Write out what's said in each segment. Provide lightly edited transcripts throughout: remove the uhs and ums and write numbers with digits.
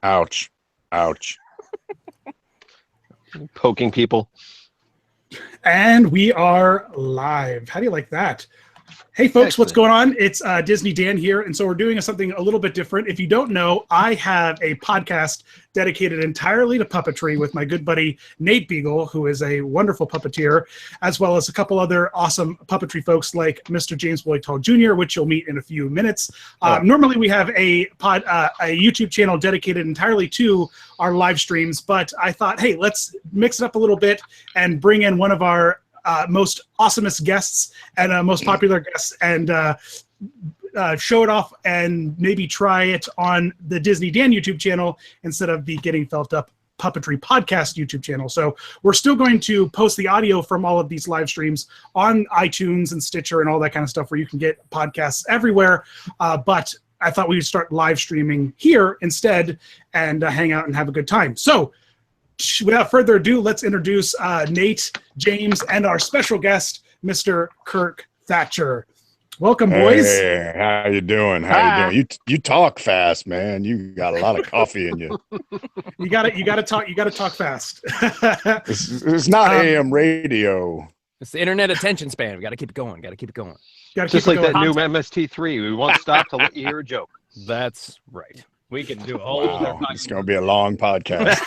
Ouch. Ouch. Poking people. And we are live. How do you like that? Hey, folks, what's going on? It's Disney Dan here, and so we're doing something a little bit different. If you don't know, I have a podcast dedicated entirely to puppetry with my good buddy Nate Beagle, who is a wonderful puppeteer, as well as a couple other awesome puppetry folks like Mr. James Boytall Jr., which you'll meet in a few minutes. Normally, we have a YouTube channel dedicated entirely to our live streams, but I thought, hey, let's mix it up a little bit and bring in one of our most awesomest guests and most popular guests and show it off and maybe try it on the Disney Dan YouTube channel instead of the Getting Felt Up Puppetry Podcast YouTube channel. So we're still going to post the audio from all of these live streams on iTunes and Stitcher and all that kind of stuff where you can get podcasts everywhere. But I thought we would start live streaming here instead and hang out and have a good time. So without further ado, let's introduce Nate, James, and our special guest, Mr. Kirk Thatcher. Welcome, boys. Hey, how you doing? How you doing? You talk fast, man. You got a lot of coffee in you. You got to talk fast. It's not AM radio. It's the internet attention span. We got to keep it going. Just like that new MST3. We won't stop to let you hear a joke. That's right. We can do a whole. It's going to be a long podcast.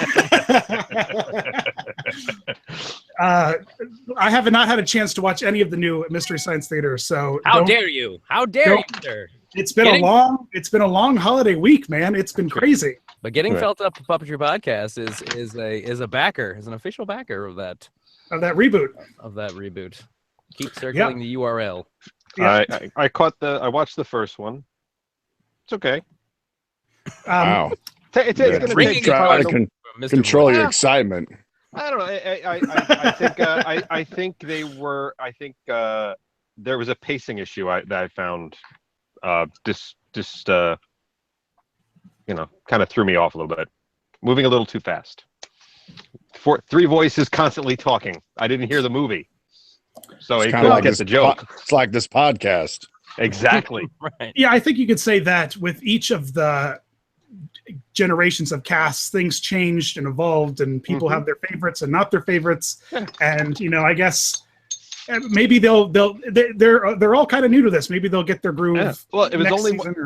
I have not had a chance to watch any of the new Mystery Science Theater, so how dare you? How dare you, sir? It's been a long holiday week, man. It's been crazy. But Getting Felt Up Puppetry Podcast is a backer, is an official backer of that reboot. Keep circling the URL. Yeah. I watched the first one. It's okay. Wow. It's going to try to control your excitement. I don't know. I think there was a pacing issue that I found just kind of threw me off a little bit. Moving a little too fast. Three voices constantly talking. I didn't hear the movie. So I couldn't get the joke. It's like this podcast. Exactly. Right. Yeah, I think you could say that with each of the generations of casts, things changed and evolved, and people have their favorites and not their favorites. And I guess maybe they're all kind of new to this. Maybe they'll get their groove. Yeah. Well, it was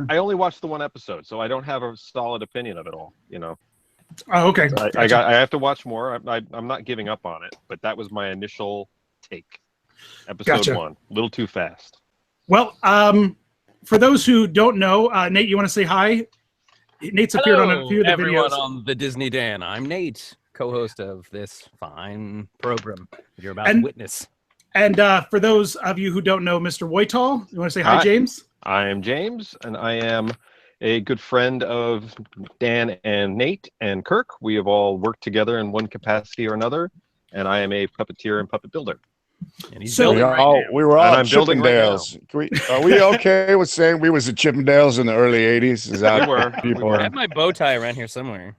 I only watched the one episode, so I don't have a solid opinion of it all. Oh, okay. I have to watch more. I'm not giving up on it, but that was my initial take. Episode 1, a little too fast. Well, for those who don't know, Nate, you want to say hi? Nate's appeared on a few of the everyone videos. on the Disney Dan. I'm Nate, co-host of this fine program you're about to witness. And for those of you who don't know Mr. Woytall, you want to say hi, James? I am James, and I am a good friend of Dan and Nate and Kirk. We have all worked together in one capacity or another, and I am a puppeteer and puppet builder. And he's we were all Chippendales. Right are we okay with saying we was the Chippendales in the early 80s? Is that people I have my bow tie around here somewhere.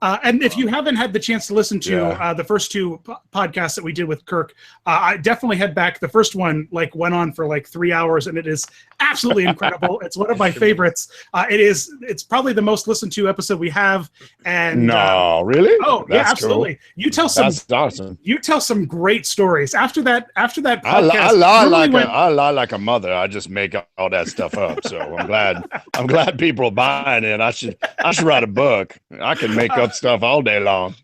And if you haven't had the chance to listen to the first two podcasts that we did with Kirk, I definitely head back. The first one went on for 3 hours, and it is absolutely incredible. It's one of my favorites. It's probably the most listened to episode we have. And really? Oh, that's yeah, absolutely. Cool. That's awesome. You tell some great stories after that podcast. I lie like a mother. I just make all that stuff up. So I'm glad people are buying it. I should write a book. I can make up stuff all day long.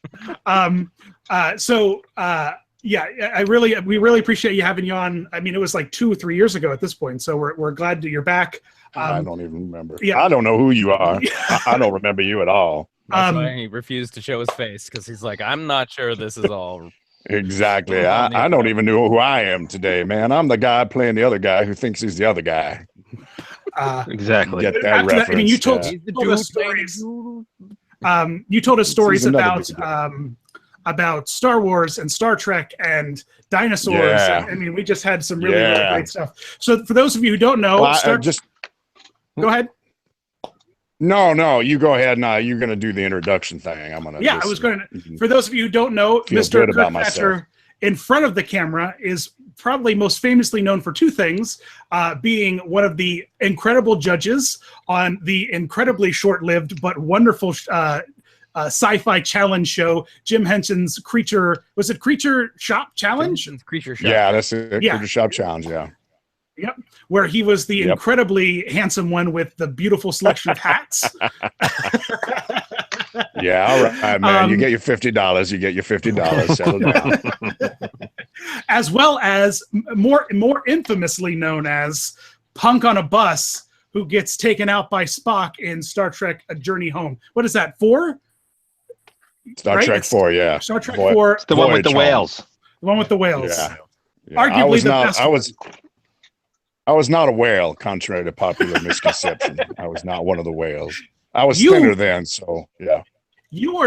We really appreciate you having you on. I mean, it was 2 or 3 years ago at this point, so we're glad that you're back. I don't even remember. Yeah. I don't know who you are. I don't remember you at all. That's why he refused to show his face, because he's like, I'm not sure this is all. Exactly. I don't even know who I am today, man. I'm the guy playing the other guy who thinks he's the other guy. Exactly. Get that reference. You told us stories. You told us stories about Star Wars and Star Trek and dinosaurs. Yeah. I mean, we just had some really great stuff. So for those of you who don't know, go ahead. No, you go ahead now. You're going to do the introduction thing. For those of you who don't know, Mr. Kirk Thatcher in front of the camera is probably most famously known for two things, being one of the incredible judges on the incredibly short-lived but wonderful sci-fi challenge show, Jim Henson's Creature Shop Challenge? Creature Shop. Yeah, that's it. Yeah. Creature Shop Challenge, yeah. Yep, where he was the incredibly handsome one with the beautiful selection of hats. Yeah, all right, man. You get your $50. You get your $50. Settle down. As well as more infamously known as Punk on a Bus, who gets taken out by Spock in Star Trek: A Journey Home. What is that, 4? Star Trek 4, yeah. Star Trek 4. It's the one with the whales. The one with the whales. Yeah. Arguably the best. I was not a whale, contrary to popular misconception. I was not one of the whales. I was thinner then, so yeah. You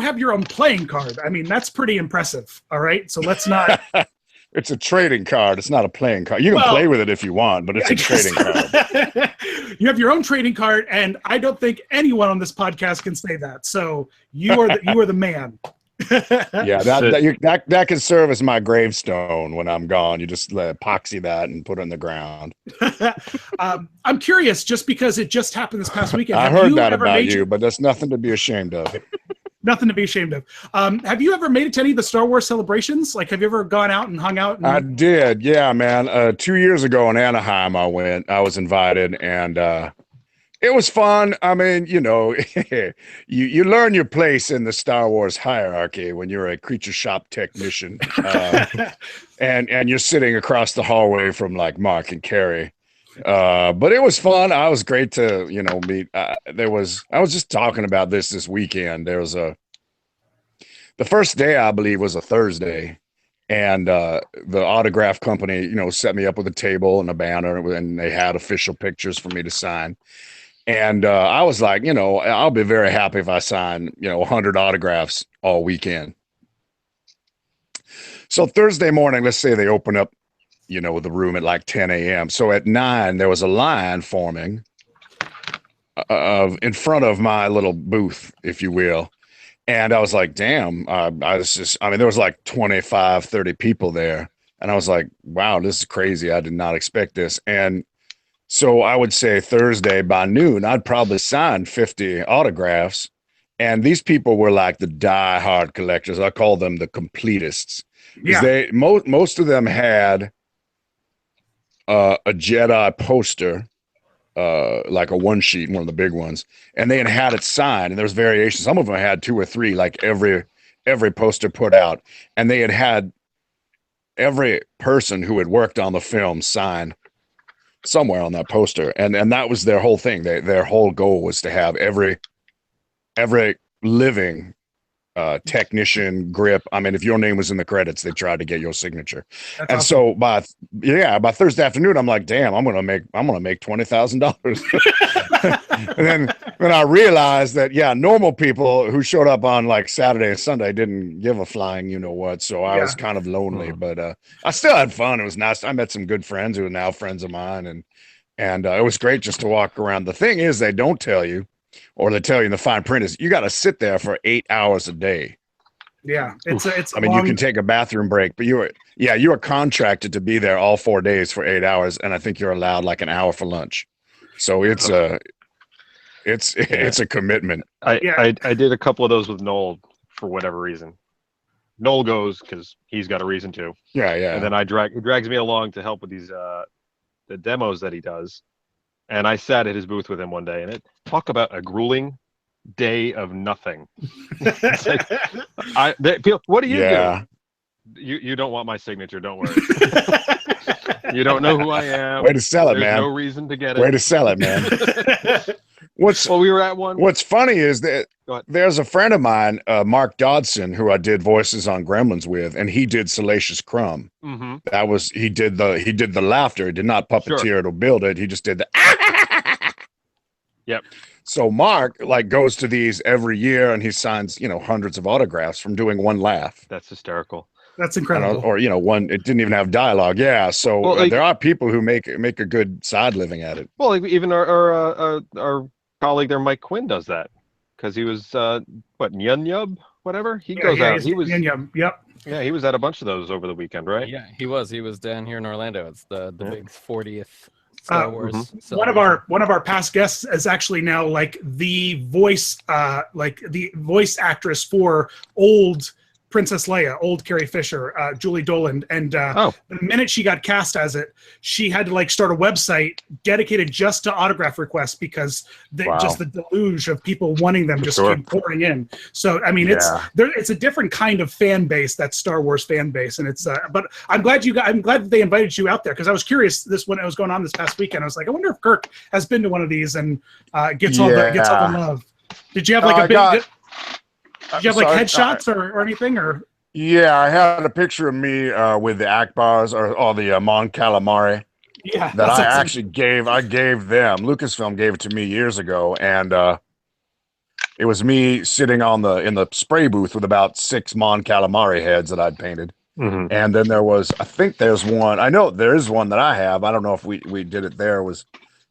have your own playing card. I mean, that's pretty impressive. All right, so let's not. It's a trading card. It's not a playing card. You can play with it if you want, but it's a trading card. You have your own trading card, and I don't think anyone on this podcast can say that. So you are the man. Yeah, that can serve as my gravestone when I'm gone. You just epoxy that and put it in the ground. I'm curious, just because it just happened this past weekend. I heard that about you, but that's nothing to be ashamed of. Nothing to be ashamed of. Have you ever made it to any of the Star Wars celebrations? Like, have you ever gone out and hung out? I did, yeah, man. 2 years ago in Anaheim, I was invited, and it was fun. I mean, you learn your place in the Star Wars hierarchy when you're a creature shop technician, and you're sitting across the hallway from like Mark and Carrie. But it was fun. I was great to meet. I was just talking about this weekend. There was the first day, I believe, was a Thursday, and the autograph company set me up with a table and a banner, and they had official pictures for me to sign. And I was like, I'll be very happy if I sign, 100 autographs all weekend. So Thursday morning, let's say they open up, the room at like 10 a.m. So at 9, there was a line forming in front of my little booth, if you will. And I was like, damn, there was like 25, 30 people there. And I was like, wow, this is crazy. I did not expect this. And so I would say Thursday by noon, I'd probably sign 50 autographs. And these people were like the die-hard collectors. I call them the completists. Yeah. Most of them had a Jedi poster, like a one sheet, one of the big ones. And they had it signed. And there was variations. Some of them had 2 or 3, like every poster put out. And they had every person who had worked on the film sign somewhere on that poster, and that was their whole thing. Their whole goal was to have every living technician, grip. I mean, if your name was in the credits, they tried to get your signature. That's and awesome. So by Thursday afternoon, I'm like, damn, I'm gonna make $20,000. And then I realized that normal people who showed up on like Saturday and Sunday didn't give a flying what. So I was kind of lonely, but I still had fun. It was nice. I met some good friends who are now friends of mine, and it was great just to walk around. The thing is, they don't tell you, or they tell you in the fine print, is you got to sit there for 8 hours a day. Yeah, it's. I mean, you can take a bathroom break, but you are contracted to be there all 4 days for 8 hours, and I think you're allowed like an hour for lunch. So it's a commitment. I did a couple of those with Noel for whatever reason. Noel goes because he's got a reason to. Yeah. And then he drags me along to help with these the demos that he does. And I sat at his booth with him one day, and talk about a grueling day of nothing. Like, what do you do? You don't want my signature, don't worry. You don't know who I am. Way to sell it, There's man. no reason to get it. Way to sell it, man. We were at one. What's funny is that there's a friend of mine, Mark Dodson, who I did voices on Gremlins with, and he did Salacious Crumb. Mm-hmm. He did the laughter. He did not puppeteer it or build it. He just did the. Yep. So Mark goes to these every year, and he signs hundreds of autographs from doing one laugh. That's hysterical. That's incredible. Or one, it didn't even have dialogue. Yeah. So there are people who make a good side living at it. Well, even our colleague there, Mike Quinn, does that because he was Nyun Yub whatever. He goes out. He was. Yep. Yeah, he was at a bunch of those over the weekend, right? Yeah, he was. He was down here in Orlando. It's the big 40th Star Wars. One of our past guests is actually now like the voice actress for old Princess Leia, old Carrie Fisher, Julie Doland, and the minute she got cast as it, she had to like start a website dedicated just to autograph requests because just the deluge of people wanting them just keep pouring in. So I mean, it's a different kind of fan base, that Star Wars fan base, and it's. But I'm glad that they invited you out there because I was curious when it was going on this past weekend. I was like, I wonder if Kirk has been to one of these and gets all the love. Did you have like Did you have like headshots or anything? Or yeah, I had a picture of me with the Akbars or the Mon Calamari. Yeah, that I actually gave. I gave them. Lucasfilm gave it to me years ago, and it was me sitting in the spray booth with about 6 Mon Calamari heads that I'd painted. Mm-hmm. And then I think there's one. I know there is one that I have. I don't know if we did it there. It was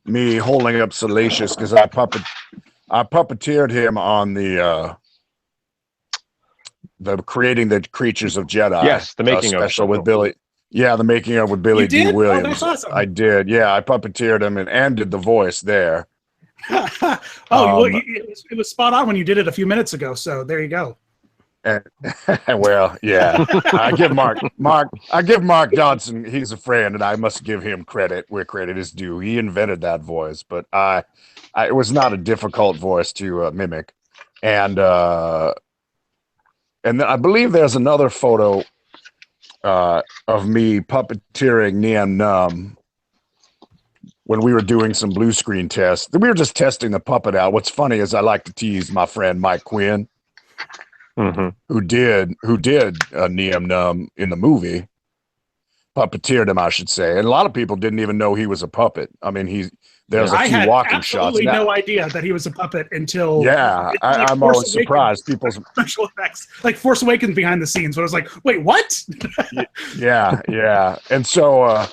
me holding up Salacious because I puppeteered him on the creating the creatures of Jedi. Yes, the making special of with Billy. Yeah, the making of with Billy D. Williams. Oh, that's awesome. I did. Yeah, I puppeteered him and did the voice there. It was spot on when you did it a few minutes ago. So there you go. Well, yeah, I give Mark Johnson. He's a friend, and I must give him credit where credit is due. He invented that voice, but it was not a difficult voice to mimic, and then I believe there's another photo of me puppeteering Nien Nunb when we were doing some blue screen tests. We were just testing the puppet out. What's funny is I like to tease my friend Mike Quinn, who did Nien Nunb in the movie, puppeteered him, I should say. And a lot of people didn't even know he was a puppet. I mean, there's a few walking shots. I had absolutely no idea that he was a puppet until I'm always surprised. People's special effects, like Force Awakens behind the scenes, when I was like, wait, what? yeah. And so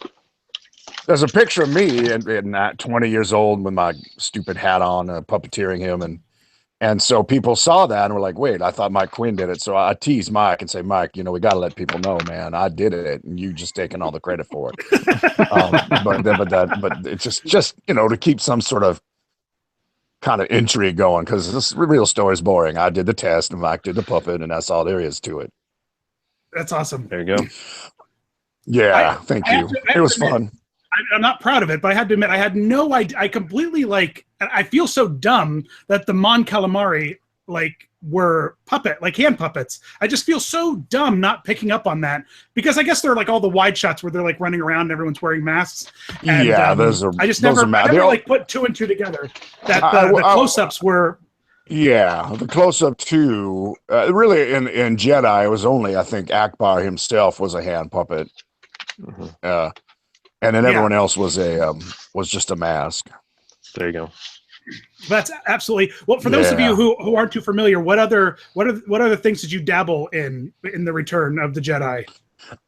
there's a picture of me at 20 years old with my stupid hat on, puppeteering him, and so people saw that and were like, wait, I thought Mike Quinn did it. So I teased Mike and say, Mike, we got to let people know, man, I did it, and you just taking all the credit for it. But it's just to keep some sort of kind of intrigue going, because this real story is boring. I did the test, and Mike did the puppet, and that's all there is to it. That's awesome. There you go. Yeah, thank you. It was fun. I'm not proud of it, but I had to admit I had no idea. I completely I feel so dumb that the Mon Calamari were hand puppets. I just feel so dumb not picking up on that, because I guess they're like all the wide shots where they're like running around and everyone's wearing masks. And, I just never put 2 and 2 together. That the close-ups were. Yeah, the close-up too. Really, in Jedi, it was only, I think, Akbar himself was a hand puppet. And then everyone else was just a mask. There you go. That's absolutely well. For those of you who aren't too familiar, what other things did you dabble in the Return of the Jedi?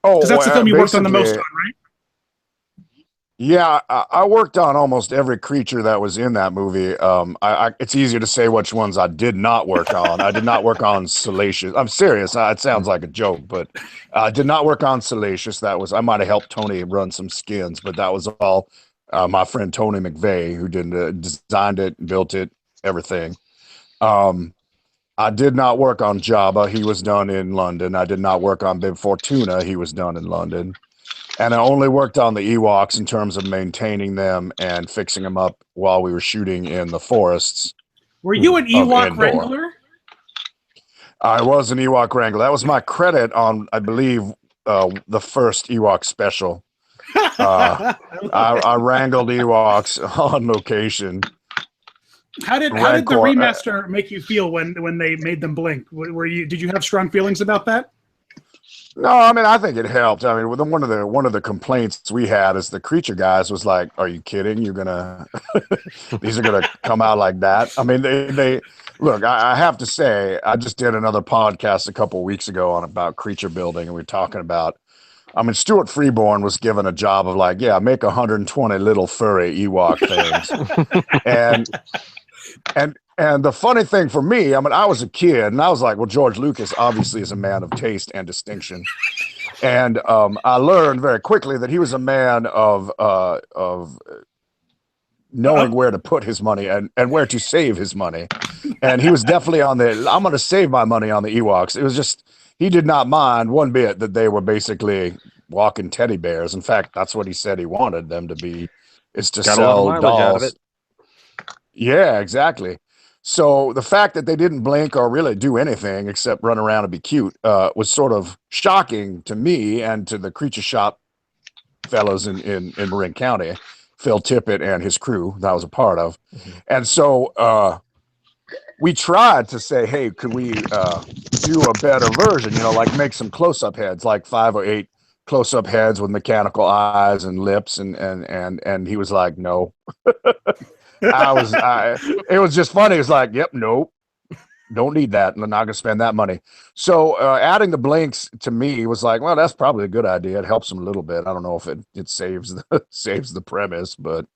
Oh, because that's the film you worked on the most on, right? Yeah, I worked on almost every creature that was in that movie. It's easier to say which ones I did not work on. I did not work on Salacious. I'm serious. It sounds like a joke, but I did not work on Salacious. I might have helped Tony run some skins, but that was all my friend Tony McVeigh, who designed it, built it, everything. I did not work on Jabba. He was done in London. I did not work on Bib Fortuna. He was done in London. And I only worked on the Ewoks in terms of maintaining them and fixing them up while we were shooting in the forests. Were you an Ewok wrangler? I was an Ewok wrangler. That was my credit on, I believe, the first Ewok special. I wrangled Ewoks on location. How did the remaster make you feel when they made them blink? Did you have strong feelings about that? No, I mean, I think it helped. I mean, one of the complaints we had is the creature guys was like, "Are you kidding? You're gonna these are gonna come out like that?" I mean, they look. I have to say, I just did another podcast a couple of weeks ago about creature building, and we were talking about. I mean, Stuart Freeborn was given a job of make 120 little furry Ewok things, and And the funny thing for me, I mean, I was a kid, and I was like, well, George Lucas obviously is a man of taste and distinction. And I learned very quickly that he was a man of knowing where to put his money and where to save his money. And he was definitely on I'm going to save my money on the Ewoks. It was just, he did not mind one bit that they were basically walking teddy bears. In fact, that's what he said he wanted them to be, is to Got a lot of sell mileage out of dolls. it. Yeah, exactly. So the fact that they didn't blink or really do anything except run around and be cute was sort of shocking to me and to the Creature Shop fellows in Marin County, Phil Tippett and his crew that I was a part of. And so we tried to say, hey, could we do a better version, like make some close-up heads, like 5 or 8 close-up heads with mechanical eyes and lips, and he was like, no. It was just funny. It was like, yep, nope, don't need that. I'm not gonna spend that money. So adding the blinks to me was like, well, that's probably a good idea. It helps them a little bit. I don't know if it saves the premise, but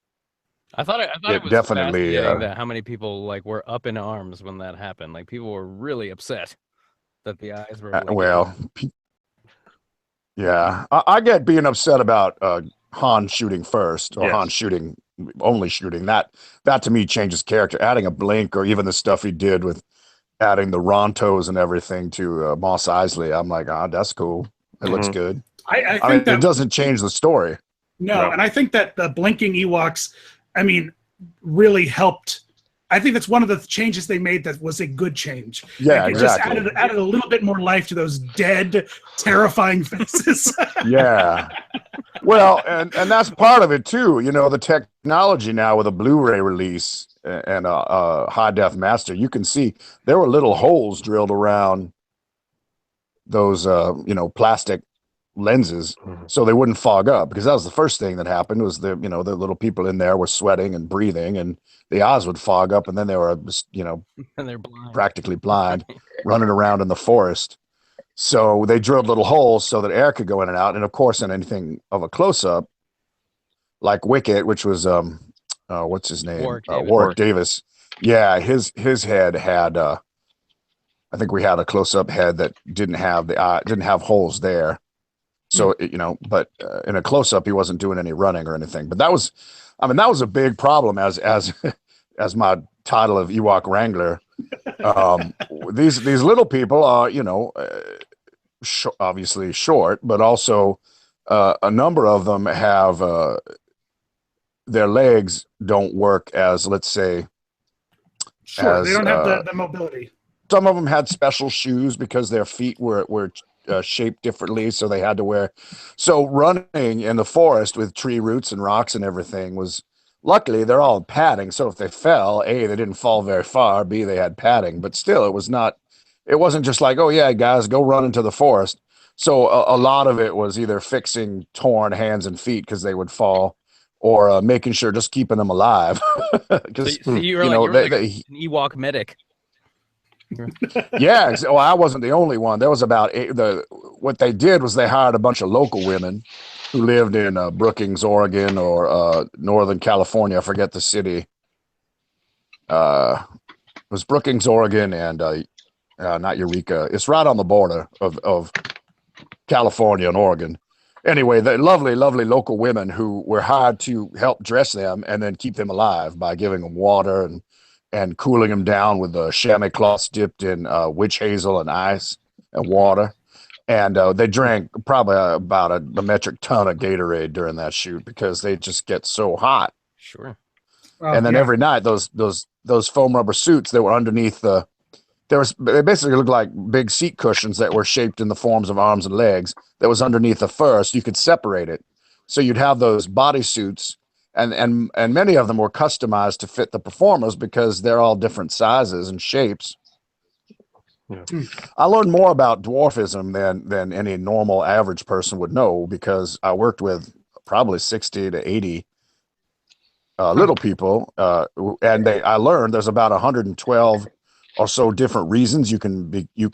I thought it was definitely fascinating that how many people like were up in arms when that happened. Like people were really upset that the eyes were blinking. Yeah, I get being upset about Han shooting first, or Yes. Han only shooting. That to me changes character. Adding a blink, or even the stuff he did with adding the Rontos and everything to Mos Eisley, I'm like, that's cool. It looks good. I I mean, think it doesn't change the story. No, and I think that the blinking Ewoks, I mean, really helped. I think that's one of the changes they made that was a good change. Yeah, it exactly. just added a little bit more life to those dead, terrifying faces. Yeah. Well, and that's part of it too. The technology now with a Blu-ray release and a high def master, you can see there were little holes drilled around those plastic lenses so they wouldn't fog up, because that was the first thing that happened was the little people in there were sweating and breathing, and the eyes would fog up, and then they were and they're blind. practically blind running around in the forest. So they drilled little holes so that air could go in and out. And of course, in anything of a close-up like Wicket, which was what's his name, Warwick Davis. Yeah, his head had I think we had a close-up head that didn't have holes there. So but in a close-up he wasn't doing any running or anything. But that was a big problem as my title of Ewok Wrangler. These little people are obviously short, but also a number of them have their legs don't work as, let's say, they don't have the mobility. Some of them had special shoes because their feet were shaped differently, so they had to wear. So running in the forest with tree roots and rocks and everything was, luckily they're all padding. So if they fell, A, they didn't fall very far. B, they had padding. But still, it wasn't just like, oh yeah, guys, go run into the forest. So a lot of it was either fixing torn hands and feet because they would fall, or making sure, just keeping them alive. Because so you're like an Ewok medic. Yeah, well, I wasn't the only one. There was about what they did was they hired a bunch of local women who lived in Brookings, Oregon, or Northern California. I forget the city. It was Brookings, Oregon, and not Eureka. It's right on the border of California and Oregon. Anyway, the lovely, lovely local women who were hired to help dress them and then keep them alive by giving them water and cooling them down with the chamois cloths dipped in witch hazel and ice and water. And they drank probably about a metric ton of Gatorade during that shoot because they just get so hot. Sure. And then every night, those foam rubber suits that were underneath they basically looked like big seat cushions that were shaped in the forms of arms and legs that was underneath the fur, so you could separate it. So you'd have those body suits. And many of them were customized to fit the performers because they're all different sizes and shapes. Yeah. I learned more about dwarfism than any normal average person would know, because I worked with probably 60 to 80 little people, and I learned there's about 112 or so different reasons you can be a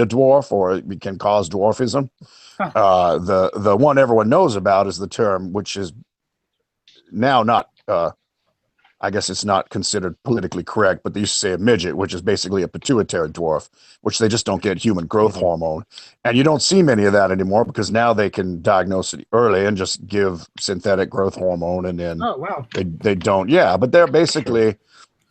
dwarf, or it can cause dwarfism. The one everyone knows about is the term, which is now not I guess it's not considered politically correct, but they used to say a midget, which is basically a pituitary dwarf, which they just don't get human growth hormone. And you don't see many of that anymore because now they can diagnose it early and just give synthetic growth hormone, and then Oh, wow. they don't. Yeah, but they're basically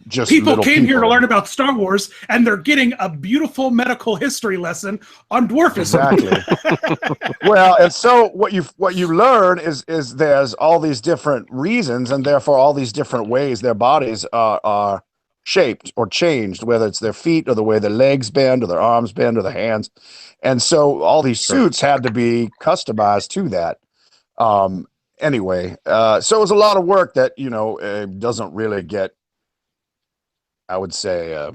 just People came here to learn about Star Wars, and they're getting a beautiful medical history lesson on dwarfism. Exactly. Well, and so what you learn is there's all these different reasons, and therefore all these different ways their bodies are shaped or changed, whether it's their feet or the way their legs bend or their arms bend or their hands. And so all these suits had to be customized to that. Anyway, so it was a lot of work that, doesn't really get, I would say,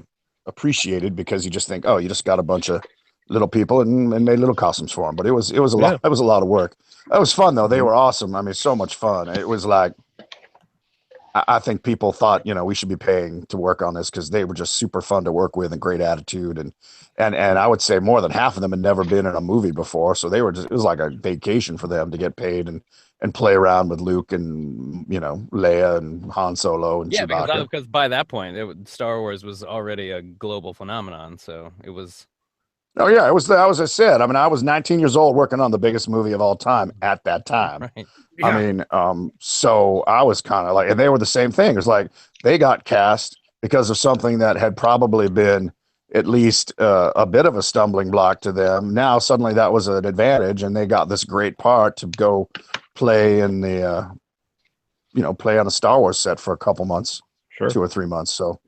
appreciated, because you just think, oh, you just got a bunch of little people and made little costumes for them. But it was a lot. It was a lot of work. It was fun though. They were awesome. I mean, so much fun. It was like, I think people thought, we should be paying to work on this because they were just super fun to work with and great attitude. And I would say more than half of them had never been in a movie before. So it was like a vacation for them to get paid and play around with Luke and, Leia and Han Solo and Chewbacca. Because by that point, Star Wars was already a global phenomenon. So it was. Oh yeah, it was. As I said, I mean, I was 19 years old working on the biggest movie of all time at that time. Right. Yeah. I mean, so I was kind of like, and they were the same thing. It was like they got cast because of something that had probably been at least a bit of a stumbling block to them. Now suddenly that was an advantage, and they got this great part to go play in the, play on a Star Wars set for a couple months, 2 or 3 months. So.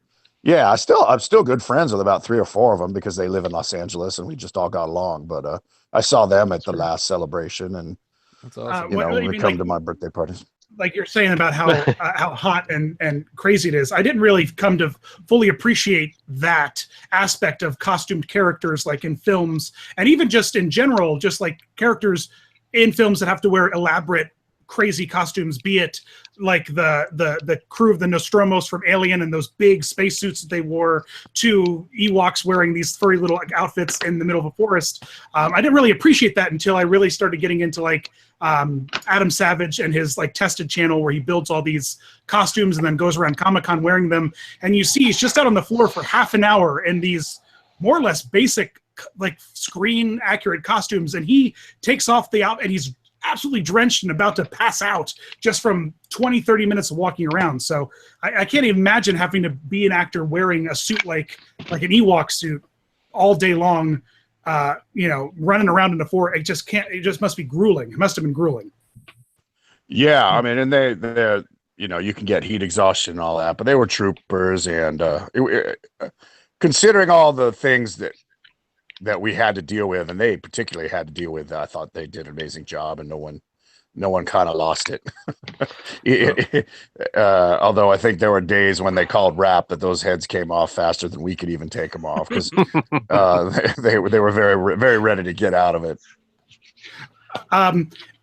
Yeah, I'm still good friends with about 3 or 4 of them because they live in Los Angeles and we just all got along. But I saw them at the last celebration, and That's awesome. they come to my birthday parties. Like you're saying about how how hot and crazy it is. I didn't really come to fully appreciate that aspect of costumed characters, like in films, and even just in general, just like characters in films that have to wear elaborate, crazy costumes, be it like the crew of the Nostromos from Alien and those big spacesuits that they wore, to Ewoks wearing these furry little outfits in the middle of a forest. I didn't really appreciate that until I really started getting into like Adam Savage and his like Tested channel, where he builds all these costumes and then goes around Comic-Con wearing them. And you see he's just out on the floor for half an hour in these more or less basic, like screen accurate costumes, and he takes off the out and he's absolutely drenched and about to pass out just from 20-30 minutes of walking around. So I can't even imagine having to be an actor wearing a suit like an Ewok suit all day long, running around in the forest. It just must be grueling. It must have been grueling. Yeah, I mean, and they're you can get heat exhaustion and all that, but they were troopers, and considering all the things that we had to deal with, and they particularly had to deal with, I thought they did an amazing job, and no one kind of lost it. Although I think there were days when they called rap that those heads came off faster than we could even take them off, because they were very, very ready to get out of it.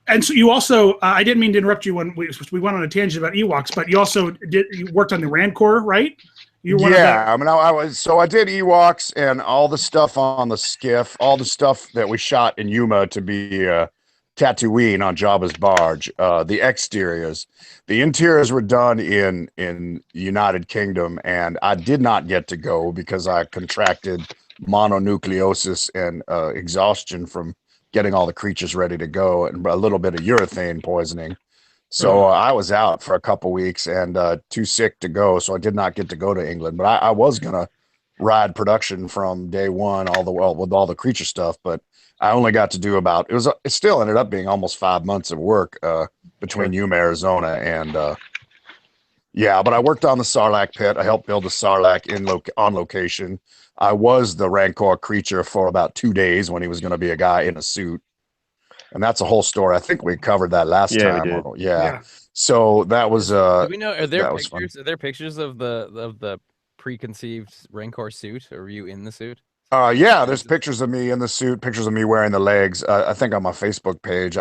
And so you also, I didn't mean to interrupt you when we went on a tangent about Ewoks, but you worked on the Rancor, right? I mean, I did Ewoks and all the stuff on the skiff, all the stuff that we shot in Yuma to be Tatooine on Jabba's barge, the exteriors. The interiors were done in United Kingdom, and I did not get to go because I contracted mononucleosis and exhaustion from getting all the creatures ready to go, and a little bit of urethane poisoning. So I was out for a couple weeks and too sick to go, so I did not get to go to England. But I was gonna ride production from day one, with all the creature stuff. But I only got to do it still ended up being almost 5 months of work between Yuma, Arizona, and but I worked on the Sarlacc Pit. I helped build the Sarlacc on location. I was the Rancor creature for about 2 days when he was going to be a guy in a suit. And that's a whole story. I think we covered that last time. We did. Yeah. So that was Do we know? Are there pictures? Are there pictures of the preconceived Rancor suit? Or were you in the suit? There's pictures of me in the suit, pictures of me wearing the legs. I think on my Facebook page.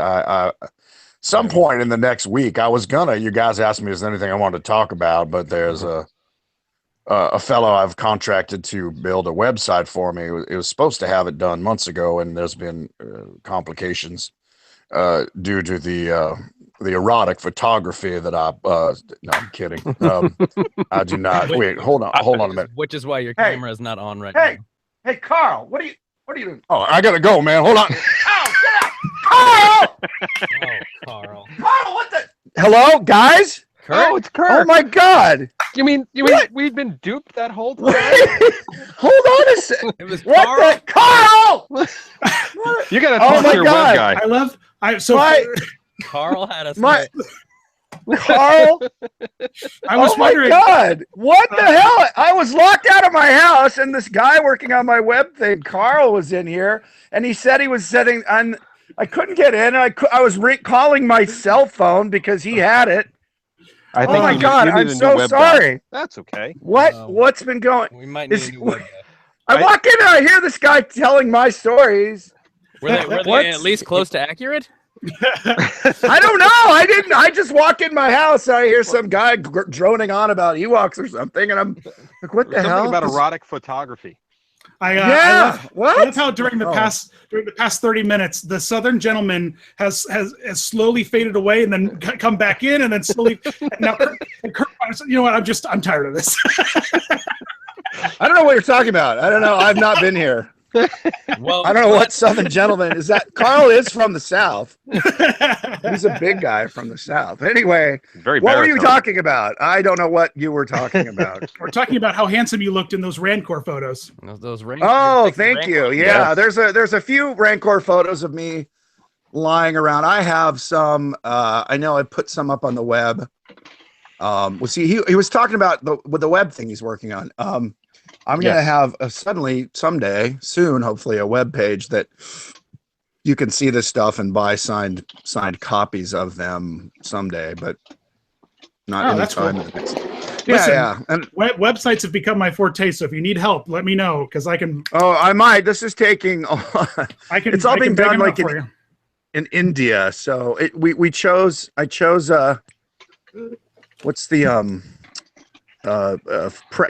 Some point in the next week, you guys asked me if there's anything I wanted to talk about, but there's a fellow I've contracted to build a website for me. It was supposed to have it done months ago, and there's been complications due to the the erotic photography that I no, I'm kidding. I do not. Wait, hold on a minute. Which is why your camera is not on right Hey, now. hey, Carl, what are you doing? Oh, I gotta go, man. Hold on. Oh, get out! Carl! Oh, Carl. Carl, what the? Hello, guys? Kirk? Oh, it's Kirk. Oh my God! You mean What? we've been duped that whole time? Hold on a second. It was What Carl. the? Carl! You gotta Oh talk my to your God. web guy. Carl had us. My Carl. I was wondering. My God! What the hell? I was locked out of my house, and this guy working on my web thing, Carl, was in here, and he said he was setting on. I couldn't get in. I was calling my cell phone because he had it. I Oh my God! you need I'm a new so web guy. sorry. That's okay. What's been going? We might need a new web guy. I walk in and I hear this guy telling my stories. Were they at least close to accurate? I don't know. I didn't. I just walk in my house and I hear some guy droning on about Ewoks or something, and I'm like, "What the Something hell?" about erotic photography. I What? love how during the past 30 minutes, the Southern gentleman has slowly faded away and then come back in and then slowly. And now, Kirk, you know what? I'm tired of this. I don't know what you're talking about. I don't know. I've not been here. Well, I don't know what Southern gentleman is that. Carl is from the South. He's a big guy from the South. Anyway, Very what were you baritone. talking about? I don't know what you were talking about. We're talking about how handsome you looked in those Rancor photos. Those Oh, thank you. Yeah, Yes. there's a few Rancor photos of me lying around. I have some. I know I put some up on the web. Well, see, he was talking about the web thing he's working on. I'm going to have someday soon, hopefully, a web page that you can see this stuff and buy signed copies of them someday, but not any that's time. cool. Yeah, Listen, yeah. And websites have become my forte, so if you need help, let me know because I can. oh, I might. This is taking. It's all being done like in India. So we chose. I chose. What's the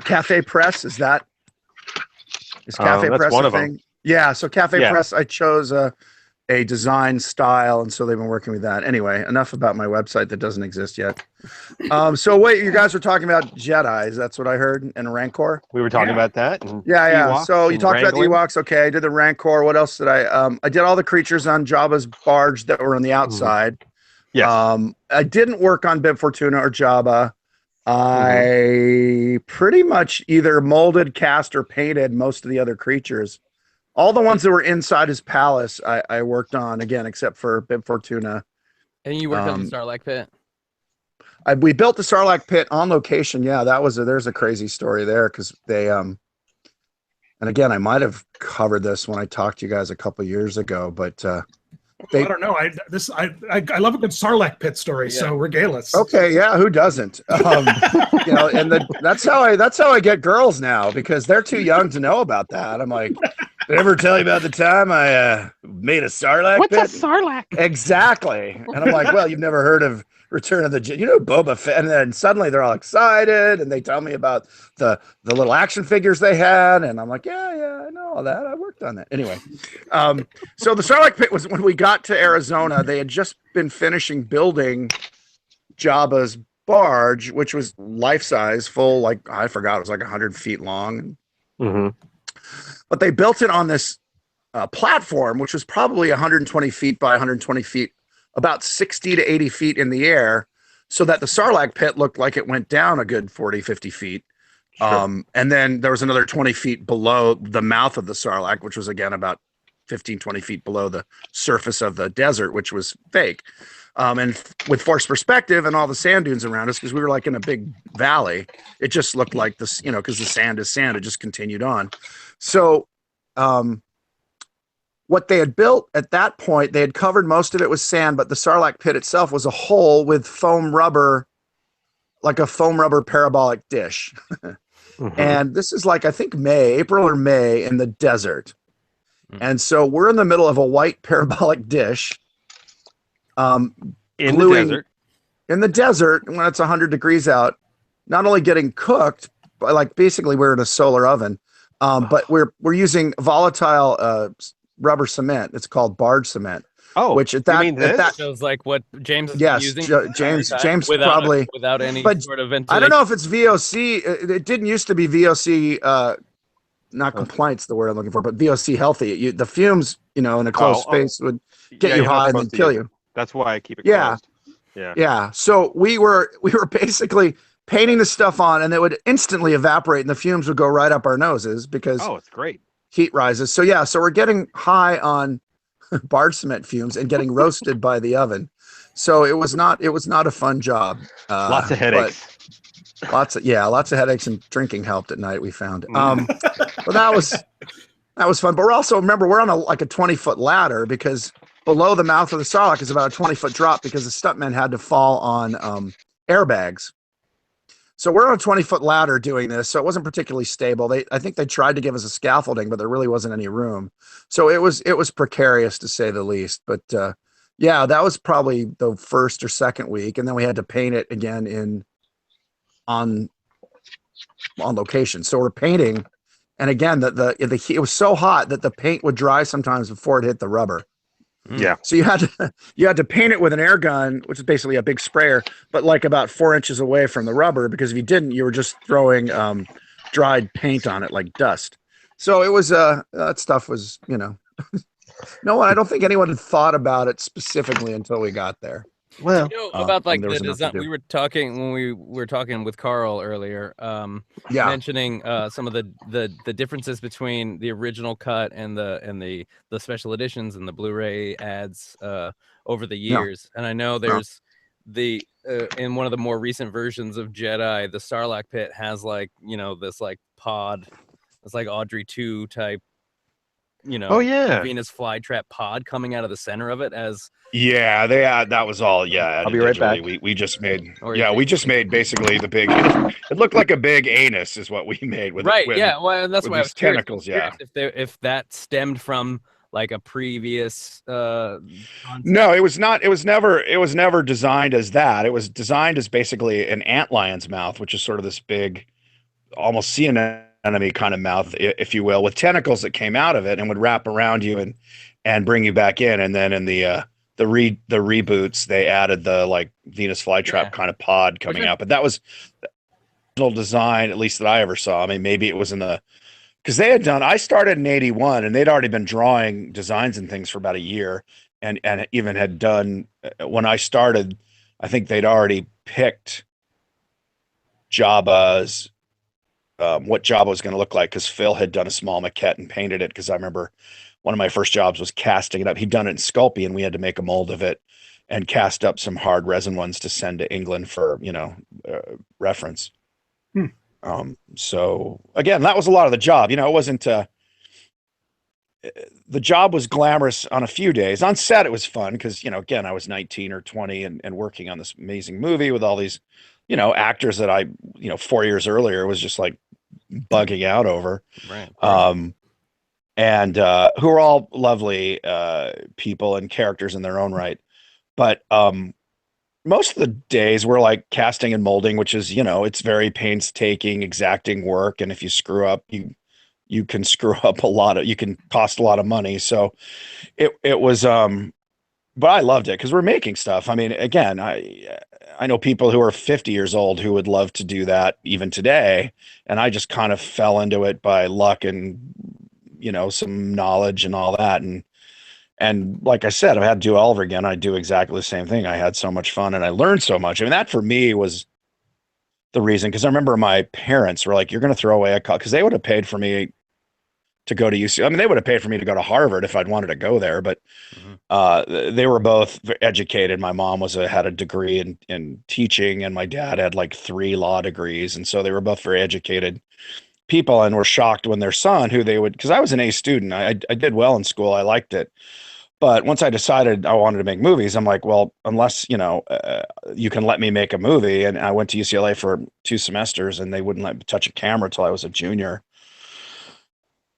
Cafe Press? Is Cafe that's Press one a of 'em. thing? Yeah. So Cafe Yeah. Press. I chose a design style, and so they've been working with that. Anyway, enough about my website that doesn't exist yet. So wait, you guys were talking about Jedis. That's what I heard, and Rancor. We were talking about that. And Yeah. Ewoks So you and talked about the wrangling. Ewoks. Okay, I did the Rancor. What else did I? I did all the creatures on Jabba's barge that were on the outside. Yes. I didn't work on Bib Fortuna or Jabba. I pretty much either molded, cast, or painted most of the other creatures. All the ones that were inside his palace, I worked on again, except for Bib Fortuna. And you worked on the Sarlacc Pit. We built the Sarlacc Pit on location. Yeah, there's a crazy story there because they and again, I might have covered this when I talked to you guys a couple years ago, but I don't know. I love a good Sarlacc Pit story. So regale us. okay, yeah, who doesn't? You know, and that's how I get girls now because they're too young to know about that. I'm like, did I ever tell you about the time I made a Sarlacc Pit? What's a Sarlacc? Exactly. And I'm like, well, you've never heard of Return of the Jedi, Boba Fett. And then suddenly they're all excited and they tell me about the little action figures they had. And I'm like, yeah, I know all that. I worked on that. Anyway, so the Sarlacc Pit was when we got to Arizona, they had just been finishing building Jabba's barge, which was life-size, full, like, I forgot, it was like 100 feet long. But they built it on this platform, which was probably 120 feet by 120 feet, about 60 to 80 feet in the air, so that the Sarlacc Pit looked like it went down a good 40, 50 feet. Sure. And then there was another 20 feet below the mouth of the Sarlacc, which was, again, about 15, 20 feet below the surface of the desert, which was fake. And with forced perspective and all the sand dunes around us, because we were like in a big valley, it just looked like this, because the sand is sand. It just continued on. So what they had built at that point, they had covered most of it with sand, but the Sarlacc Pit itself was a hole with foam rubber, like a foam rubber parabolic dish. And this is like, I think April or May in the desert. And so we're in the middle of a white parabolic dish. In the desert. In the desert, when it's 100 degrees out, not only getting cooked, but like basically we're in a solar oven, but we're using volatile rubber cement. It's called barge cement. Oh, which at you that mean at this? that Shows like what James has been yes, using this entire time James without probably. without any But sort of I ventilation. don't know if it's VOC. It didn't used to be VOC. Not compliance, the word I'm looking for, but VOC healthy. The fumes, in a closed space would get you you're not high and then supposed to kill use it. you. That's why I keep it Yeah. closed. Yeah. Yeah. So we were basically painting the stuff on, and it would instantly evaporate, and the fumes would go right up our noses because Oh, it's great. heat rises. So yeah, so we're getting high on barge cement fumes and getting roasted by the oven. So it was not a fun job. Lots of headaches. Lots of headaches, and drinking helped at night, we found. Mm. But that was fun. But we're also, remember, we're on a 20-foot ladder, because below the mouth of the Sarlacc is about a 20-foot drop, because the stuntmen had to fall on airbags. So we're on a 20-foot ladder doing this. So it wasn't particularly stable. I think they tried to give us a scaffolding, but there really wasn't any room. So it was precarious, to say the least. But yeah, that was probably the first or second week. And then we had to paint it again on location. So we're painting, and again, the heat, it was so hot that the paint would dry sometimes before it hit the rubber. Yeah. So you had to paint it with an air gun, which is basically a big sprayer, but like about 4 inches away from the rubber, because if you didn't, you were just throwing dried paint on it like dust. So it was that stuff was, no, I don't think anyone had thought about it specifically until we got there. Well, about like there the was enough to design. do. We were talking when we were talking with Carl earlier. Yeah. Mentioning some of the differences between the original cut and the special editions and the Blu-ray ads over the years. And I know there's the in one of the more recent versions of Jedi, the Sarlacc Pit has like this like pod, it's like Audrey 2 type. Oh yeah. Venus flytrap pod coming out of the center of it as Yeah, that was all. Yeah, I'll be right back. We just made. Or Yeah, is we it- just made basically the big. It looked like a big anus, is what we made with right. With, Yeah. Well, that's with why I these was curious. tentacles. I was curious if that stemmed from like a previous. Concept. No, it was not. It was never designed as that. It was designed as basically an antlion's mouth, which is sort of this big, almost sea anemone kind of mouth, if you will, with tentacles that came out of it and would wrap around you and bring you back in. And then in the reboots, they added the like Venus flytrap kind of pod coming out. But that was the original design, at least that I ever saw. I mean, maybe it was because they had done. I started in '81, and they'd already been drawing designs and things for about a year, and even had done when I started. I think they'd already picked Jabba's. What Jabba was going to look like, because Phil had done a small maquette and painted it, because I remember one of my first jobs was casting it up. He'd done it in Sculpey, and we had to make a mold of it and cast up some hard resin ones to send to England for reference. So again, that was a lot of the job. It wasn't the job was glamorous on a few days. On set it was fun because again, I was 19 or 20 and working on this amazing movie with all these actors that I 4 years earlier was just like bugging out over. Right. And who are all lovely people and characters in their own right. But most of the days we're like casting and molding, which is, it's very painstaking, exacting work. And if you screw up, you can screw up you can cost a lot of money. So it was, but I loved it because we're making stuff. I mean, again, I know people who are 50 years old who would love to do that even today. And I just kind of fell into it by luck and, some knowledge and all that. And like I said, if I had to do it all over again, I'd do exactly the same thing. I had so much fun and I learned so much. I mean, that for me was the reason, because I remember my parents were like, you're going to throw away a college, because they would have paid for me to go to UC. I mean, they would have paid for me to go to Harvard if I'd wanted to go there, but they were both educated. My mom had a degree in teaching, and my dad had like 3 law degrees. And so they were both very educated people, and were shocked when their son, because I was an A student. I did well in school. I liked it. But once I decided I wanted to make movies, I'm like, well, unless, you can let me make a movie. And I went to UCLA for 2 semesters, and they wouldn't let me touch a camera till I was a junior.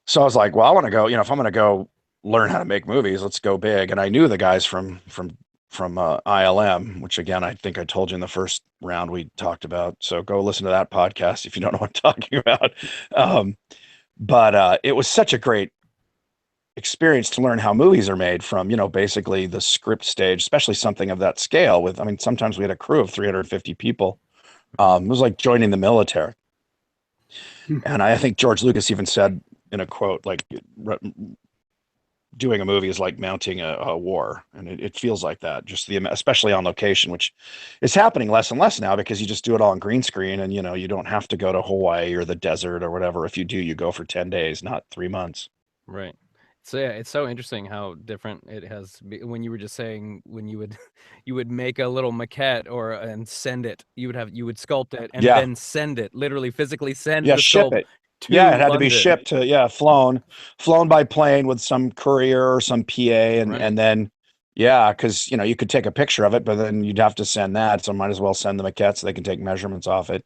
So I was like, well, I want to go, if I'm going to go learn how to make movies, let's go big. And I knew the guys from ILM, which again, I think I told you in the first round we talked about. So go listen to that podcast if you don't know what I'm talking about. But it was such a great experience to learn how movies are made from, basically the script stage, especially something of that scale with, I mean, sometimes we had a crew of 350 people. It was like joining the military. And I think George Lucas even said in a quote, like, doing a movie is like mounting a war. And it feels like that, just especially on location, which is happening less and less now because you just do it all on green screen and, you don't have to go to Hawaii or the desert or whatever. If you do, you go for 10 days, not 3 months. Right. So yeah, it's so interesting how different it has when you were just saying when you would you would make a little maquette and send it. You would sculpt it and then send it, literally physically send the ship sculpt it. to It had London. to be shipped to flown by plane with some courier or some PA and then because you could take a picture of it, but then you'd have to send that, so might as well send the maquette so they can take measurements off it.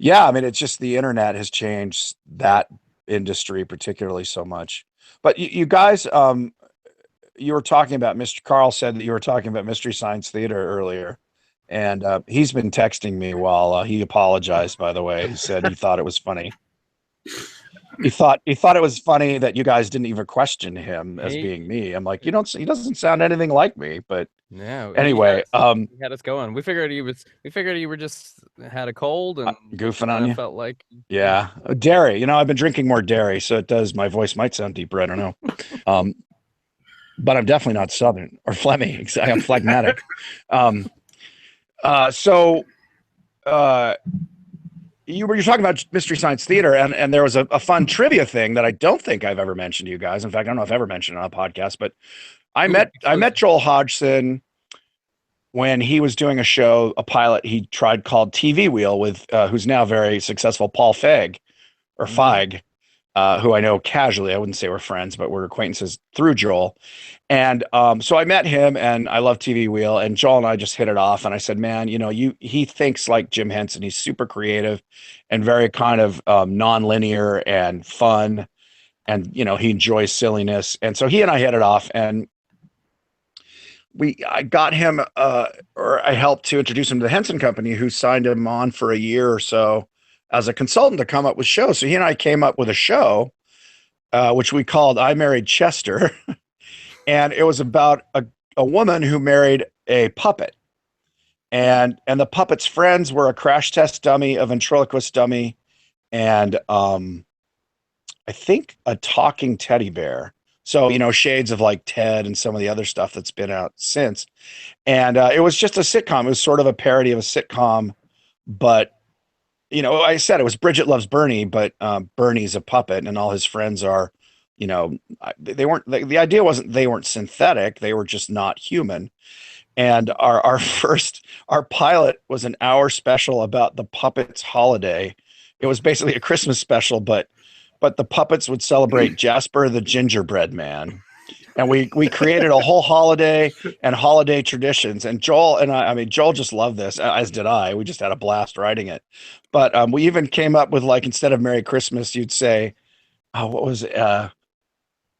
I mean, it's just the internet has changed that industry particularly so much. But you guys, you were talking about Carl said that you were talking about Mystery Science Theater earlier, and he's been texting me while he apologized. By the way, he said he thought it was funny. He thought it was funny that you guys didn't even question him as being me. I'm like, he doesn't sound anything like me. But anyway, he had us going. We figured you were just had a cold and goofing on you. Felt like dairy. I've been drinking more dairy, so it does. My voice might sound deeper. I don't know. But I'm definitely not Southern or Flemish. I'm phlegmatic. You're talking about Mystery Science Theater, and there was a fun trivia thing that I don't think I've ever mentioned to you guys. In fact, I don't know if I've ever mentioned it on a podcast, but I met Joel Hodgson when he was doing a pilot he tried called TV Wheel with who's now very successful Paul Feig, who I know casually. I wouldn't say we're friends, but we're acquaintances through Joel. And so I met him, and I love TV Wheel, and Joel and I just hit it off. And I said, man, he thinks like Jim Henson. He's super creative and very kind of non-linear and fun. And, he enjoys silliness. And so he and I hit it off, and I got him, or I helped to introduce him to the Henson Company, who signed him on for a year or so as a consultant to come up with shows. So he and I came up with a show, which we called I Married Chester. And it was about a woman who married a puppet. And the puppet's friends were a crash test dummy, a ventriloquist dummy, and I think a talking teddy bear. So, shades of like Ted and some of the other stuff that's been out since. And it was just a sitcom. It was sort of a parody of a sitcom, but I said it was Bridget Loves Bernie, but Bernie's a puppet and all his friends are, they weren't, the idea wasn't they weren't synthetic. They were just not human. And our pilot was an hour special about the puppets holiday. It was basically a Christmas special, but the puppets would celebrate Jasper the Gingerbread Man. And we created a whole holiday and holiday traditions. And Joel and Joel just loved this, as did I. We just had a blast writing it. But we even came up with, like, instead of Merry Christmas, you'd say, what was it?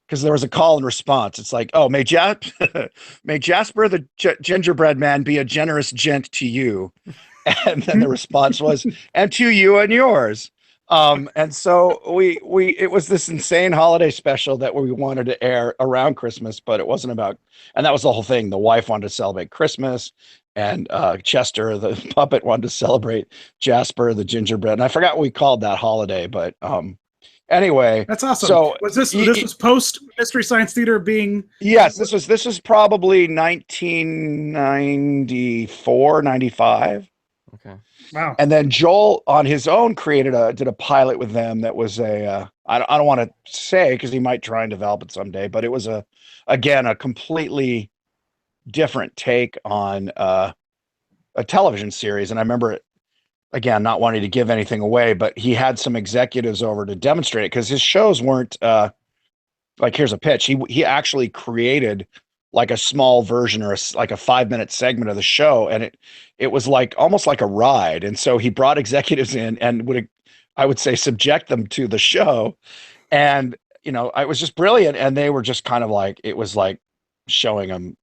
Because there was a call and response. It's like, may Jasper the Gingerbread Man be a generous gent to you. And then the response was, and to you and yours. And so it was this insane holiday special that we wanted to air around Christmas, but it wasn't about, and that was the whole thing. The wife wanted to celebrate Christmas, and Chester, the puppet, wanted to celebrate Jasper, the gingerbread. And I forgot what we called that holiday, but anyway, that's awesome. So was this was post Mystery Science Theater being? Yes, this was probably 1994, 95. Okay. Wow. And then Joel on his own did a pilot with them that was I don't want to say because he might try and develop it someday, but it was a completely different take on a television series. And I remember it, again, not wanting to give anything away, but he had some executives over to demonstrate it because his shows weren't like, here's a pitch. He actually created like a small version or like a 5-minute segment of the show. And it was like almost like a ride. And so he brought executives in and I would say subject them to the show. And, it was just brilliant. And they were just kind of like, it was like showing them,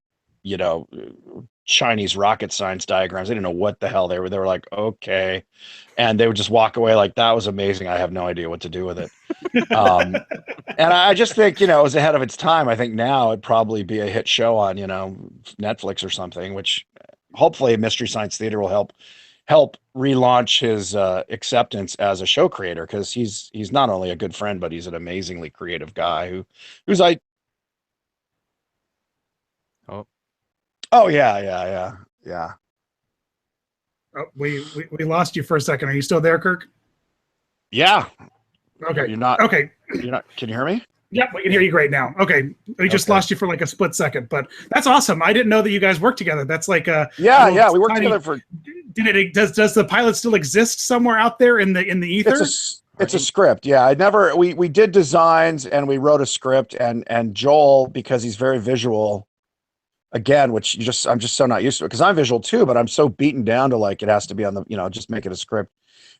Chinese rocket science diagrams. They didn't know what the hell they were. They were like, okay. And they would just walk away like, that was amazing. I have no idea what to do with it. And I just think, it was ahead of its time. I think now it'd probably be a hit show on, Netflix or something, which hopefully Mystery Science Theater will help relaunch his acceptance as a show creator, because he's not only a good friend, but he's an amazingly creative guy who's like, oh yeah. Oh, we lost you for a second. Are you still there, Kirk? Yeah. Okay. You're not. Okay. Can you hear me? Yep, we can hear you great now. Okay, we just lost you for like a split second, but that's awesome. I didn't know that you guys worked together. That's like a we worked together for. Does the pilot still exist somewhere out there in the ether? It's a script. Yeah, we did designs and we wrote a script, and Joel, because he's very visual, again, which I'm just so not used to it, because I'm visual too, but I'm so beaten down to like it has to be on the just make it a script.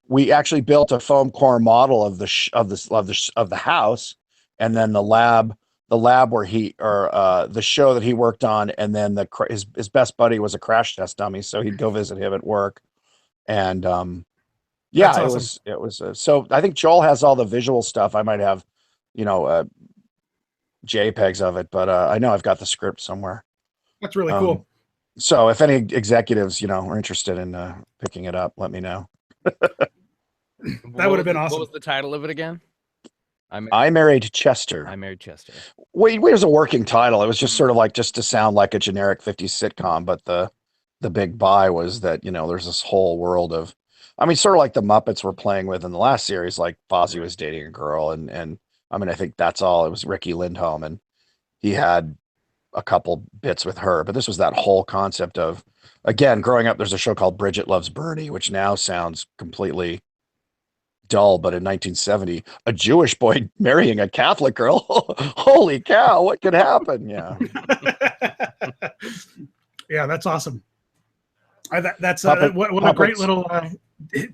We actually built a foam core model of the house, and then the lab where the show that he worked on, and then his best buddy was a crash test dummy, so he'd go visit him at work, and yeah, awesome. it was so I think Joel has all the visual stuff. I might have JPEGs of it, but I know I've got the script somewhere. That's really cool. So if any executives are interested in picking it up, let me know. That would have been awesome. What was the title of it again? I Married Chester. I Married Chester. Wait, was a working title. It was just sort of like just to sound like a generic 50s sitcom, but the big buy was that there's this whole world of, sort of like the Muppets were playing with in the last series, like Fozzie was dating a girl, and I think that's all. It was Ricky Lindholm, and he had a couple bits with her, but this was that whole concept of, again, growing up, there's a show called Bridget Loves Bernie, which now sounds completely dull, but in 1970, a Jewish boy marrying a Catholic girl. Holy cow, what could happen? Yeah. Yeah, that's awesome. That's what a great little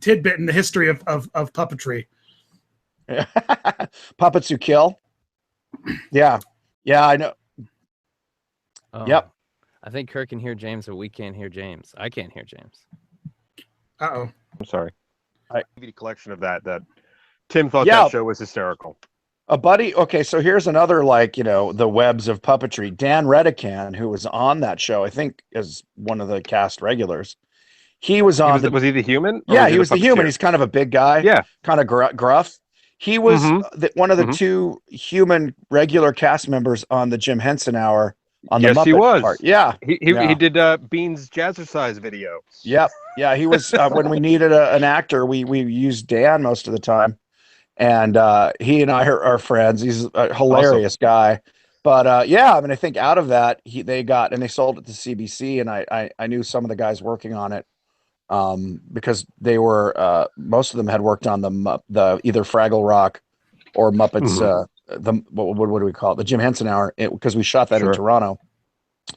tidbit in the history of puppetry. Puppets who kill. Yeah, I know. Oh, yep. I think Kirk can hear James, but we can't hear James. I can't hear James. Uh-oh. I'm sorry. DVD collection of that Tim thought that show was hysterical. A buddy. Okay, so here's another, the webs of puppetry. Dan Redican, who was on that show, I think is one of the cast regulars. He was on. Was he the human? Yeah, he was the human. He's kind of a big guy. Yeah, kind of gruff. He was one of the two human regular cast members on the Jim Henson Hour. On the Muppet he was. Part. Yeah, he did Bean's Jazzercise video. Yep. Yeah, he was when we needed an actor, we used Dan most of the time, and he and I are friends. He's a hilarious guy. But I think out of that they sold it to CBC, and I knew some of the guys working on it because they were most of them had worked on the either Fraggle Rock or Muppets. What do we call it? The Jim Henson Hour, because we shot that in Toronto.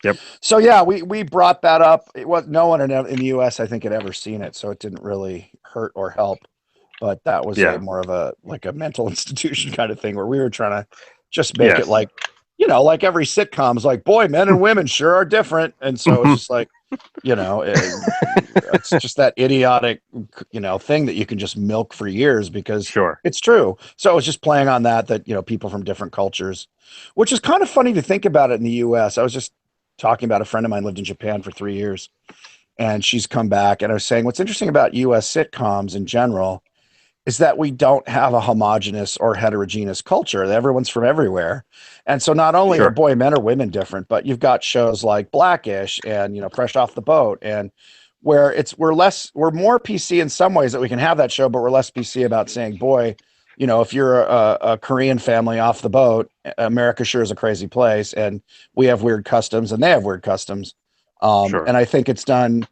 Yep. So yeah, we brought that up. It was no one in the U.S. I think had ever seen it, so it didn't really hurt or help. But that was more of a mental institution kind of thing where we were trying to just make it like every sitcom's like, boy, men and women sure are different, and so it's just like it's just that idiotic thing that you can just milk for years because it's true. So it's just playing on that people from different cultures, which is kind of funny to think about it in the US. I was just talking about a friend of mine lived in Japan for 3 years, and she's come back, and I was saying what's interesting about US sitcoms in general is that we don't have a homogenous or heterogeneous culture. Everyone's from everywhere. And so not only are men or women different, but you've got shows like Blackish and, Fresh Off the Boat, and where we're more PC in some ways that we can have that show, but we're less PC about saying, boy, if you're a Korean family off the boat, America sure is a crazy place. And we have weird customs and they have weird customs. And I think it's done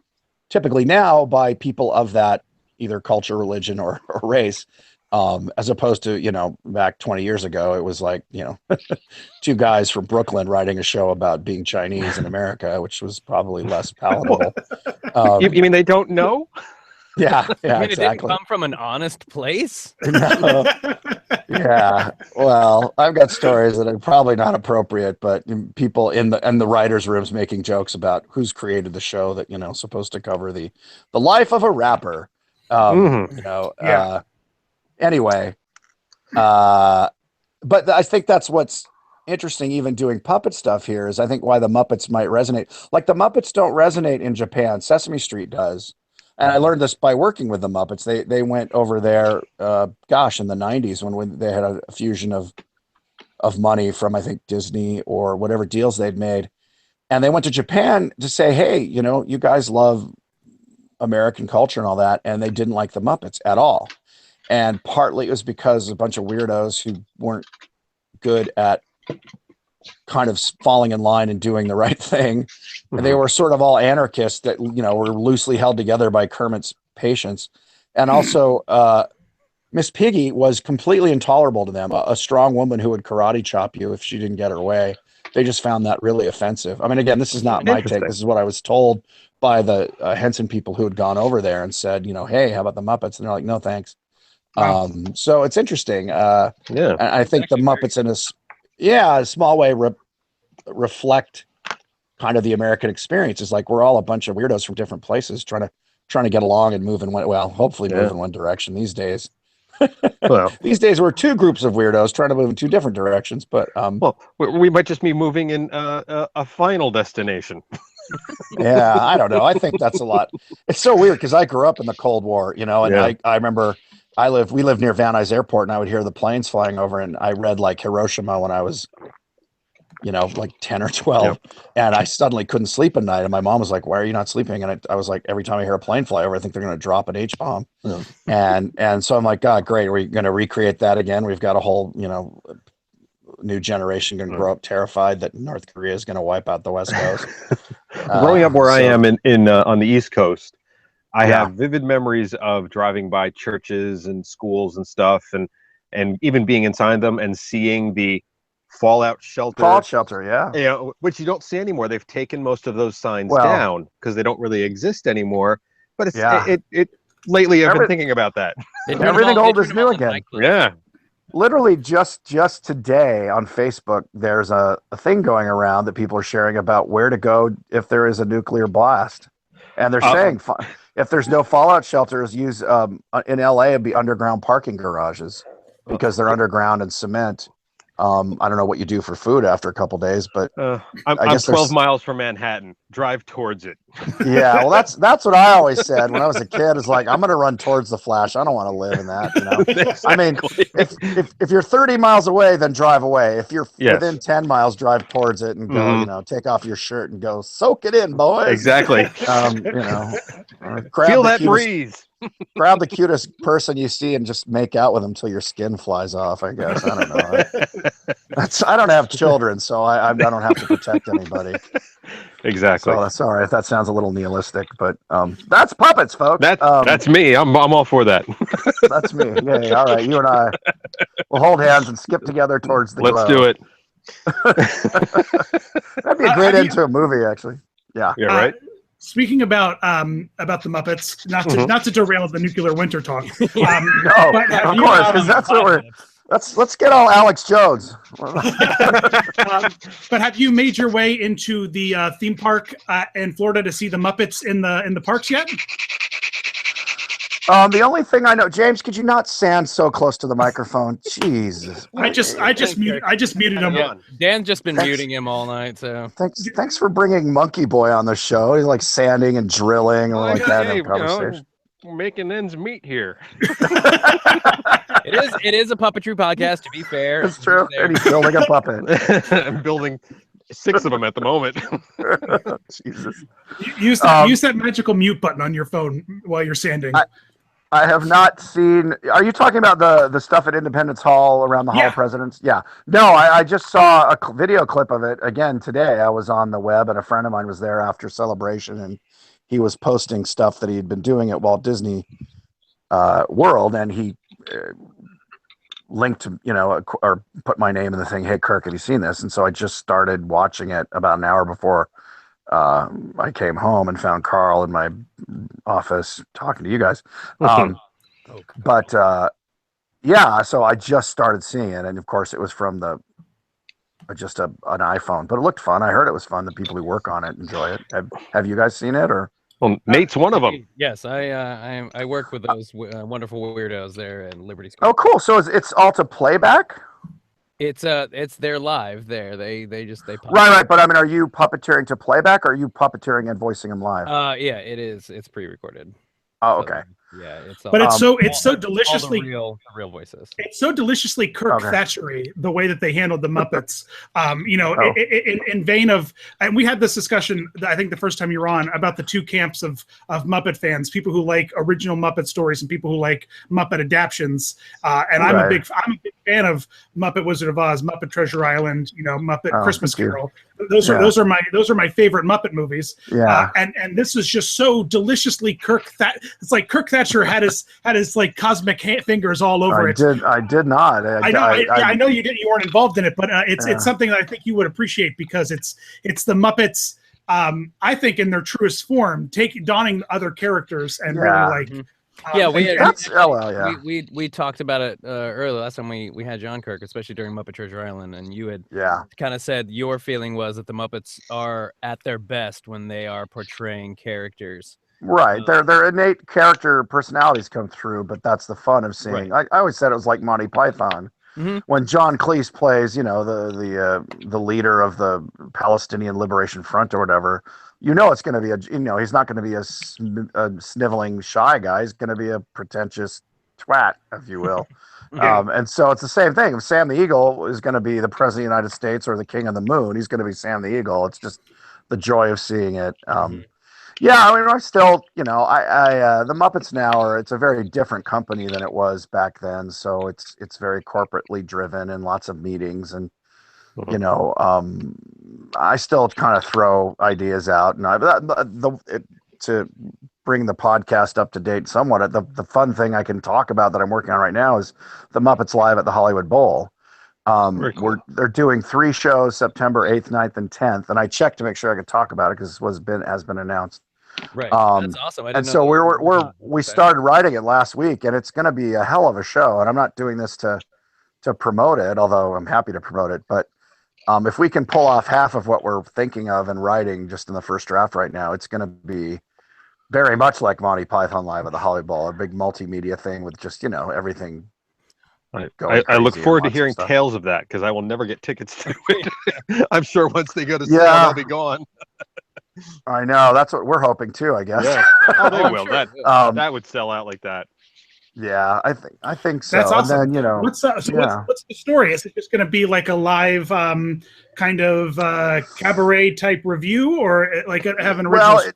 typically now by people of that either culture, religion, or race, as opposed to, back 20 years ago, it was like, two guys from Brooklyn writing a show about being Chinese in America, which was probably less palatable. You mean they don't know? Yeah, You mean exactly. It didn't come from an honest place? No. Yeah, well, I've got stories that are probably not appropriate, but people in the writers' rooms making jokes about who's created the show that supposed to cover the life of a rapper. Anyway, but I think that's what's interesting, even doing puppet stuff here, is I think why the Muppets might resonate. Like the Muppets don't resonate in Japan. Sesame Street does. And I learned this by working with the Muppets. They went over there, gosh, in the 90s when they had a fusion of money from, I think, Disney or whatever deals they'd made. And they went to Japan to say, hey, you know, you guys love American culture and all that. And they didn't like the Muppets at all. And partly it was because a bunch of weirdos who weren't good at kind of falling in line and doing the right thing. And they were sort of all anarchists that, you know, were loosely held together by Kermit's patience. And also, Miss Piggy was completely intolerable to them. A strong woman who would karate chop you if she didn't get her way. They just found that really offensive. I mean, again, this is not my take. This is what I was told by the Henson people who had gone over there and said, you know, hey, how about the Muppets? And they're like, no, thanks. Wow. So it's interesting. Yeah, I think the Muppets in a small way reflect kind of the American experience. It's like we're all a bunch of weirdos from different places trying to get along and move in hopefully move in one direction these days. Well, these days we're two groups of weirdos trying to move in two different directions, but well, we might just be moving in a final destination. Yeah, I don't know. I think that's a lot. It's so weird because I grew up in the Cold War, you know, and I remember we lived near Van Nuys Airport, and I would hear the planes flying over, and I read like Hiroshima when I was, you know, like 10 or 12, and I suddenly couldn't sleep at night. And my mom was like, why are you not sleeping? And I was like, every time I hear a plane fly over, I think they're going to drop an H-bomb. And so I'm like, God, great. Are we going to recreate that again? We've got a whole, you know, new generation going to grow up terrified that North Korea is going to wipe out the West Coast. Growing up where I am in on the East Coast, I have vivid memories of driving by churches and schools and stuff, and even being inside them and seeing the fallout shelter, you know, which you don't see anymore. They've taken most of those signs down because they don't really exist anymore. But it's lately I've been thinking about that. Everything old is new again. Yeah. Literally just today on Facebook, there's a thing going around that people are sharing about where to go if there is a nuclear blast. And they're saying if there's no fallout shelters, use in LA, it'd be underground parking garages because they're underground and cement. I don't know what you do for food after a couple days, but I'm 12 miles from Manhattan. Drive towards it. Yeah, well, that's what I always said when I was a kid. Is like, I'm going to run towards the Flash. I don't want to live in that. You know, I mean, if you're 30 miles away, then drive away. If you're within 10 miles, drive towards it and go. You know, take off your shirt and go soak it in, boys. Exactly. You know, feel that breeze. Grab the cutest person you see and just make out with them till your skin flies off. I guess I don't know. I don't have children, so I don't have to protect anybody. Exactly. So sorry if that sounds a little nihilistic, but that's puppets, folks. That's me. I'm all for that. That's me. Yeah. All right, you and I will hold hands and skip together towards the. Let's do it. That'd be a great end to a movie, actually. Yeah. Yeah. Right. Speaking about the Muppets, not to derail the nuclear winter talk. No, of course, because that's what we're. Let's get all Alex Jones. But have you made your way into the theme park in Florida to see the Muppets in the parks yet? The only thing I know, James, could you not stand so close to the microphone? Jesus. I just muted him. Yeah. Dan's just been muting him all night. So thanks for bringing Monkey Boy on the show. He's like sanding and drilling and like that in conversation. We're making ends meet here. It is a puppetry podcast, to be fair. It's true. And he's building a puppet. I'm building 6 of them at the moment. Jesus. Use that magical mute button on your phone while you're sanding. I have not seen. Are you talking about the stuff at Independence Hall around the Hall of Presidents? Yeah. No, I just saw a video clip of it again today. I was on the web, and a friend of mine was there after Celebration, and he was posting stuff that he had been doing at Walt Disney World, and he linked to, or put my name in the thing. Hey, Kirk, have you seen this? And so I just started watching it about an hour before I came home and found Carl in my office talking to you guys. But so I just started seeing it, and of course it was from an iPhone, but it looked fun. I heard it was fun. The people who work on it enjoy it. Have you guys seen it? Or well, Nate's one of them. Yes, I work with those wonderful weirdos there in Liberty Square. Oh, cool. So it's all to playback? It's they're live there. They pop. Right. But I mean, are you puppeteering to playback, or are you puppeteering and voicing them live? Yeah, it is. It's pre-recorded. Oh, So, okay. yeah, it's all. But it's so all the deliciously real voices. It's so deliciously Kirk Okay. Thatchery the way that they handled the Muppets. You know, Oh. in vein of, and we had this discussion, I think the first time you were on, about the two camps of Muppet fans: people who like original Muppet stories and people who like Muppet adaptions. And I'm a big fan of Muppet Wizard of Oz, Muppet Treasure Island, you know, Muppet Christmas Carol. Those are my favorite Muppet movies. Yeah. And this is just so deliciously Kirk. It's like Kirk Thatcher had his like cosmic fingers all over it. I did not. I know you weren't involved in it, but it's something that I think you would appreciate because it's the Muppets. I think in their truest form, donning other characters and really like. We talked about it earlier last time we had John Kirk, especially during Muppet Treasure Island, and you had kind of said your feeling was that the Muppets are at their best when they are portraying characters. Right, their innate character personalities come through, but that's the fun of seeing. Right. I always said it was like Monty Python. Mm-hmm. When John Cleese plays, you know, the leader of the Palestinian Liberation Front or whatever, you know it's going to be he's not going to be a sniveling shy guy. He's going to be a pretentious twat, if you will. And so it's the same thing. If Sam the Eagle is going to be the president of the United States or the king of the moon, he's going to be Sam the Eagle. It's just the joy of seeing it. Yeah, I mean, I still, the Muppets now it's a very different company than it was back then. So it's very corporately driven and lots of meetings and, I still kind of throw ideas out and to bring the podcast up to date somewhat. The fun thing I can talk about that I'm working on right now is the Muppets Live at the Hollywood Bowl. Cool. They're doing 3 shows, September 8th, 9th, and 10th. And I checked to make sure I could talk about it because it has been announced. Right. That's awesome. And so we started writing it last week, and it's going to be a hell of a show. And I'm not doing this to promote it, although I'm happy to promote it. But if we can pull off half of what we're thinking of and writing just in the first draft right now, it's going to be very much like Monty Python Live at the Hollywood Bowl, a big multimedia thing with just, everything. I look forward to hearing tales of that because I will never get tickets to it. I'm sure once they go to sale, they'll be gone. I know. That's what we're hoping too, I guess. Yeah. Oh, they will. Sure. That would sell out like that. Yeah, I think so. That's awesome. And then, what's the story? Is it just going to be like a live kind of cabaret type review, or like have an original? Well,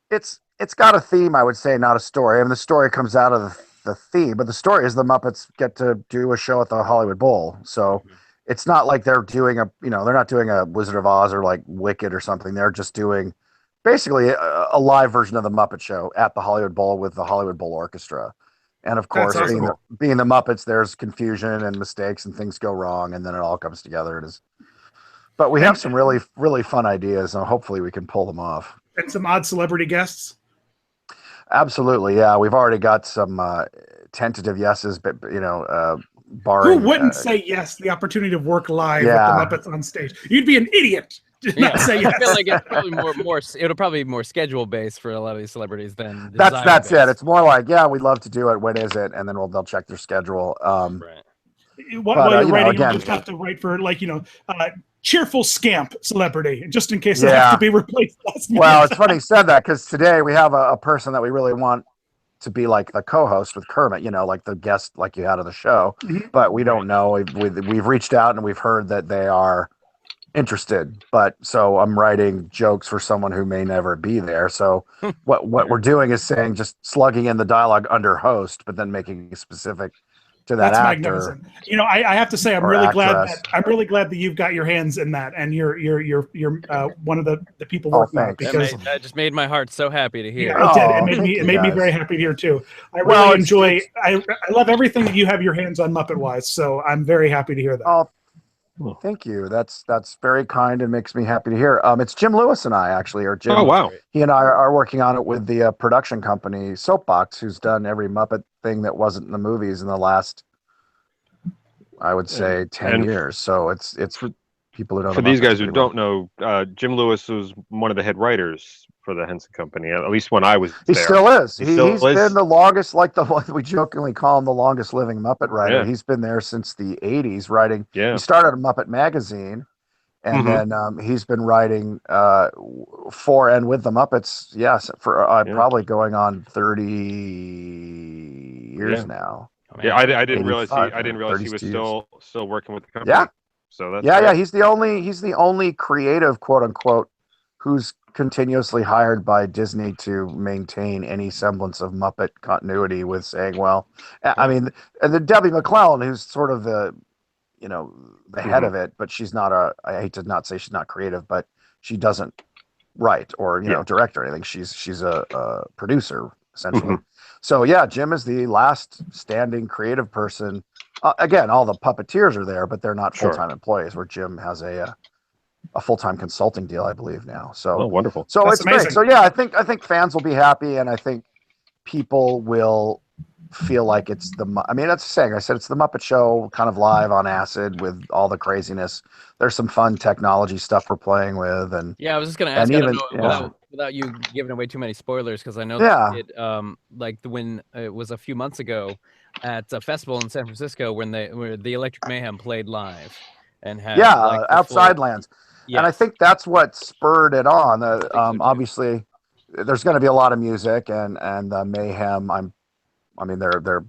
it's got a theme, I would say, not a story. I mean, the story comes out of the theme, but the story is the Muppets get to do a show at the Hollywood Bowl. So it's not like they're doing they're not doing a Wizard of Oz or like Wicked or something. They're just doing basically a live version of the Muppet Show at the Hollywood Bowl with the Hollywood Bowl Orchestra. And of course, being the Muppets, there's confusion and mistakes and things go wrong, and then it all comes together. But we have some really, really fun ideas, and hopefully we can pull them off. And some odd celebrity guests. Absolutely, yeah. We've already got some tentative yeses, but barring. Who wouldn't say yes to the opportunity to work live with the Muppets on stage? You'd be an idiot. Not say yes. I feel like it's probably it'll probably be more schedule based for a lot of these celebrities than that's it. It's more like, we'd love to do it. When is it? And then they'll check their schedule. While you're writing, you just have to write for cheerful scamp celebrity, just in case they have to be replaced last minute. Well, it's funny you said that because today we have a person that we really want to be like the co-host with Kermit, like the guest like you had on the show. Mm-hmm. But we don't know. We've reached out and we've heard that they are interested, but so I'm writing jokes for someone who may never be there. So what we're doing is saying just slugging in the dialogue under host, but then making it specific to that actor. Magnificent. I have to say I'm really glad that you've got your hands in that, and you're one of the people working on it, because that just made my heart so happy to hear. Yeah, it did. It made me very happy to hear too. I really enjoy. I love everything that you have your hands on Muppet wise. So I'm very happy to hear that. Thank you. That's very kind and makes me happy to hear. It's Jim Lewis and I actually, or Jim. Oh wow! He and I are working on it with the production company Soapbox, who's done every Muppet thing that wasn't in the movies in the last, I would say, 10 years. So it's people who know For the these Muppets guys who pretty well. don't know, Jim Lewis was one of the head writers for the Henson Company, at least when I was He there. still is. He still He's is? been the longest, like we jokingly call him the longest living Muppet writer. Yeah. He's been there since the 80s writing. Yeah. He started a Muppet magazine, and then he's been writing for and with the Muppets, yes, for probably going on 30 years now. Yeah, I didn't realize he 30 was years. still working with the company. Yeah. So that's Yeah, great. he's the only creative, quote unquote, who's continuously hired by Disney to maintain any semblance of Muppet continuity with saying, well, I mean, and the Debbie McClellan, who's sort of the head of it, but she's not I hate to not say she's not creative, but she doesn't write or direct or anything. She's a producer essentially. So yeah, Jim is the last standing creative person. Again, all the puppeteers are there, but they're not full-time employees. Where Jim has a full-time consulting deal, I believe now. So wonderful. So That's it's amazing. Great. So yeah, I think fans will be happy, and I think people will feel like it's I mean, that's saying. I said it's the Muppet Show, kind of live on acid with all the craziness. There's some fun technology stuff we're playing with, and I was just gonna ask. I don't know, without you giving away too many spoilers, because I know that like when it was a few months ago at a festival in San Francisco where the Electric Mayhem played live and had Outside Lands. Yes. And I think that's what spurred it on. Obviously, there's going to be a lot of music and Mayhem. I mean, they're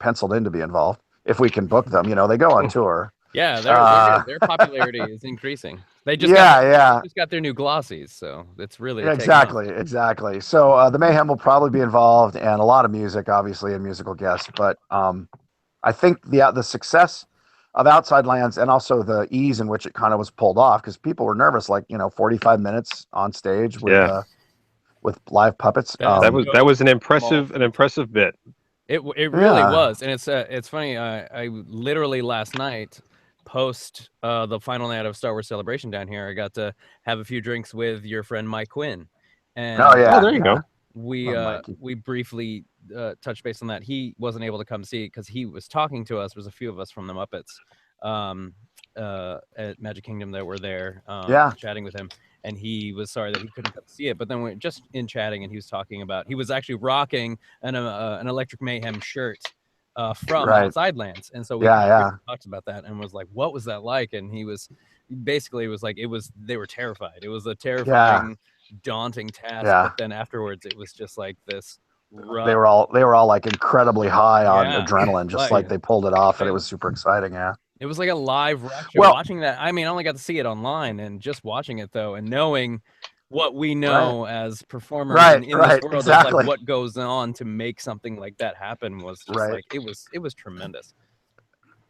penciled in to be involved if we can book them. They go on tour. Yeah, their popularity is increasing. They just got their new glossies, so it's really exactly. So the Mayhem will probably be involved, and a lot of music, obviously, and musical guests. But I think the success of Outside Lands and also the ease in which it kind of was pulled off, because people were nervous, 45 minutes on stage with live puppets. That was an impressive bit. It really was, and it's funny. I literally last night, post the final night of Star Wars Celebration down here, I got to have a few drinks with your friend Mike Quinn, and there you go. We briefly touched base on that. He wasn't able to come see it because he was talking to us. There was a few of us from the Muppets at Magic Kingdom that were there, chatting with him. And he was sorry that he couldn't come see it. But then we're just in chatting, and he was talking about he was actually rocking an Electric Mayhem shirt from Outside Lands, and so we talked about that and was like, "What was that like?" And he was basically they were terrified. It was a terrifying, daunting task. But then afterwards, it was just like this. They were all like incredibly high on adrenaline, just like they pulled it off, and it was super exciting. Yeah. It was like a live reaction. Watching that, I mean, I only got to see it online, and just watching it though, and knowing what we know as performers in this world of like what goes on to make something like that happen was just like it was tremendous.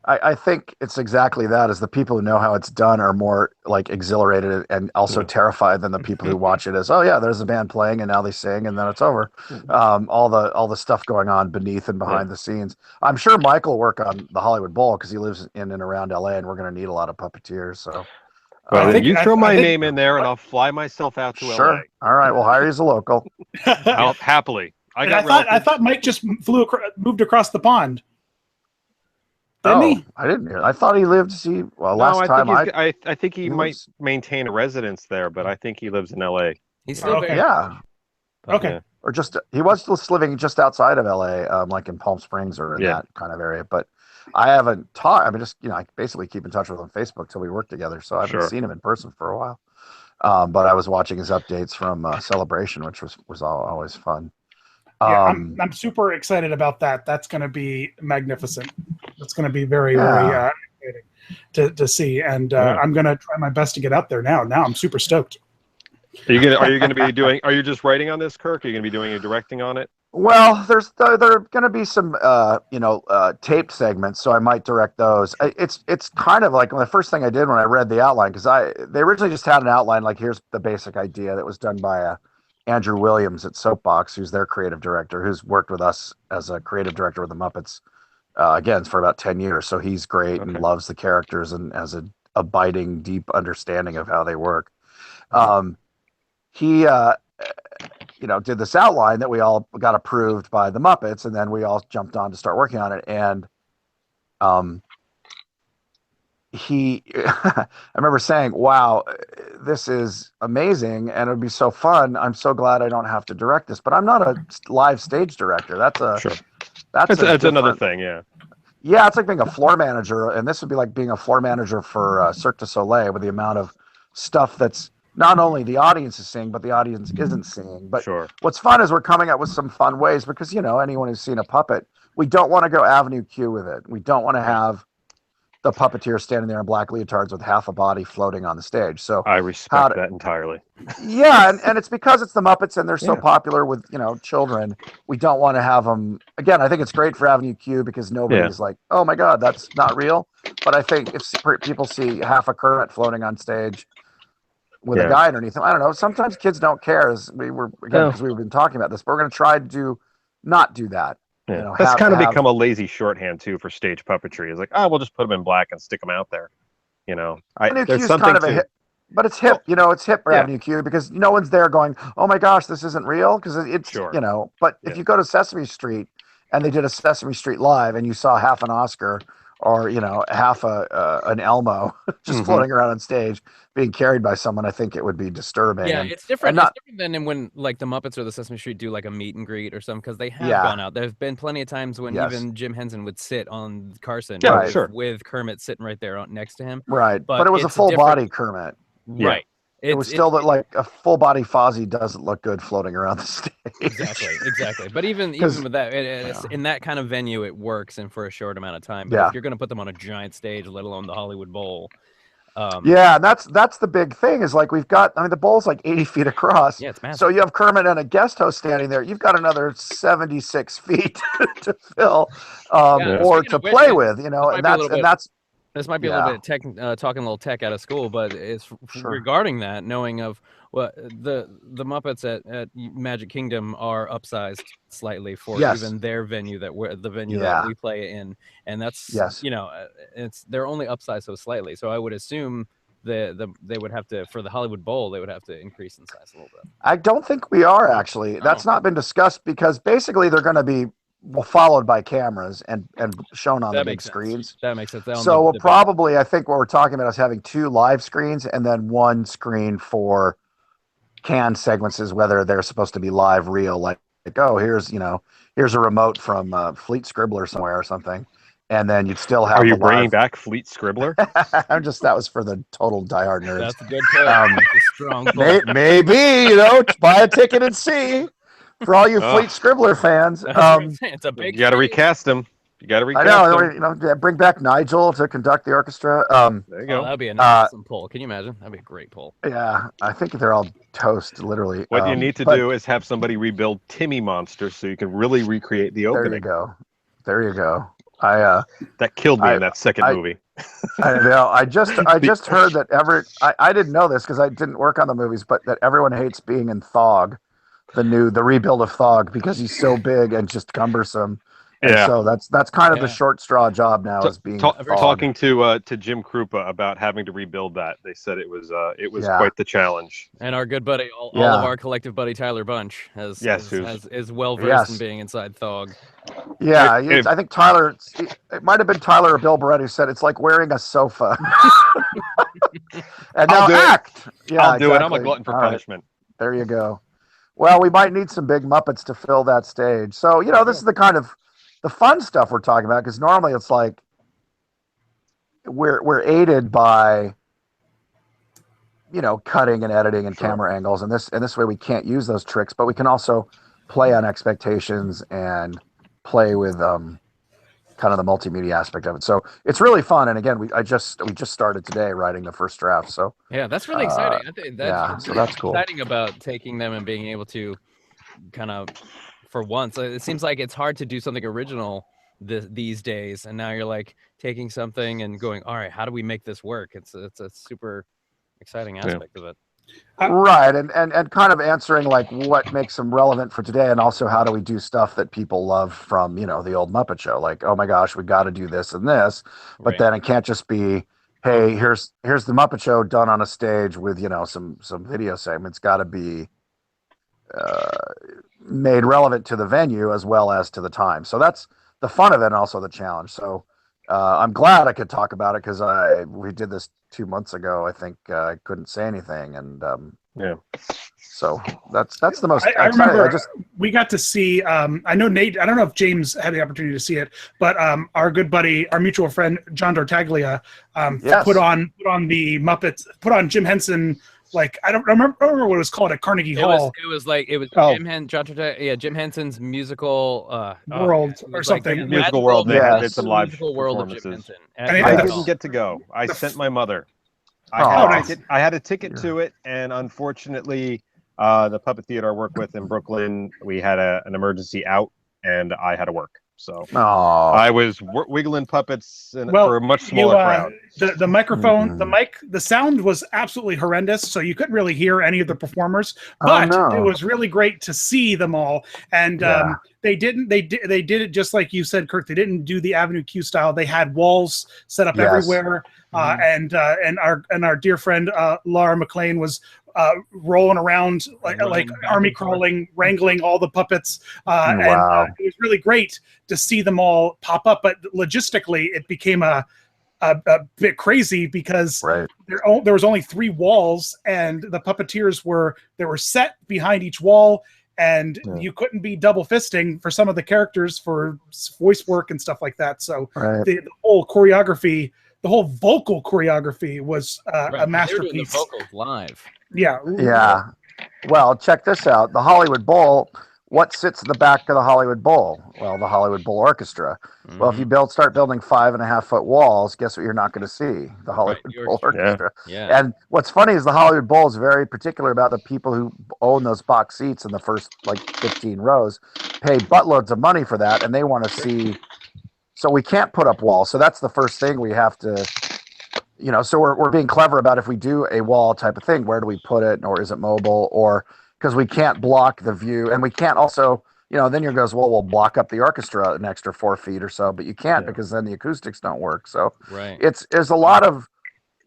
I think it's exactly that. Is the people who know how it's done are more like exhilarated and also terrified than the people who watch it as, oh yeah, there's a band playing and now they sing and then it's over. All the stuff going on beneath and behind the scenes. I'm sure Mike will work on the Hollywood Bowl because he lives in and around LA, and we're going to need a lot of puppeteers. So, you throw my name in there, and I'll fly myself out to LA. All right, we'll hire you as a local. I'll happily. I thought Mike just moved across the pond. Didn't he? I didn't hear. I thought he lived. I think he might maintain a residence there, but I think he lives in LA. He's still there. Yeah. Okay. Yeah. Or he was just living just outside of LA, like in Palm Springs or in that kind of area. But I haven't talked. I mean, I basically keep in touch with him on Facebook till we work together. So I haven't seen him in person for a while. But I was watching his updates from Celebration, which was always fun. I'm super excited about that. That's going to be magnificent. That's going to be very, very exciting to see. And I'm going to try my best to get out there now. Now I'm super stoked. Are you going to be doing? Are you just writing on this, Kirk? Are you going to be doing any directing on it? Well, there are going to be some taped segments, so I might direct those. It's kind of like the first thing I did when I read the outline, because they originally just had an outline like, here's the basic idea that was done by Andrew Williams at Soapbox, who's their creative director, who's worked with us as a creative director with the Muppets again for about 10 years. So he's great and loves the characters and has an abiding, deep understanding of how they work. He did this outline that we all got approved by the Muppets, and then we all jumped on to start working on it. And I remember saying, "Wow, this is amazing, and it would be so fun. I'm so glad I don't have to direct this." But I'm not a live stage director. That's Sure. that's That's another different. thing, yeah. Yeah, it's like being a floor manager, and this would be like being a floor manager for Cirque du Soleil with the amount of stuff that's not only the audience is seeing, but the audience isn't seeing. But Sure. what's fun is we're coming up with some fun ways because, anyone who's seen a puppet, we don't want to go Avenue Q with it. We don't want to have the puppeteer standing there in black leotards with half a body floating on the stage. So I respect that entirely. yeah, and it's because it's the Muppets and they're so Yeah. popular with children. We don't want to have them again. I think it's great for Avenue Q because nobody's like, oh my god, that's not real. But I think if people see half a Kermit floating on stage with a guy underneath him, I don't know. Sometimes kids don't care. As we were because we've been talking about this, but we're going to try to not do that. Yeah. That's kind of become a lazy shorthand too for stage puppetry. It's like, we'll just put them in black and stick them out there. There's something kind of a hip, but it's hip. It's hip for Avenue Q because no one's there going, "Oh my gosh, this isn't real," because it's But if you go to Sesame Street and they did a Sesame Street Live and you saw half an Oscar or half an Elmo just floating around on stage being carried by someone, I think it would be disturbing. Yeah, it's different. It's different than when like the Muppets or the Sesame Street do like a meet and greet or something because they have gone out. There's been plenty of times when even Jim Henson would sit on Carson with Kermit sitting right there next to him. Right, but it was a full body Kermit. Right. It was still that like a full body Fozzie doesn't look good floating around the stage. Exactly. But even with that, in that kind of venue, it works and for a short amount of time. But if you're going to put them on a giant stage, let alone the Hollywood Bowl. That's the big thing is like we've got. I mean, the bowl's like 80 feet across. Yeah, it's massive. So you have Kermit and a guest host standing there. You've got another 76 feet to fill or to play with. And that's. This might be a little bit of tech, talking a little tech out of school, but it's regarding that, knowing of what the Muppets at Magic Kingdom are upsized slightly for even their venue that we play in, and that's they're only upsized so slightly. So I would assume they would have to for the Hollywood Bowl they would have to increase in size a little bit. I don't think we are actually. That's not been discussed because basically they're going to be followed by cameras and shown on the big screens. That makes sense. So we'll probably, I think what we're talking about is having 2 live screens and then 1 screen for canned segments, whether they're supposed to be live, real, like here's a remote from Fleet Scribbler somewhere or something, and then you'd still have. Are you bringing back Fleet Scribbler? That was for the total diehard nerds. That's a good point. Strong point. Maybe buy a ticket and see. For all you Fleet Scribbler fans, it's a big. You got to recast him. I know. Bring back Nigel to conduct the orchestra. There you go. That'd be an awesome poll. Can you imagine? That'd be a great poll. Yeah, I think they're all toast, literally. What you need to do is have somebody rebuild Timmy Monster so you can really recreate the opening. There you go. That killed me in that second movie. I know. I just heard that I didn't know this because I didn't work on the movies, but that everyone hates being in Thog. The rebuild of Thog because he's so big and just cumbersome. And so that's kind of the short straw job now is being talking to Jim Krupa about having to rebuild that. They said it was quite the challenge. And our good buddy, all of our collective buddy Tyler Bunch is well versed in being inside Thog. Yeah, I think Tyler. It might have been Tyler or Bill Barrett who said it's like wearing a sofa. And now act. Yeah, I'll do it. I'm a glutton for punishment. Right. There you go. Well, we might need some big Muppets to fill that stage. So, this is the kind of the fun stuff we're talking about because normally it's like we're aided by cutting and editing and camera angles and this way we can't use those tricks, but we can also play on expectations and play with kind of the multimedia aspect of it. So it's really fun. And again, we just started today writing the first draft. So yeah, that's really exciting. I think so that's cool. Exciting about taking them and being able to kind of, for once, it seems like it's hard to do something original these days. And now you're like taking something and going, all right, how do we make this work? It's a super exciting aspect of it. Right, and kind of answering like what makes them relevant for today, and also how do we do stuff that people love from the old Muppet Show, like oh my gosh, we got to do this and this, but then it can't just be hey here's the Muppet Show done on a stage with some video segments. Got to be made relevant to the venue as well as to the time. So that's the fun of it, and also the challenge. So I'm glad I could talk about it because we did this 2 months ago. I think I couldn't say anything, and Yeah. so that's the most. I remember we got to see. I know Nate. I don't know if James had the opportunity to see it, but our good buddy, our mutual friend John Dartaglia, Yes. put on the Muppets, put on Jim Henson. Like I don't remember what it was called at Carnegie Hall. It was Jim Henson's musical World or something. Like musical World. They did some live musical world of Jim performances. Henson. I didn't get to go. I sent my mother. I had a ticket to it, and unfortunately, the puppet theater I work with in Brooklyn, we had an emergency out, and I had to work. So I was wiggling puppets for a much smaller crowd. The microphone, the sound was absolutely horrendous, so you couldn't really hear any of the performers. But it was really great to see them all. And they did it just like you said, Kirk. They didn't do the Avenue Q style. They had walls set up everywhere. And our dear friend Laura McLean was rolling around like army crawling, wrangling all the puppets. And it was really great to see them all pop up. But logistically, it became a bit crazy because there was only 3 walls, and the puppeteers were set behind each wall. And you couldn't be double fisting for some of the characters for voice work and stuff like that. So the whole choreography, the whole vocal choreography was a masterpiece. They're doing the vocals live. Yeah. Yeah. Well, check this out. The Hollywood Bowl. What sits in the back of the Hollywood Bowl? Well, the Hollywood Bowl Orchestra. Well, if you start building 5.5-foot walls, guess what you're not going to see? The Hollywood Bowl Orchestra. Yeah. And what's funny is the Hollywood Bowl is very particular about the people who own those box seats in the first 15 rows, pay buttloads of money for that, and they want to see. So we can't put up walls. So that's the first thing we have to. So we're being clever about if we do a wall type of thing, where do we put it, or is it mobile, or because we can't block the view, and we can't also, then you goes, well, we'll block up the orchestra an extra 4 feet or so, but you can't because then the acoustics don't work. So there's a lot of,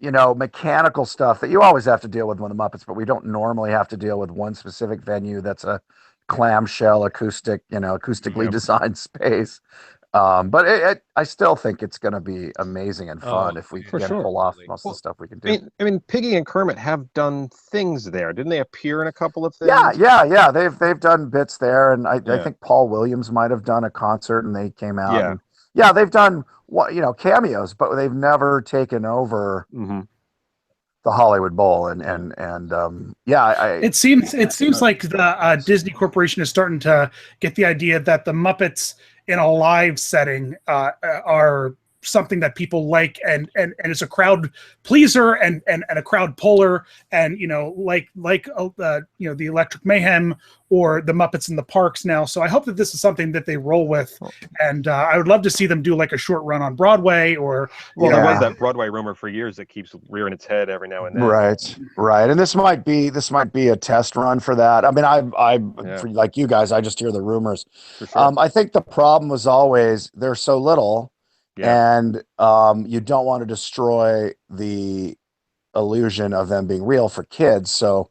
mechanical stuff that you always have to deal with the Muppets, but we don't normally have to deal with one specific venue that's a clamshell acoustic, acoustically designed space. But I still think it's going to be amazing and fun if we can pull off most of the stuff we can do. I mean, Piggy and Kermit have done things there. Didn't they appear in a couple of things? Yeah. They've done bits there, and I think Paul Williams might have done a concert, and they came out. Yeah, they've done cameos, but they've never taken over the Hollywood Bowl, it seems like the Disney Corporation is starting to get the idea that the Muppets in a live setting are something that people like, and it's a crowd pleaser and a crowd puller, and the Electric Mayhem or the Muppets in the Parks now. So I hope that this is something that they roll with, and I would love to see them do like a short run on Broadway or. Well, there was that Broadway rumor for years that keeps rearing its head every now and then. Right, and this might be a test run for that. I mean, like you guys, I just hear the rumors. For sure. I think the problem was always they're so little. And you don't want to destroy the illusion of them being real for kids. So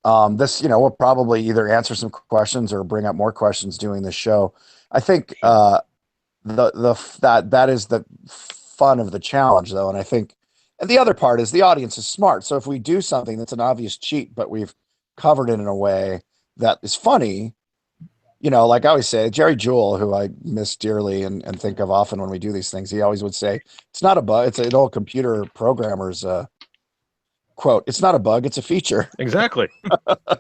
this, we'll probably either answer some questions or bring up more questions doing this show. I think that is the fun of the challenge, though. And I think the other part is the audience is smart. So if we do something that's an obvious cheat, but we've covered it in a way that is funny, like I always say, Jerry Jewell, who I miss dearly and think of often when we do these things, he always would say, it's not a bug. It's an old computer programmer's quote. It's not a bug. It's a feature. Exactly. The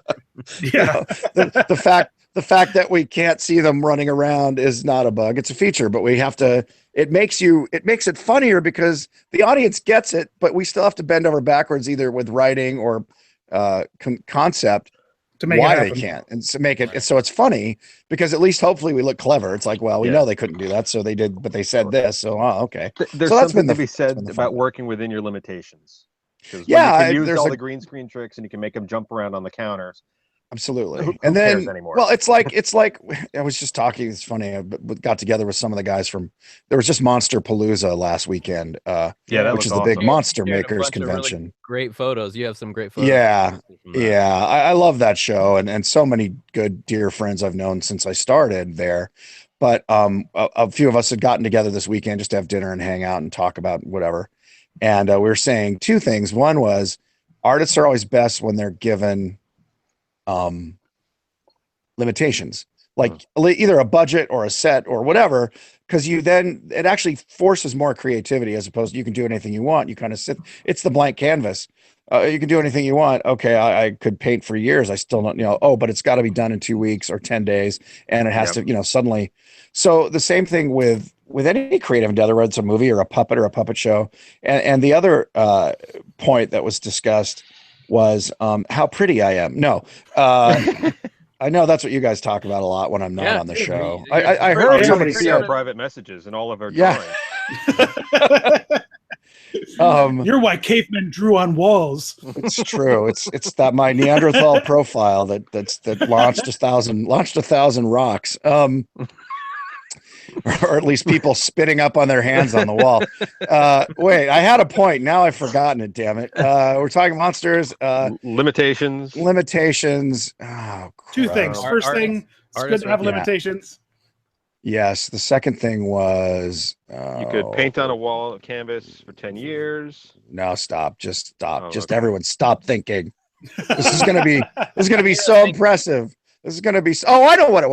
fact that we can't see them running around is not a bug. It's a feature, but we have to, it makes it funnier because the audience gets it, but we still have to bend over backwards either with writing or concept to make why they can't, and to make it so it's funny, because at least hopefully we look clever. It's like, well, we know they couldn't do that, so they did, but they said this, so okay. There's something to be said about working within your limitations. You can use all the green screen tricks, and you can make them jump around on the counters. Absolutely. Who and then, anymore? Well, it's like I was just talking. It's funny. I got together with some of the guys there was just Monster Palooza last weekend. Which is the big Monster Makers convention. Really great photos. You have some great photos. Yeah. I love that show, and so many good dear friends I've known since I started there. but a few of us had gotten together this weekend just to have dinner and hang out and talk about whatever. And we were saying two things. One was artists are always best when they're given limitations, like either a budget or a set or whatever, because it actually forces more creativity as opposed to you can do anything you want. You kind of it's the blank canvas. You can do anything you want. Okay, I could paint for years. I still don't, but it's got to be done in 2 weeks or 10 days. And it has to, suddenly. So the same thing with any creative endeavor, whether it's a movie or a puppet show. And the other point that was discussed was how pretty I am. No, I know that's what you guys talk about a lot when I'm not on the show. I heard somebody see our private messages and all of our drawings. You're why cavemen drew on walls. It's true. It's that my Neanderthal profile that launched a thousand rocks. Or at least people spitting up on their hands on the wall. Wait, I had a point. Now I've forgotten it. Damn it. We're talking monsters. Limitations. Oh, two things. First thing, it's good to have limitations. Yes. The second thing was you could paint on a wall of canvas for 10 years. No, stop. Just stop. Oh, just okay. Everyone stop thinking. This is gonna be so impressive. This is going to be. Oh, I know what it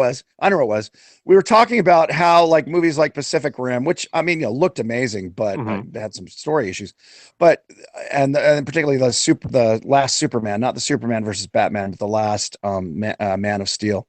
was. We were talking about how like movies like Pacific Rim, which I mean, looked amazing, but they had some story issues. But and particularly the last Superman, not the Superman versus Batman, but the last Man of Steel.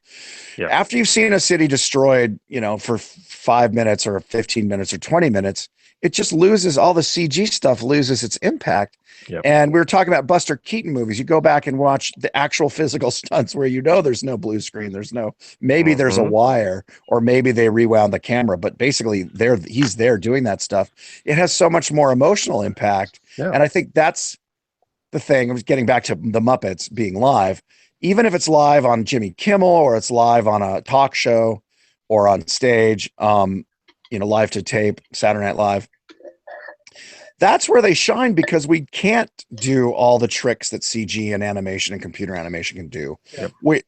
Yeah. After you've seen a city destroyed, for 5 minutes or 15 minutes or 20 minutes, it just loses all the CG stuff, loses its impact. Yep. And we were talking about Buster Keaton movies. You go back and watch the actual physical stunts where there's no blue screen, there's a wire, or maybe they rewound the camera, but basically he's there doing that stuff. It has so much more emotional impact. Yeah. And I think that's the thing. I was getting back to the Muppets being live, even if it's live on Jimmy Kimmel or it's live on a talk show or on stage, live to tape, Saturday Night Live. That's where they shine because we can't do all the tricks that CG and animation and computer animation can do. Yep.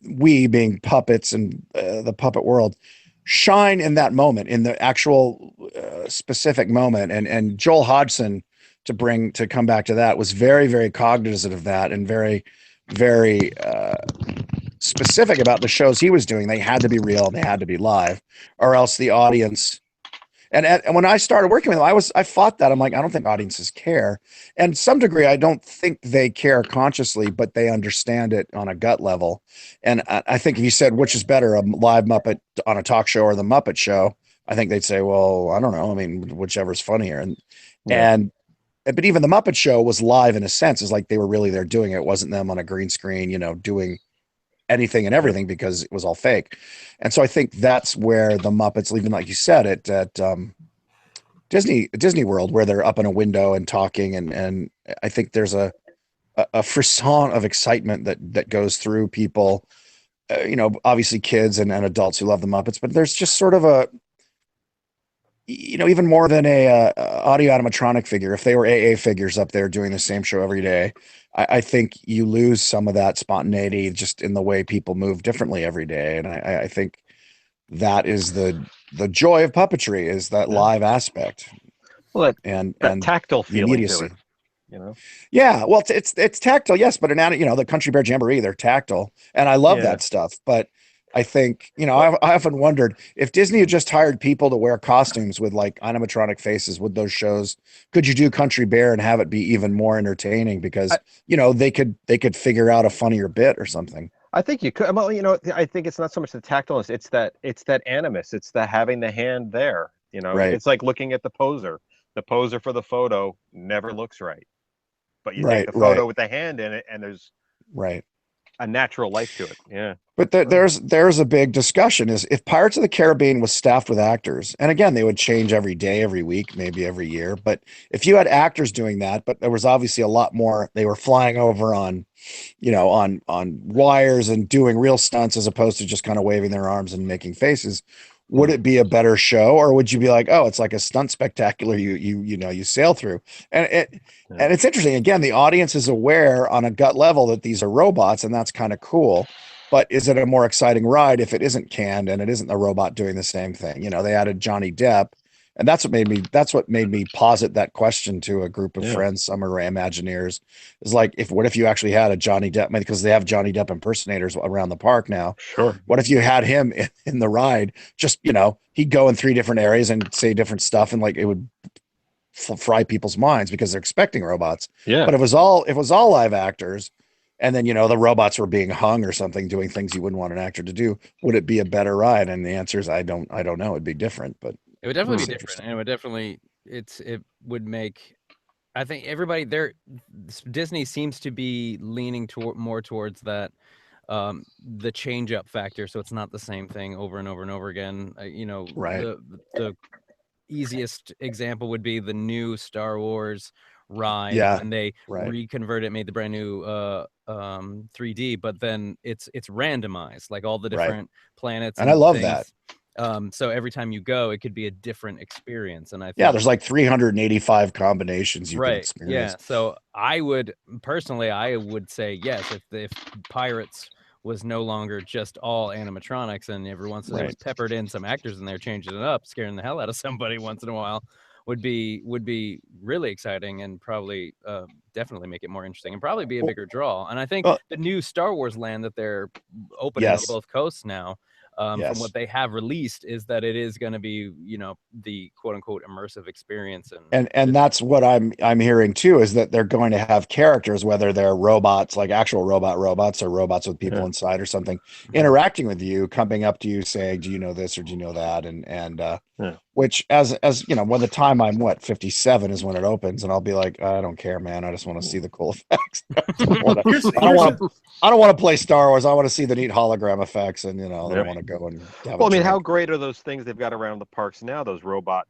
We being puppets and the puppet world shine in that moment, in the actual specific moment. And Joel Hodgson, to come back to that, was very, very cognizant of that and very, very specific about the shows he was doing. They had to be real. They had to be live, or else the audience. And when I started working with them, I fought that. I'm like, I don't think audiences care. And to some degree, I don't think they care consciously, but they understand it on a gut level. And I think if you said, which is better, a live Muppet on a talk show or the Muppet Show, I think they'd say, well, I don't know. I mean, whichever's funnier. But even the Muppet Show was live in a sense. It's like they were really there doing it. It wasn't them on a green screen, doing anything and everything because it was all fake. And so I think that's where the Muppets, even like you said, at Disney World, where they're up in a window and talking. And I think there's a frisson of excitement that goes through people, obviously kids and adults who love the Muppets, but there's just sort of a, even more than a audio animatronic figure. If they were AA figures up there doing the same show every day, I think you lose some of that spontaneity just in the way people move differently every day. And I think that is the joy of puppetry, is that live aspect. Well, that tactile feeling to it, Yeah, well, it's tactile, yes, but the Country Bear Jamboree, they're tactile, and I love that stuff. But I think, I often wondered if Disney had just hired people to wear costumes with like animatronic faces with those shows, could you do Country Bear and have it be even more entertaining? Because, they could figure out a funnier bit or something. I think you could. Well, I think it's not so much the tactileness. It's that animus. It's the having the hand there. Right. It's like looking at the poser. The poser for the photo never looks right, but you take the photo with the hand in it, and there's a natural life to it. Yeah. But there's a big discussion is if Pirates of the Caribbean was staffed with actors, and again, they would change every day, every week, maybe every year. But if you had actors doing that, but there was obviously a lot more, they were flying over on wires and doing real stunts as opposed to just kind of waving their arms and making faces. Would it be a better show, or would you be like, oh, it's like a stunt spectacular you sail through? And it's interesting. Again, the audience is aware on a gut level that these are robots, and that's kind of cool. but is it a more exciting ride if it isn't canned and it isn't the robot doing the same thing? You know, they added Johnny Depp, and that's what made me posit that question to a group of friends, summer Imagineers, is like, what if you actually had a Johnny Depp, because they have Johnny Depp impersonators around the park now. Sure. What if you had him in the ride? Just, you know, he'd go in 3 different areas and say different stuff, and like it would fry people's minds because they're expecting robots. Yeah. But if it was all live actors, and then, you know, the robots were being hung or something, doing things you wouldn't want an actor to do, would it be a better ride? And the answer is I don't know. It'd be different, but it would definitely be different, and it would definitely it would make. I think everybody there, Disney seems to be leaning more towards that, the change up factor, so it's not the same thing over and over and over again. You know, right. The easiest example would be the new Star Wars ride, and they reconverted it, made the brand new 3D, but then it's randomized, like all the different planets, and I love that. So every time you go, it could be a different experience, and I think, there's like 385 combinations you can experience. So I would say yes, if Pirates was no longer just all animatronics, and every once in a while was peppered in some actors in there changing it up, scaring the hell out of somebody once in a while, would be really exciting, and probably definitely make it more interesting, and probably be a bigger draw. And I think the new Star Wars land that they're opening on both coasts now, from what they have released, is that it is going to be, you know, the quote unquote immersive experience, and that's what I'm hearing too, is that they're going to have characters, whether they're robots, like actual robots, or robots with people inside or something, interacting with you, coming up to you saying, do you know this or do you know that? And which, as you know, when the time I'm 57 is when it opens, and I'll be like, I don't care, man, I just want to see the cool effects. I don't want to play Star Wars. I want to see the neat hologram effects, and you know, I want to go and have I mean, how great are those things they've got around the parks now? Those robot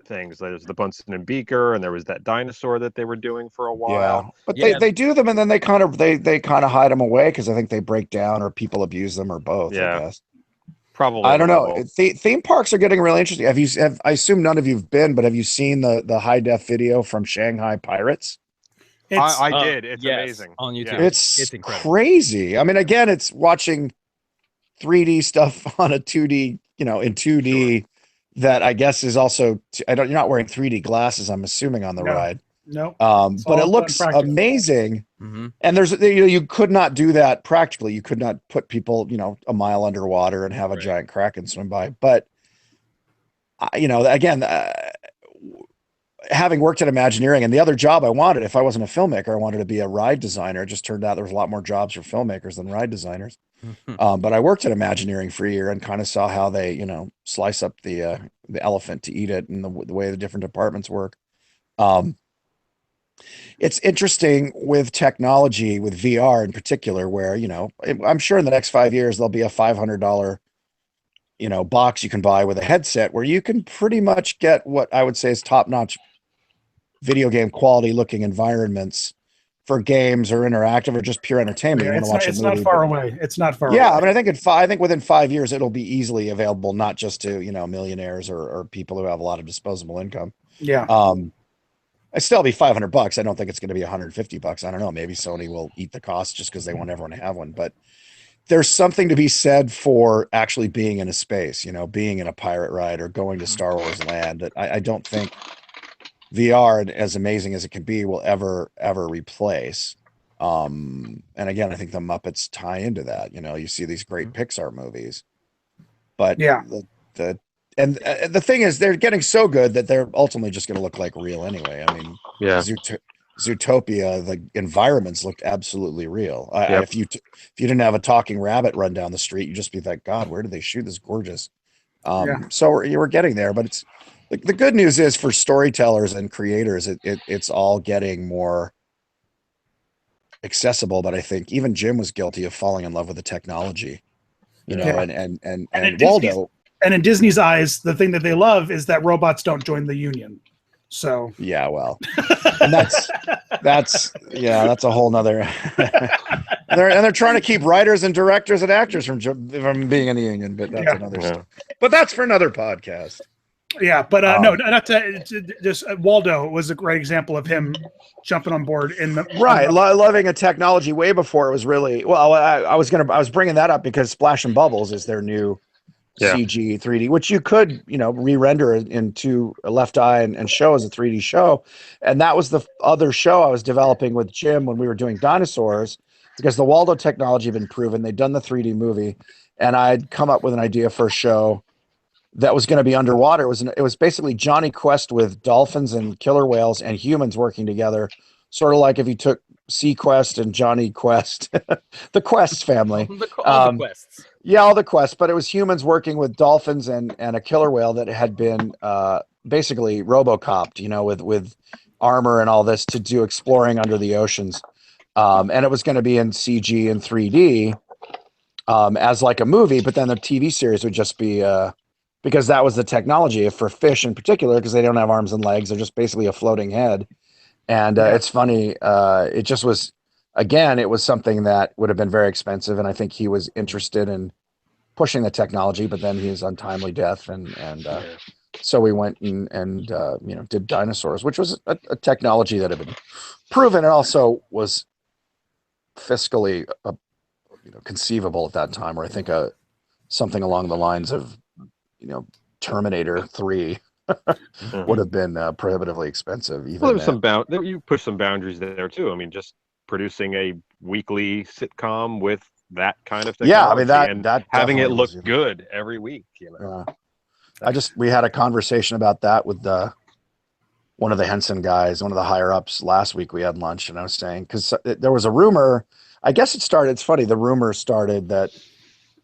things. There's the Bunsen and Beaker, and there was that dinosaur that they were doing for a while. But they do them, and then they kind of hide them away because I think they break down, or people abuse them, or both. I guess. Probably. I don't know. Theme parks are getting really interesting. I assume none of you've been, but have you seen the high def video from Shanghai Pirates? I did. It's amazing on YouTube. It's crazy. I mean, again, it's watching 3D stuff on a 2D, you know, in 2D that I guess is also. You're not wearing 3D glasses, I'm assuming, on the ride. No. But it looks amazing. Mm-hmm. And there's, you know, you could not do that practically. You could not put people, you know, a mile underwater and have a giant kraken swim by. But, you know, again, having worked at Imagineering, and the other job I wanted, if I wasn't a filmmaker, I wanted to be a ride designer. It just turned out there was a lot more jobs for filmmakers than ride designers. But I worked at Imagineering for a year and kind of saw how they, you know, slice up the elephant to eat it, and the way the different departments work. It's interesting with technology, with VR in particular, where, you know, I'm sure in the next 5 years, there'll be a $500, you know, box you can buy with a headset where you can pretty much get what I would say is top-notch video game quality looking environments for games or interactive or just pure entertainment. It's not far away. It's not far away. I mean, I think within 5 years, it'll be easily available, not just to, you know, millionaires or people who have a lot of disposable income. It's still be $500. I don't think it's going to be $150. I don't know. Maybe Sony will eat the cost just because they want everyone to have one. But there's something to be said for actually being in a space, you know, being in a pirate ride or going to Star Wars land. That I don't think VR, as amazing as it can be, will ever replace. And again, I think the Muppets tie into that. You know, you see these great Pixar movies, but and the thing is, they're getting so good that they're ultimately just going to look like real anyway. I mean, Zootopia, the environments looked absolutely real. If you didn't have a talking rabbit run down the street, you'd just be like, God, where did they shoot this? Gorgeous. So we're getting there, but it's the good news is for storytellers and creators, it's all getting more accessible. But I think even Jim was guilty of falling in love with the technology, you know, and Waldo. And in Disney's eyes, the thing that they love is that robots don't join the union. So well, and that's a whole nother. they're trying to keep writers and directors and actors from being in the union, but that's another stuff. But that's for another podcast. Yeah, but no, not to just Waldo was a great example of him jumping on board in the Right, loving a technology way before it was really well. I was bringing that up because Splash and Bubbles is their new CG 3D, which you could re-render into a Left Eye and show as a 3D show. And that was the other show I was developing with Jim when we were doing Dinosaurs, because the Waldo technology had been proven. They'd done the 3D movie, and I'd come up with an idea for a show that was going to be underwater. It was basically Johnny Quest with dolphins and killer whales and humans working together, sort of like if you took Sequest and Johnny Quest, the Quest family. All the quests. Yeah, all the quests, but it was humans working with dolphins and a killer whale that had been basically RoboCopped, with armor and all this to do exploring under the oceans. And it was going to be in CG and 3D as like a movie, but then the TV series would just be because that was the technology for fish in particular, because they don't have arms and legs. They're just basically a floating head. And it's funny. It just was, again, it was something that would have been very expensive. And I think he was interested in pushing the technology, but then his untimely death. So we went and did Dinosaurs, which was a technology that had been proven and also was fiscally conceivable at that time, where I think something along the lines of Terminator 3 would have been prohibitively expensive. Even there was you push some boundaries there too. I mean, just producing a weekly sitcom with that kind of technology, I mean that having it look good every week. We had a conversation about that with one of the Henson guys, one of the higher ups last week. We had lunch, and I was saying, because there was a rumor. I guess it's funny. The rumor started that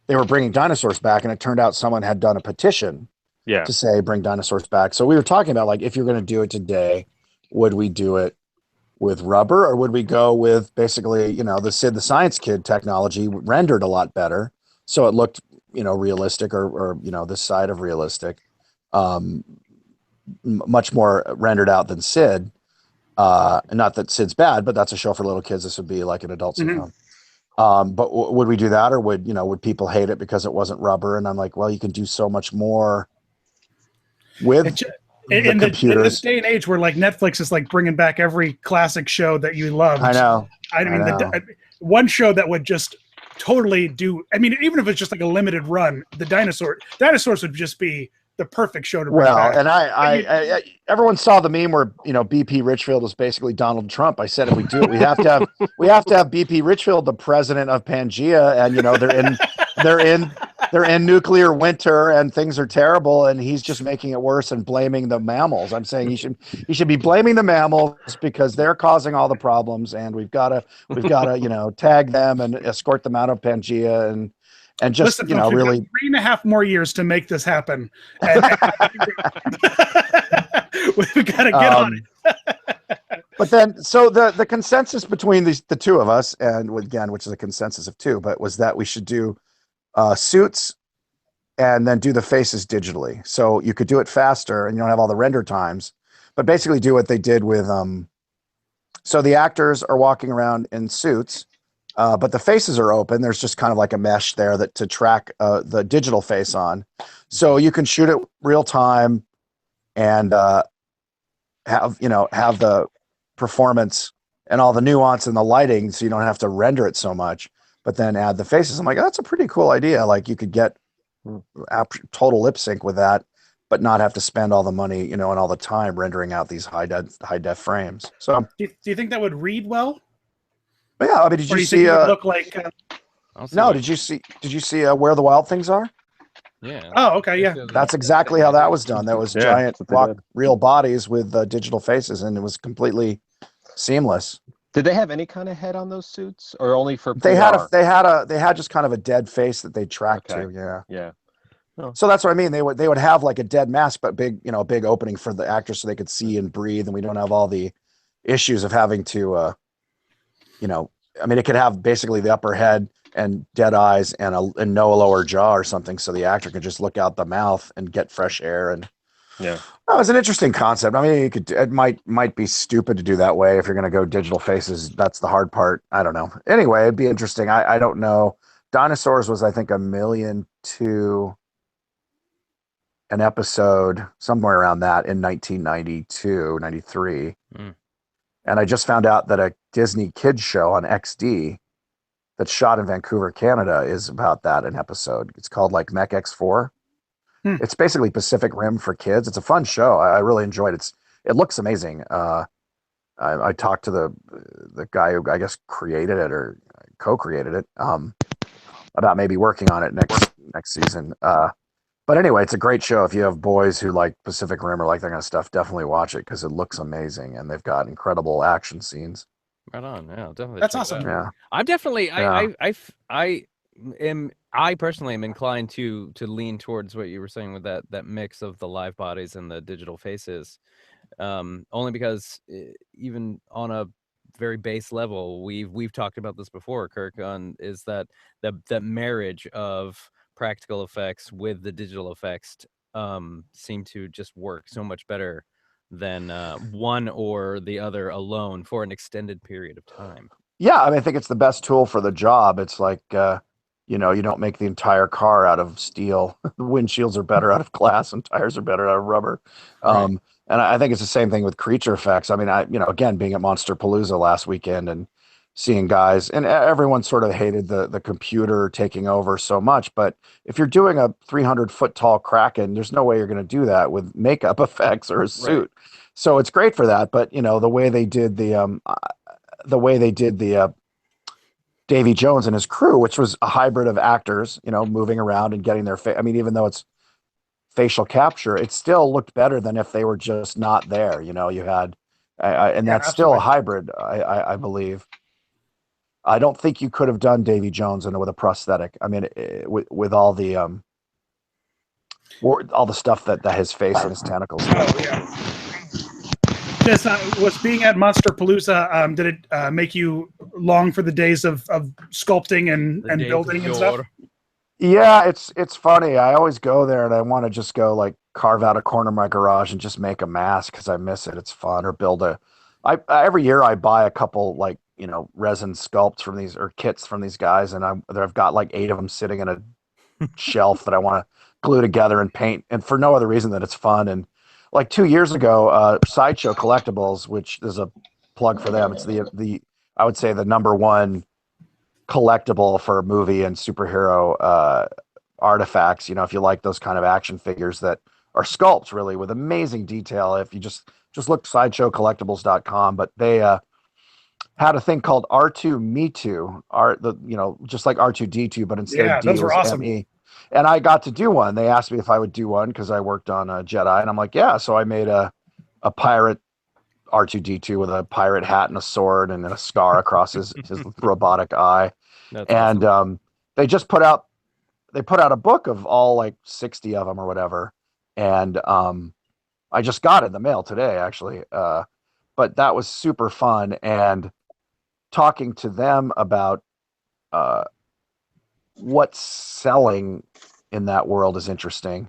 they were bringing dinosaurs back, and it turned out someone had done a petition to say bring dinosaurs back. So we were talking about, like, if you're going to do it today, would we do it with rubber, or would we go with basically, the Sid the Science Kid technology rendered a lot better, so it looked, realistic, or this side of realistic, much more rendered out than Sid. Not that Sid's bad, but that's a show for little kids. This would be like an adult sitcom. But would we do that, or would people hate it because it wasn't rubber? And I'm like, well, you can do so much more with in this day and age where like Netflix is like bringing back every classic show that you loved. I know. I mean, one show that would just totally do. I mean, even if it's just like a limited run, the Dinosaurs would just be the perfect show to bring back. And I everyone saw the meme where BP Richfield was basically Donald Trump. I said, if we do it, we have to have BP Richfield, the president of Pangea, and they're in nuclear winter and things are terrible, and he's just making it worse and blaming the mammals. I'm saying he should be blaming the mammals because they're causing all the problems, and we've got to tag them and escort them out of Pangea and just, Listen, really 3.5 more years to make this happen. And we've got to get on it. But then, so the consensus between the two of us, and again, which is a consensus of two, but was that we should do suits and then do the faces digitally. So you could do it faster and you don't have all the render times, but basically do what they did with, so the actors are walking around in suits, but the faces are open. There's just kind of like a mesh there to track the digital face on. So you can shoot it real time and have the performance and all the nuance and the lighting, so you don't have to render it so much, but then add the faces. I'm like, that's a pretty cool idea. Like, you could get total lip sync with that, but not have to spend all the money, and all the time rendering out these high def frames. So do you think that would read well? Yeah, I mean, did you see? It would look like? No, did you see Where the Wild Things Are? Yeah. Oh, okay, yeah. That's exactly how that was done. That was giant real bodies with digital faces, and it was completely seamless. Did they have any kind of head on those suits, or only for PR? They had just kind of a dead face that they tracked to. Yeah. Oh. So that's what I mean. They would have like a dead mask, but big opening for the actors so they could see and breathe, and we don't have all the issues of having to. I mean, it could have basically the upper head and dead eyes and no lower jaw or something, so the actor could just look out the mouth and get fresh air. And it's an interesting concept. I mean, it might be stupid to do that way if you're going to go digital faces. That's the hard part. I don't know. Anyway, it'd be interesting. I don't know. Dinosaurs was, I think, $1.2 million. an episode somewhere around that in 1992, 93. Mm. And I just found out that a Disney kids show on XD that's shot in Vancouver, Canada is about that, an episode. It's called like Mech X4. It's basically Pacific Rim for kids. It's a fun show. I really enjoyed it. It looks amazing. I talked to the guy who I guess created it or co-created it about maybe working on it next season. But anyway, it's a great show. If you have boys who like Pacific Rim or like that kind of stuff, definitely watch it because it looks amazing and they've got incredible action scenes. Right on. Yeah, I'll definitely. That's check awesome. that out. Yeah. I'm definitely. Yeah. I personally am inclined to lean towards what you were saying with that mix of the live bodies and the digital faces. Only because even on a very base level, we've talked about this before, Kirk, on is that marriage of practical effects with the digital effects seem to just work so much better than one or the other alone for an extended period of time. Yeah, I mean, I think it's the best tool for the job. It's like, you don't make the entire car out of steel. The windshields are better out of glass and tires are better out of rubber. Right. And I think it's the same thing with creature effects. I mean, again, being at Monster Palooza last weekend and seeing guys, and everyone sort of hated the computer taking over so much. But if you're doing a 300-foot tall Kraken, there's no way you're going to do that with makeup effects or a suit. Right. So it's great for that. But the way they did the Davy Jones and his crew, which was a hybrid of actors, moving around and getting their face. I mean, even though it's facial capture, it still looked better than if they were just not there. You had, and that's absolutely. Still a hybrid, I believe. I don't think you could have done Davy Jones with a prosthetic. I mean, with all the stuff that his face and his tentacles. Oh, yeah. Just was being at Monster Palooza. Did it make you long for the days of sculpting and building and stuff? Yeah, it's funny. I always go there and I want to just go like carve out a corner of my garage and just make a mask because I miss it. It's fun. Or every year I buy a couple resin sculpts from these or kits from these guys, and I've got like 8 of them sitting in a shelf that I want to glue together and paint, and for no other reason than it's fun. And like 2 years ago, Sideshow Collectibles, which is a plug for them. It's I would say the number one collectible for movie and superhero artifacts. If you like those kind of action figures that are sculpts really with amazing detail, if you just look sideshowcollectibles.com, but they had a thing called R2 Me Too, just like R2D2, but instead of D, those were was awesome. ME. And I got to do one. They asked me if I would do one because I worked on a Jedi, and I'm like, yeah. So I made a pirate R2D2 with a pirate hat and a sword and then a scar across his robotic eye. That's and awesome. They put out a book of all like 60 of them or whatever, and I just got it in the mail today actually. But that was super fun, and talking to them about what's selling in that world is interesting,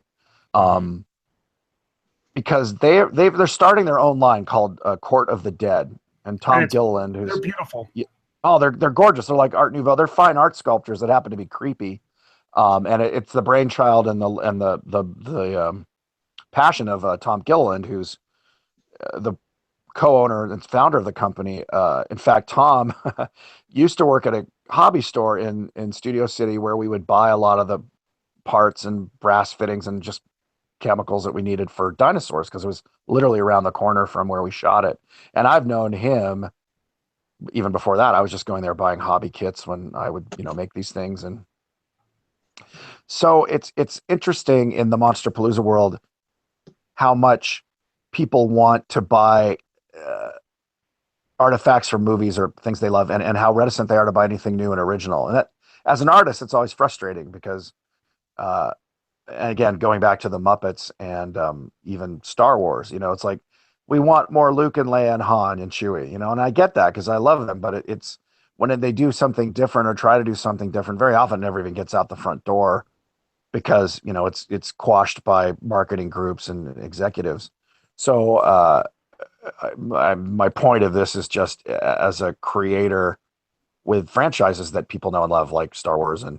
because they're starting their own line called Court of the Dead, and Tom Gilliland, they're beautiful. Oh, they're gorgeous. They're like Art Nouveau. They're fine art sculptures that happen to be creepy, and it's the brainchild and the passion of Tom Gilliland, who's the co-owner and founder of the company. In fact, Tom used to work at a hobby store in Studio City where we would buy a lot of the parts and brass fittings and just chemicals that we needed for Dinosaurs, because it was literally around the corner from where we shot it. And I've known him even before that. I was just going there buying hobby kits when I would make these things. And so it's interesting in the Monster Palooza world how much people want to buy artifacts from movies or things they love, and how reticent they are to buy anything new and original. And that, as an artist, it's always frustrating because, and again, going back to the Muppets and even Star Wars, it's like we want more Luke and Leia and Han and Chewie, and I get that because I love them, but it's when they do something different or try to do something different, very often it never even gets out the front door because it's quashed by marketing groups and executives. So my point of this is just as a creator with franchises that people know and love, like Star Wars and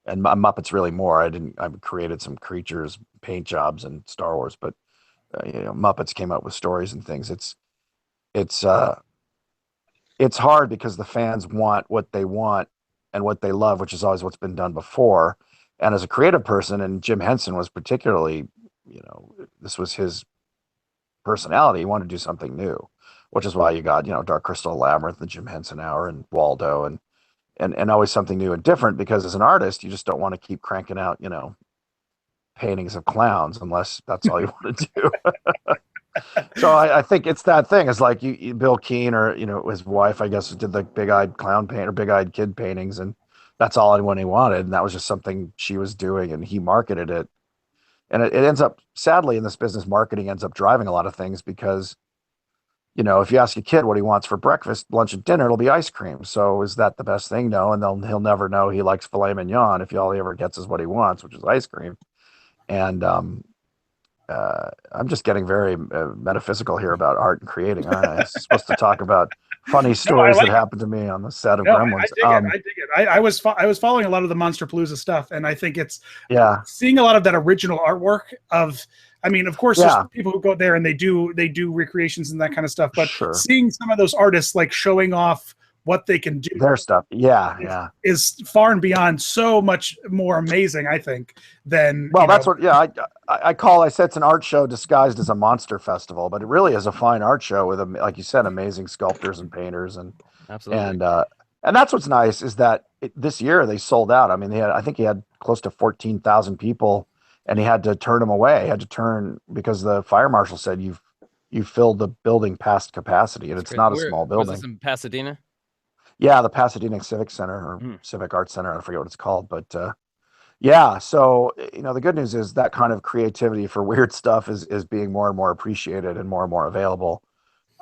and Muppets really more. I created some creatures, paint jobs, and Star Wars, but Muppets came up with stories and things. It's hard because the fans want what they want and what they love, which is always what's been done before. And as a creative person, and Jim Henson was particularly, this was his personality. He wanted to do something new, which is why you got, Dark Crystal Labyrinth, the Jim Henson Hour, and Waldo, and always something new and different, because as an artist, you just don't want to keep cranking out, paintings of clowns unless that's all you want to do. So I think it's that thing. It's like Bill Keane, or his wife, I guess, did the big-eyed clown paint or big-eyed kid paintings, and that's all anyone he wanted, and that was just something she was doing, and he marketed it. And it ends up, sadly, in this business, marketing ends up driving a lot of things, because if you ask a kid what he wants for breakfast, lunch, and dinner, it'll be ice cream. So is that the best thing? No, and he'll never know he likes filet mignon if all he ever gets is what he wants, which is ice cream. And I'm just getting very metaphysical here about art and creating. I'm supposed to talk about funny stories that happened to me on the set of Gremlins. I dig it. I was following a lot of the Monsterpalooza stuff, and I think it's seeing a lot of that original artwork of. I mean, of course, there's people who go there and they do recreations and that kind of stuff. But seeing some of those artists like showing off what they can do, their stuff, is far and beyond so much more amazing, I think, than. Well, that's what. Yeah, I said it's an art show disguised as a monster festival, but it really is a fine art show with, like you said, amazing sculptors and painters, and absolutely. And that's what's nice is that this year they sold out. I mean, I think he had close to 14,000 people. And he had to turn them away. He had to turn because the fire marshal said you've filled the building past capacity, and it's not a small building. Was this in Pasadena? Yeah, the Pasadena Civic Center or Civic Arts Center. I forget what it's called, but So the good news is that kind of creativity for weird stuff is being more and more appreciated and more available,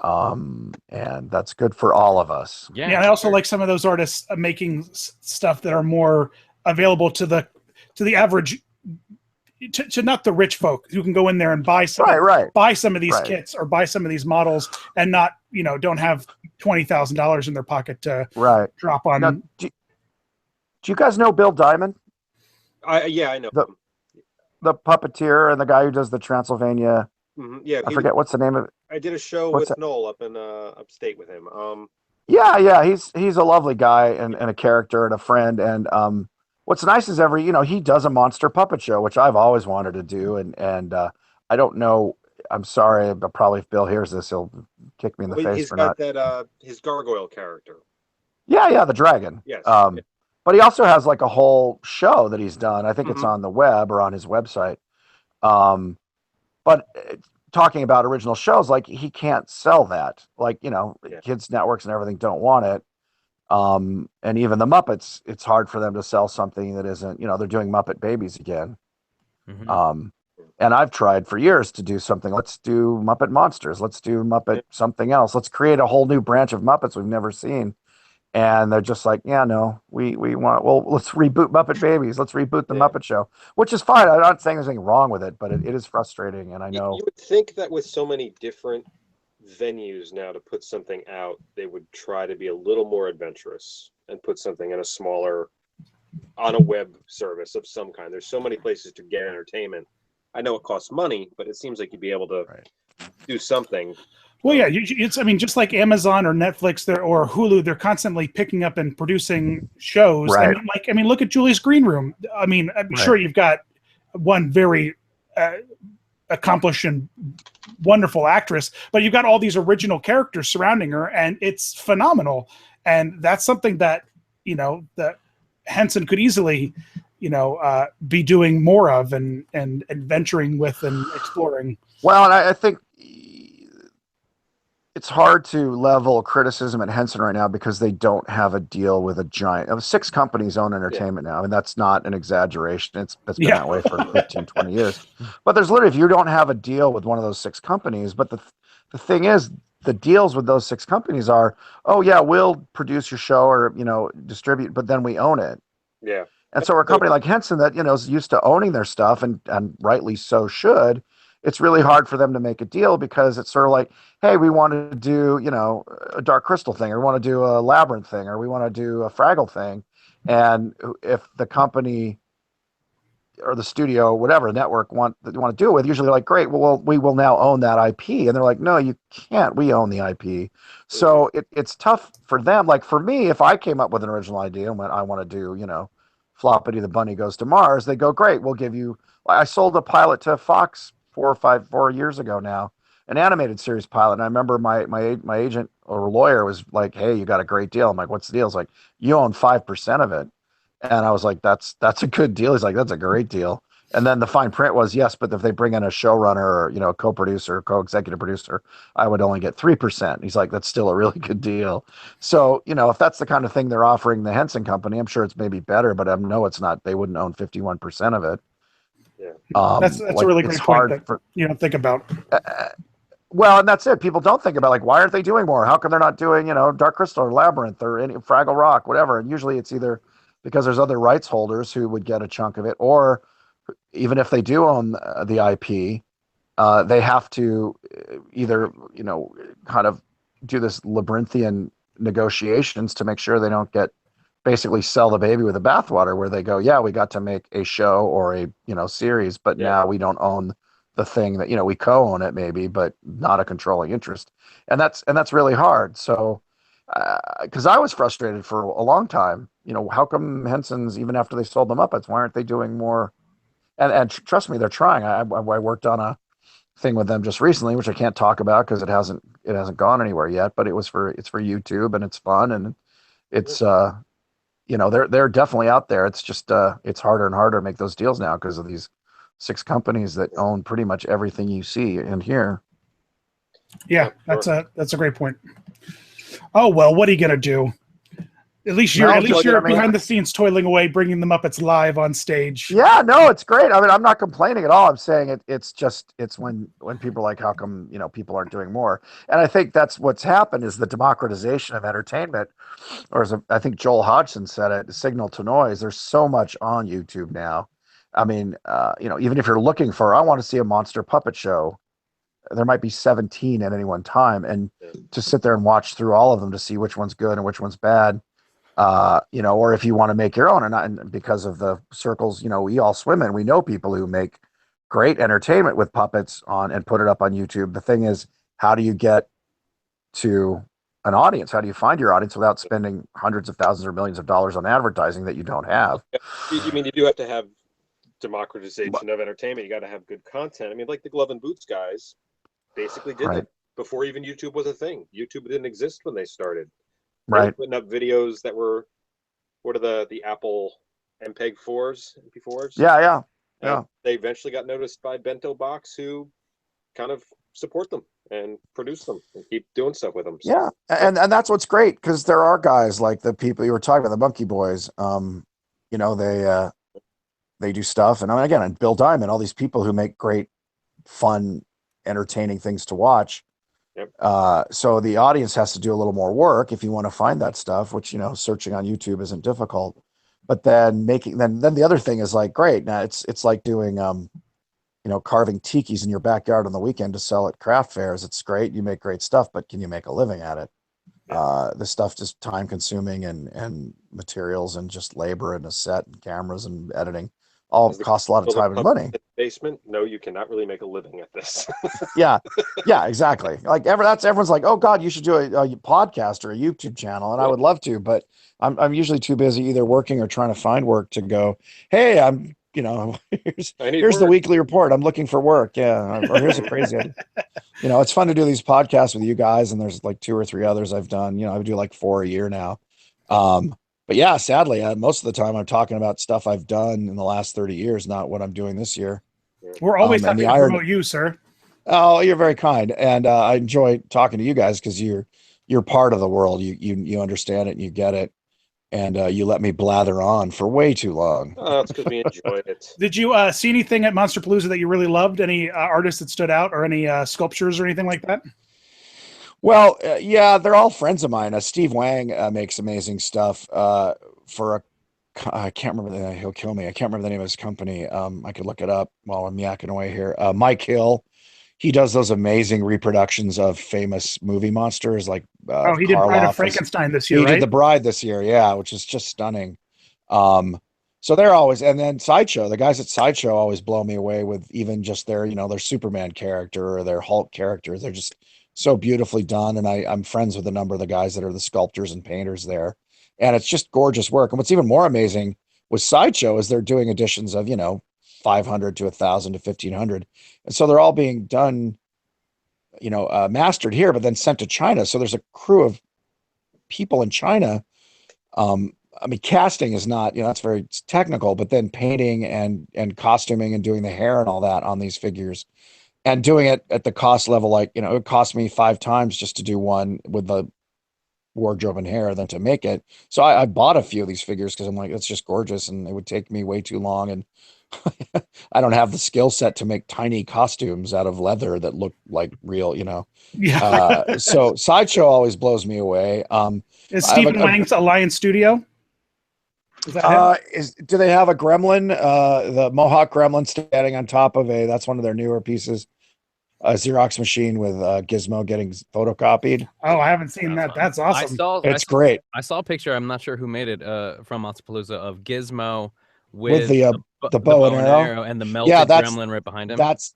and that's good for all of us. Yeah, I also like some of those artists making stuff that are more available to the average. To not the rich folk who can go in there and buy some of these kits or buy some of these models and not don't have $20,000 in their pocket to drop on. Now, do you guys know Bill Diamond? Yeah, I know the puppeteer and the guy who does the Transylvania. Mm-hmm. Yeah, I forget what's the name of it. I did a show with Noel up in upstate with him. Yeah, he's a lovely guy and a character and a friend, and what's nice is he does a monster puppet show, which I've always wanted to do. And I don't know, I'm sorry, but probably if Bill hears this, he'll kick me in the face he's for got not. That, his gargoyle character. Yeah, the dragon. Yes. But he also has like a whole show that he's done. I think it's on the web or on his website. But talking about original shows, like he can't sell that. Like, kids networks and everything don't want it. And even the Muppets, it's hard for them to sell something that isn't, they're doing Muppet Babies again. Mm-hmm. And I've tried for years to do something. Let's do Muppet Monsters. Let's do Muppet something else. Let's create a whole new branch of Muppets we've never seen. And they're just like, yeah, no, we want, let's reboot Muppet Babies. Let's reboot the Muppet Show, which is fine. I'm not saying there's anything wrong with it, but it is frustrating. And I know you would think that with so many different venues now to put something out, they would try to be a little more adventurous and put something in a smaller, on a web service of some kind. There's so many places to get entertainment. I know it costs money, but it seems like you'd be able to do something. Well, yeah, just like Amazon or Netflix or Hulu, they're constantly picking up and producing shows. Right. Look at Julie's Green Room. I mean, I'm sure you've got one very accomplished and wonderful actress, but you've got all these original characters surrounding her, and it's phenomenal. And that's something that that Henson could easily be doing more of and venturing with and exploring. Well, and I think it's hard to level criticism at Henson right now because they don't have a deal with a giant. 6 companies own entertainment now. I mean, that's not an exaggeration. It's been that way for 15, 20 years. But there's literally, if you don't have a deal with one of those 6 companies, but the thing is, the deals with those 6 companies are, oh yeah, we'll produce your show or, distribute, but then we own it. Yeah. And so a company like Henson that, is used to owning their stuff and rightly so should, it's really hard for them to make a deal because it's sort of like, hey, we want to do, a Dark Crystal thing, or we want to do a Labyrinth thing, or we want to do a Fraggle thing. And if the company or the studio, whatever network want to do it with, usually they're like, great, well, we will now own that IP. And they're like, no, you can't. We own the IP. So it's tough for them. Like for me, if I came up with an original idea and went, I want to do, Floppity the Bunny Goes to Mars, they go, great, we'll give you. I sold a pilot to Fox 4 years ago now, an animated series pilot. And I remember my agent or lawyer was like, hey, you got a great deal. I'm like, what's the deal? It's like, you own 5% of it. And I was like, that's a good deal. He's like, that's a great deal. And then the fine print was, yes, but if they bring in a showrunner or, a co-producer, co-executive producer, I would only get 3%. He's like, that's still a really good deal. So, if that's the kind of thing they're offering the Henson Company, I'm sure it's maybe better, but I know it's not. They wouldn't own 51% of it. Yeah. That's a really great point that you don't think about. Well, and that's it. People don't think about, like, why aren't they doing more? How come they're not doing, Dark Crystal or Labyrinth or any Fraggle Rock, whatever? And usually it's either because there's other rights holders who would get a chunk of it, or even if they do own the IP, they have to either, kind of do this labyrinthian negotiations to make sure they don't basically sell the baby with the bathwater, where they go, yeah, we got to make a show or a, series, but now we don't own the thing that, we co-own it maybe, but not a controlling interest. And that's really hard. So, because I was frustrated for a long time, how come Henson's, even after they sold the Muppets, why aren't they doing more? And trust me, they're trying. I worked on a thing with them just recently, which I can't talk about because it hasn't gone anywhere yet. But it's for YouTube, and it's fun, and it's they're definitely out there. It's just it's harder and harder to make those deals now because of these 6 companies that own pretty much everything you see and hear. Yeah, that's a great point. Oh well, what are you gonna do? At least you're behind the scenes toiling away, bringing the Muppets live on stage. Yeah, no, it's great. I mean, I'm not complaining at all. I'm saying it's when people are like, how come, people aren't doing more? And I think that's what's happened is the democratization of entertainment, or as I think Joel Hodgson said it, signal to noise. There's so much on YouTube now. I mean, even if you're looking for, I want to see a monster puppet show, there might be 17 at any one time. And to sit there and watch through all of them to see which one's good and which one's bad, or if you want to make your own, and because of the circles, we all swim in, we know people who make great entertainment with puppets on and put it up on YouTube. The thing is, how do you get to an audience? How do you find your audience without spending hundreds of thousands or millions of dollars on advertising that you don't have? You mean you do have to have democratization of entertainment? You got to have good content. I mean, like the Glove and Boots guys basically did that before even YouTube was a thing. YouTube didn't exist when they started. They were putting up videos that were, what are the Apple MP4s? Yeah. They eventually got noticed by Bento Box, who kind of support them and produce them and keep doing stuff with them. So, yeah, and that's what's great, because there are guys like the people you were talking about, the Monkey Boys. They do stuff, and again, and Bill Diamond, all these people who make great, fun, entertaining things to watch. Yep. So the audience has to do a little more work if you want to find that stuff, which, searching on YouTube isn't difficult. But then then the other thing is like, great. Now it's like doing, carving tikis in your backyard on the weekend to sell at craft fairs. It's great. You make great stuff, but can you make a living at it? The stuff just time consuming and materials and just labor and a set and cameras and editing all cost a lot of time and money. Basement, no, you cannot really make a living at this. yeah, exactly. Like everyone's like, oh God, you should do a podcast or a YouTube channel, and I would love to, but I'm usually too busy either working or trying to find work to go, hey, I'm here's the weekly report, I'm looking for work. Yeah, or here's a crazy idea. It's fun to do these podcasts with you guys, and there's like 2 or 3 others I've done. I do like 4 a year now. But yeah, sadly, most of the time I'm talking about stuff I've done in the last 30 years, not what I'm doing this year. We're always happy to promote you, sir. Oh, you're very kind, and I enjoy talking to you guys because you're part of the world. You understand it and you get it, and you let me blather on for way too long. Oh, that's because we enjoy it. Did you see anything at Monsterpalooza that you really loved? Any artists that stood out, or any sculptures or anything like that? Well, yeah, they're all friends of mine. Steve Wang makes amazing stuff for I can't remember he'll kill me. I can't remember the name of his company. I could look it up while I'm yakking away here. Mike Hill, he does those amazing reproductions of famous movie monsters like he did Bride of Frankenstein this year, He right? did The Bride this year, yeah, which is just stunning. So they're always, and then Sideshow, the guys at Sideshow always blow me away with even just their, their Superman character or their Hulk characters. They're just so beautifully done. And I'm friends with a number of the guys that are the sculptors and painters there. And it's just gorgeous work. And what's even more amazing with Sideshow is they're doing editions of, 500 to 1,000 to 1,500. And so they're all being done, mastered here, but then sent to China. So there's a crew of people in China. Casting is not, that's very technical, but then painting and costuming and doing the hair and all that on these figures and doing it at the cost level, like, it cost me 5 times just to do one with the wardrobe and hair than to make it. So I bought a few of these figures because I'm like, it's just gorgeous and it would take me way too long. And I don't have the skill set to make tiny costumes out of leather that look like real, Yeah. So Sideshow always blows me away. Is Stephen Wang's Alliance Studio? Is that do they have a gremlin, the Mohawk gremlin standing on top of that's one of their newer pieces, a Xerox machine with Gizmo getting photocopied? Oh, I haven't seen that. That's awesome. It's great. I saw a picture. I'm not sure who made it from Montapalooza of Gizmo with the bow and arrow and the melted gremlin right behind him. That's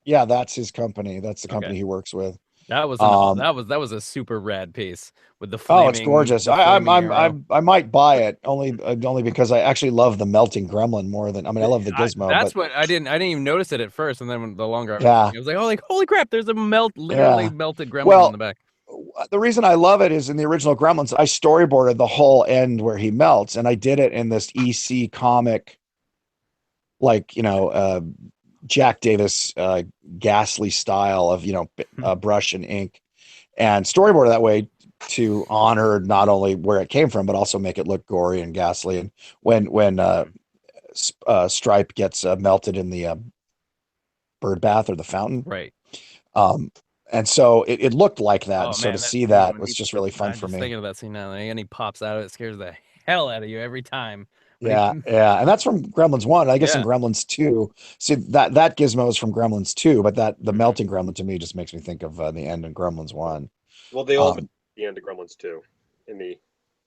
his company. That's the company he works with. That was that was a super rad piece with the flaming, it's gorgeous. I might buy it only because I actually love the melting gremlin more than I love the Gizmo. That's what I didn't even notice it at first, and then the longer I was like, holy crap, there's a literally melted gremlin on the back. The reason I love it is in the original Gremlins, I storyboarded the whole end where he melts, and I did it in this EC comic, like Jack Davis ghastly style of brush and ink, and storyboard that way to honor not only where it came from but also make it look gory and ghastly. And when Stripe gets melted in the bird bath or the fountain, right? And so it looked like that. And so to see that was just really fun for me. Thinking of that scene now, and he pops out, it scares the hell out of you every time. Yeah, and that's from Gremlins 1. I guess in Gremlins 2, see that Gizmo is from Gremlins 2, but the melting gremlin to me just makes me think of the end in Gremlins 1. Well, they all the end of Gremlins 2 in the.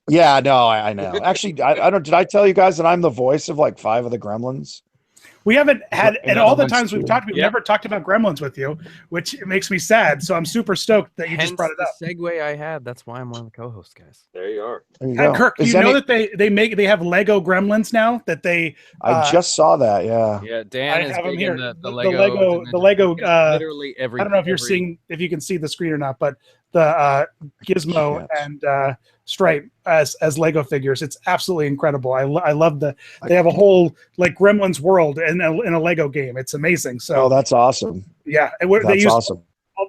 Yeah, no, I know. Actually, I don't. Did I tell you guys that I'm the voice of like 5 of the Gremlins? We haven't had, and all the times we've talked, we've never talked about Gremlins with you, which makes me sad. So I'm super stoked that you just brought it up. The segue I had. That's why I'm one of the co-hosts, guys. There you are. And Kirk, do you know that they have Lego Gremlins now? That they. I just saw that. Yeah. Yeah, Dan is big in the Lego. Literally every. I don't know if you can see the screen or not, but the Gizmo and Stripe as Lego figures. It's absolutely incredible. I love they have a whole like Gremlins world in a Lego game. It's amazing. So that's awesome. Yeah, and they use awesome.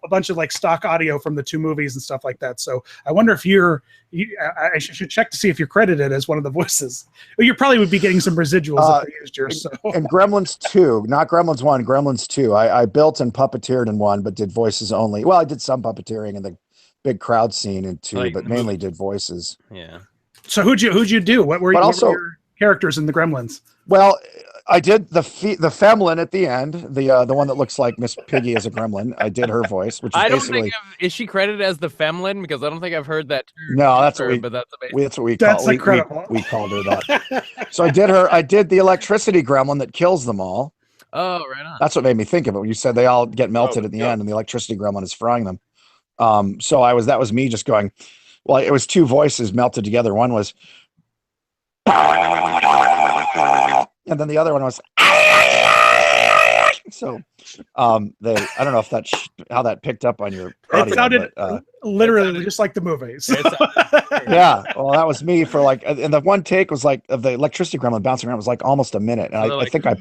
A bunch of like stock audio from the 2 movies and stuff like that. So I wonder if I should check to see if you're credited as one of the voices. Well, you probably would be getting some residuals if they used yours. So. And Gremlins 2, not Gremlins 1, Gremlins 2. I built and puppeteered in 1, but did voices only. Well, I did some puppeteering in the big crowd scene in 2, but mainly did voices. Yeah. So who'd you do? What were your characters in the Gremlins? Well, I did the Femlin at the end, the one that looks like Miss Piggy as a gremlin. I did her voice, which is basically. Is she credited as the Femlin? Because I don't think I've heard that term. No, that's what we called her that. So I did her. I did the electricity gremlin that kills them all. Oh, right on. That's what made me think of it when you said they all get melted at the end, and the electricity gremlin is frying them. So that was me just going. Well, it was 2 voices melted together. One was. And then the other one was so I don't know if how that picked up on your audio, it sounded literally just like the movie. So. Yeah, well, that was me for like, and the one take was like of the electricity gremlin bouncing around was like almost a minute, and I think I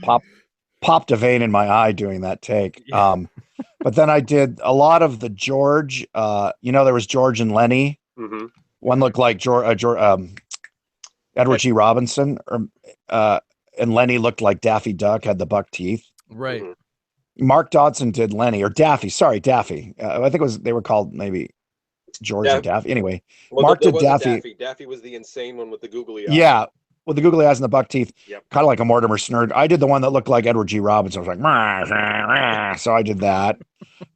popped a vein in my eye doing that take. But then I did a lot of the George. There was George and Lenny. Mm-hmm. One looked like Edward G. Robinson, and Lenny looked like Daffy Duck, had the buck teeth. Right. Mark Dodson did Lenny, or Daffy. Sorry, Daffy. I think they were called maybe George or Daffy. Anyway, Mark did Daffy. Daffy was the insane one with the googly eyes. Yeah, with the googly eyes and the buck teeth. Yep. Kind of like a Mortimer Snurd. I did the one that looked like Edward G. Robinson. I was like, so I did that.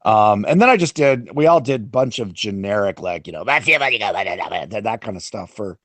And then we all did a bunch of generic, like, that kind of stuff for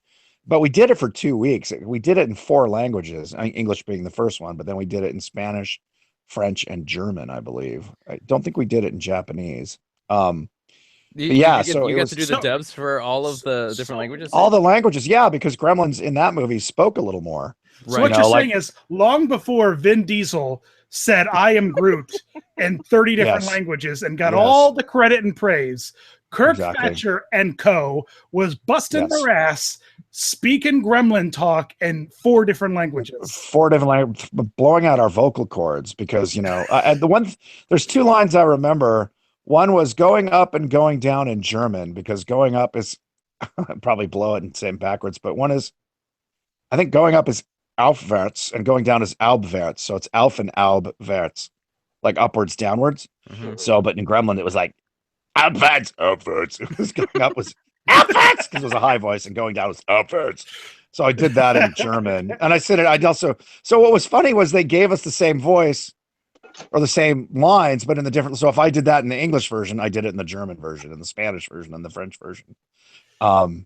But we did it for 2 weeks. We did it in 4 languages, English being the first one, but then we did it in Spanish, French, and German, I believe. I don't think we did it in Japanese. Yeah, so you it got was to do the dubs for all of the different languages. all the languages. Yeah, because Gremlins in that movie spoke a little more. So what you're saying is, long before Vin Diesel said "I am Groot" in 30 different languages and got all the credit and praise, Kirk Thatcher and co. was busting their ass, speaking Gremlin talk in 4 different languages. 4 different languages, blowing out our vocal cords because, there's 2 lines I remember. One was going up and going down in German, because going up is probably blow it and say it backwards, but one is, I think going up is aufwärts and going down is albwärts. So it's Alf and Albwärts, like upwards, downwards. Mm-hmm. So, but in Gremlin, it was like Albwärts. It was going up was Albwärts because it was a high voice, and going down was Albwärts. So I did that in German, and I said it. I'd also. So what was funny was they gave us the same voice or the same lines, but in the different. So if I did that in the English version, I did it in the German version, in the Spanish version, and the French version. So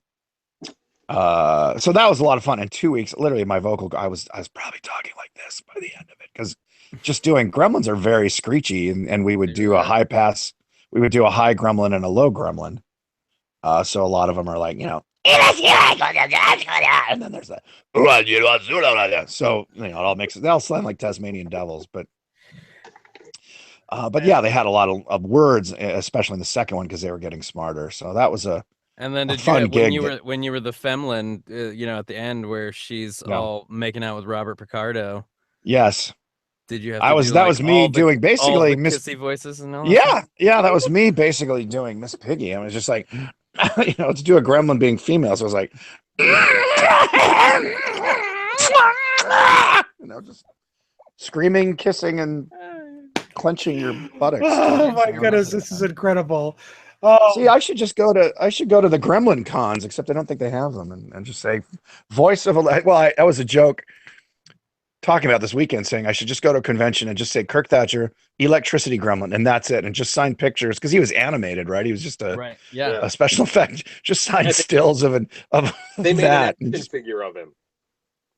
that was a lot of fun. In 2 weeks, literally, my vocal, I was probably talking like this by the end of it, because just doing Gremlins are very screechy, and we would do a high pass. We would do a high Gremlin and a low Gremlin. So a lot of them are like, and then there's that. So it all makes it. They all sound like Tasmanian devils, but yeah, they had a lot of words, especially in the second one, because they were getting smarter. So that was a. And then did fun you gig when you were the Femlin, at the end where she's all making out with Robert Picardo? Yes. Did you have? That was me doing basically Miss Kissy voices and all. Yeah, that was me basically doing Miss Piggy. I was just like, to do a Gremlin being female, so I was like, just screaming, kissing, and clenching your buttocks. Oh my goodness, this is incredible. Oh. See, I should go to the Gremlin cons, except I don't think they have them, and just say voice of that was a joke talking about this weekend, saying I should just go to a convention and just say Kirk Thatcher, electricity Gremlin, and that's it, and just sign pictures, because he was animated, right? He was just a special effect. Just sign stills of they made that an action figure of him.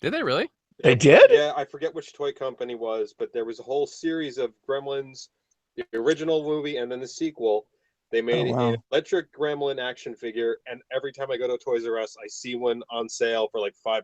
Did they really? They did? Yeah, I forget which toy company was, but there was a whole series of Gremlins, the original movie and then the sequel. They made an electric Gremlin action figure, and every time I go to Toys R Us, I see one on sale for like $5.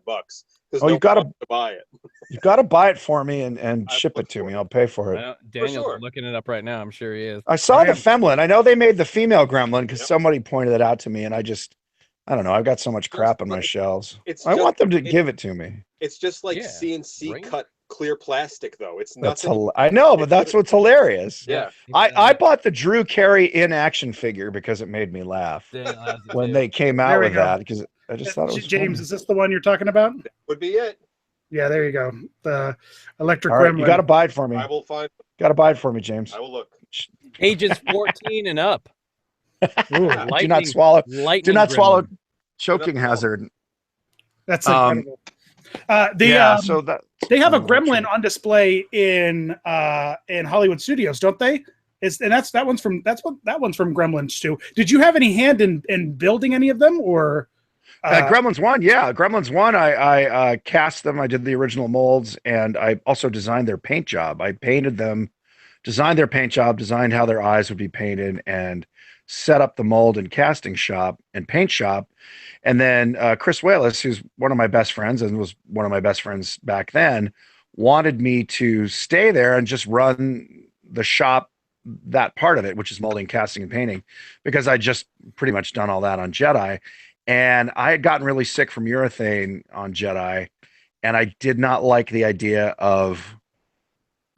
You got to buy it. You got to buy it for me and ship it to me. I'll pay for it. Daniel's looking it up right now. I'm sure he is. I saw the Femlin. I know they made the female Gremlin because somebody pointed it out to me, and I don't know. I've got so much crap on my shelves. I want them to give it to me. It's just like CNC cut clear plastic, though. It's nothing. I know, but that's what's hilarious. Yeah. I bought the Drew Carey in action figure because it made me laugh when they came out with that, because I just thought it was James, funny. is this the one you're talking about? That would be it. Yeah, there you go. The electric Gremlin. Gremlin. You got to buy it for me. I will find. Got to buy it for me, James. I will look. Ages 14 and up. Ooh, do not swallow. Do not swallow. Choking hazard. That's incredible. So that they have a Gremlin on display in Hollywood Studios, don't they? That one's from Gremlins too. Did you have any hand in building any of them, or? Gremlins 1, yeah. Gremlins 1, I cast them. I did the original molds, and I also designed their paint job. I painted them, designed their paint job, designed how their eyes would be painted, and set up the mold and casting shop and paint shop. And then Chris Wallace, who's one of my best friends and was one of my best friends back then, wanted me to stay there and just run the shop, that part of it, which is molding, casting, and painting, because I just pretty much done all that on Jedi. And I had gotten really sick from urethane on Jedi, and I did not like the idea of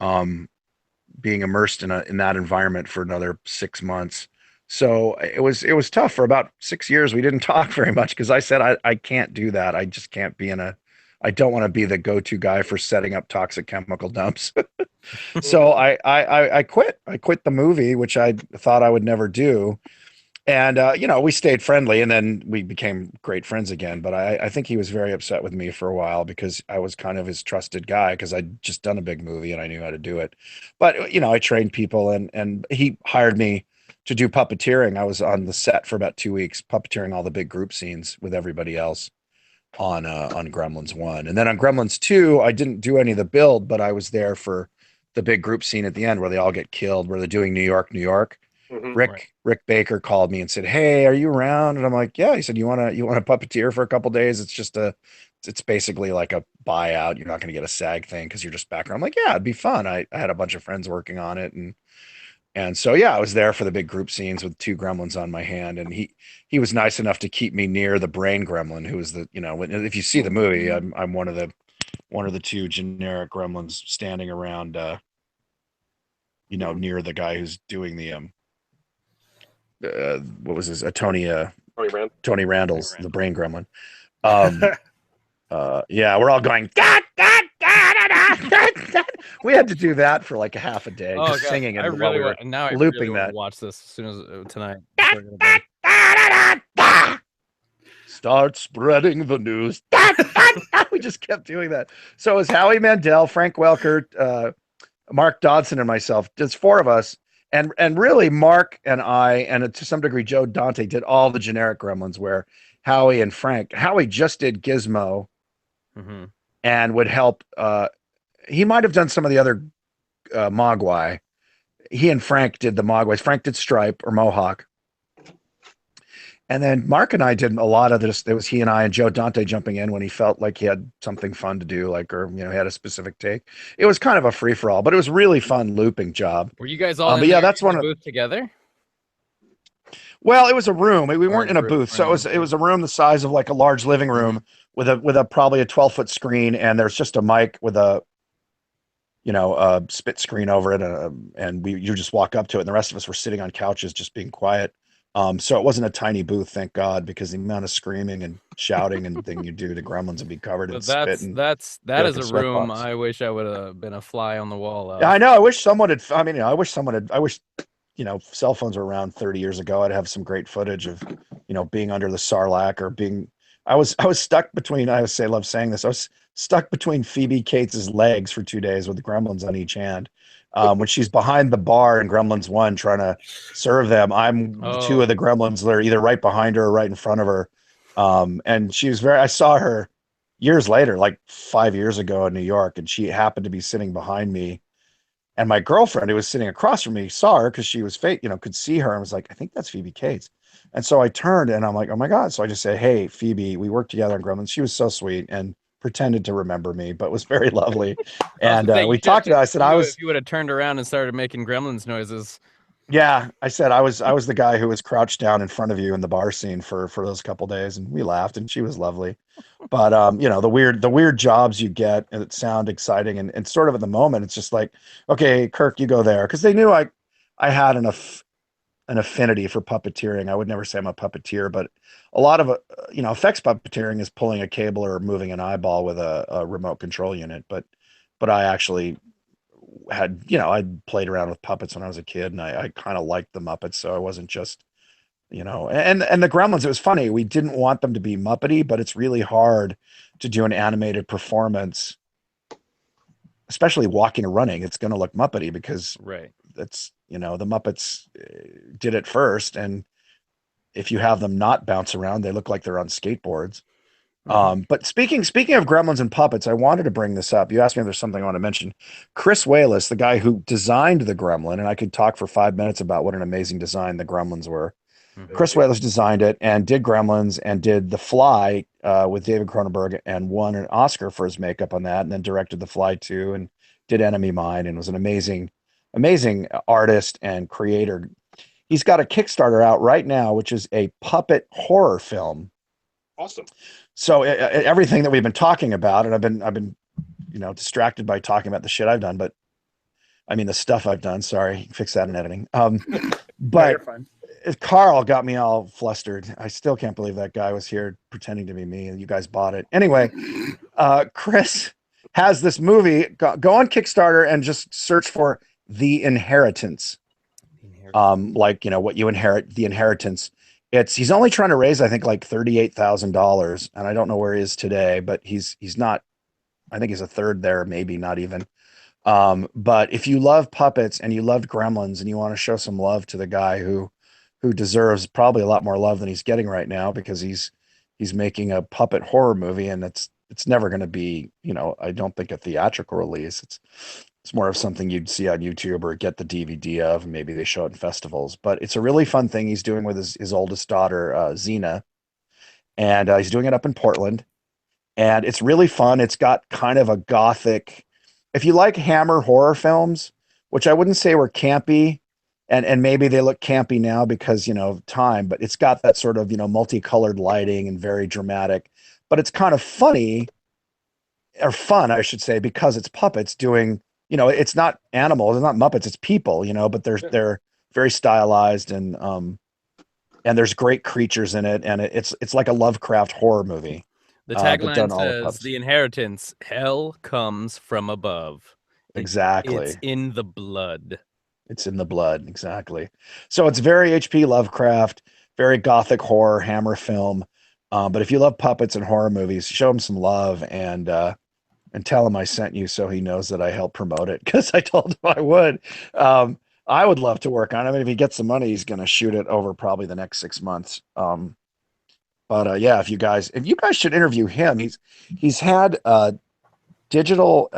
being immersed in that environment for another 6 months. So it was tough. For about 6 years, we didn't talk very much, because I said I can't do that. I just can't be I don't want to be the go-to guy for setting up toxic chemical dumps. So I quit. I quit the movie, which I thought I would never do. And, we stayed friendly, and then we became great friends again. But I think he was very upset with me for a while, because I was kind of his trusted guy, because I'd just done a big movie and I knew how to do it. But, I trained people, and he hired me to do puppeteering. I was on the set for about 2 weeks, puppeteering all the big group scenes with everybody else. on Gremlins 1. And then on Gremlins 2, I didn't do any of the build, but I was there for the big group scene at the end where they all get killed, where they're doing New York, New York. Rick Baker called me and said, "Hey, are you around?" And I'm like, "Yeah." He said, "You want to puppeteer for a couple days? It's basically like a buyout. You're not going to get a SAG thing because you're just background." I'm like, "Yeah, it'd be fun." I had a bunch of friends working on it, and so yeah, I was there for the big group scenes with 2 gremlins on my hand, and he was nice enough to keep me near the brain gremlin, who was if you see the movie, I'm one of the 2 generic gremlins standing around, near the guy who's doing the what was his Tony Randall's the brain gremlin. Yeah, we're all going da, da, da, da, da, da. We had to do that for like a half a day, just singing and looping that. Watch this as soon as tonight. Da, da, da, da, da. Start spreading the news. Da, da, da. We just kept doing that. So it was Howie Mandel, Frank Welker, Mark Dodson, and myself. There's 4 of us. And really, Mark and I, and to some degree, Joe Dante, did all the generic gremlins where Howie and Frank. Howie just did Gizmo and would help. He might have done some of the other Mogwai. He and Frank did the Mogwais. Frank did Stripe or Mohawk. And then Mark and I did a lot of this. It was he and I and Joe Dante jumping in when he felt like he had something fun to do, he had a specific take. It was kind of a free for all, but it was really fun looping job. Were you guys all in that's one the booth together? Well, it was a room. We weren't in a booth, so it was a room the size of like a large living room with a probably a 12-foot screen, and there's just a mic with a spit screen over it, and you just walk up to it, and the rest of us were sitting on couches just being quiet. So it wasn't a tiny booth, thank God, because the amount of screaming and shouting and thing you do to gremlins would be covered in spit. That is a room I wish I would have been a fly on the wall of. Yeah, I know. I wish someone had. I wish cell phones were around 30 years ago. I'd have some great footage of, being under the Sarlacc or being. I was stuck between. I love saying this. I was stuck between Phoebe Cates's legs for 2 days with the gremlins on each hand. When she's behind the bar in Gremlins 1 trying to serve them, I'm 2 of the gremlins that are either right behind her or right in front of her. And she was I saw her years later, like 5 years ago in New York, and she happened to be sitting behind me. And my girlfriend, who was sitting across from me, saw her because she was could see her and was like, "I think that's Phoebe Cates." And so I turned and I'm like, "Oh my God." So I just said, "Hey, Phoebe, we worked together on Gremlins." She was so sweet and pretended to remember me, but was very lovely. And we talked about it. I said, if you would have turned around and started making Gremlins noises. Yeah, I said I was the guy who was crouched down in front of you in the bar scene for those couple days, and we laughed, and she was lovely. But the weird jobs you get and that sound exciting, and sort of at the moment it's just like, okay, Kirk, you go there, because they knew I had an affinity for puppeteering. I would never say I'm a puppeteer, but a lot of effects puppeteering is pulling a cable or moving an eyeball with a remote control unit. But I actually had, I'd played around with puppets when I was a kid, and I kind of liked the Muppets, so I wasn't just, and the Gremlins. It was funny. We didn't want them to be Muppety, but it's really hard to do an animated performance, especially walking or running. It's going to look Muppety because that's the Muppets did it first, and if you have them not bounce around, they look like they're on skateboards. But speaking of Gremlins and puppets, I wanted to bring this up. You asked me if there's something I want to mention. Chris Wallace, the guy who designed the Gremlin, and I could talk for 5 minutes about what an amazing design the Gremlins were. Chris Wallace designed it and did Gremlins and did The Fly with David Cronenberg and won an Oscar for his makeup on that, and then directed The Fly 2 and did Enemy Mine, and was an amazing artist and creator. He's got a Kickstarter out right now, which is a puppet horror film. Awesome. So everything that we've been talking about, and I've been distracted by talking about the shit I've done, but I mean the stuff I've done. Sorry, fix that in editing. But Carl got me all flustered. I still can't believe that guy was here pretending to be me, and you guys bought it anyway. Chris has this movie. Go on Kickstarter and just search for The Inheritance. What you inherit, The Inheritance. He's only trying to raise, I think, like $38,000, and I don't know where he is today, but he's not. I think he's a third there, maybe not even. But if you love puppets and you loved Gremlins and you want to show some love to the guy who deserves probably a lot more love than he's getting right now, because he's he's making a puppet horror movie, and it's never going to be, I don't think a theatrical release. It's more of something you'd see on YouTube or get the DVD of, and maybe they show it in festivals. But it's a really fun thing he's doing with his oldest daughter, Xena, and he's doing it up in Portland, and it's really fun. It's got kind of a gothic, if you like Hammer horror films, which I wouldn't say were campy, and maybe they look campy now because of time, but it's got that sort of multicolored lighting and very dramatic, but it's kind of funny, or fun I should say, because it's puppets doing, it's not animals, it's not Muppets, it's people, but they're very stylized, and there's great creatures in it, and it's like a Lovecraft horror movie. The but tagline done all with says, puppets. "The inheritance, hell comes from above." Exactly. It's in the blood. It's in the blood, exactly. So it's very H.P. Lovecraft, very gothic horror, Hammer film. But if you love puppets and horror movies, show him some love, and tell him I sent you, so he knows that I helped promote it, because I told him I would. I would love to work on it. I mean, if he gets the money, he's going to shoot it over probably the next 6 months. But yeah, if you guys should interview him. He's had digital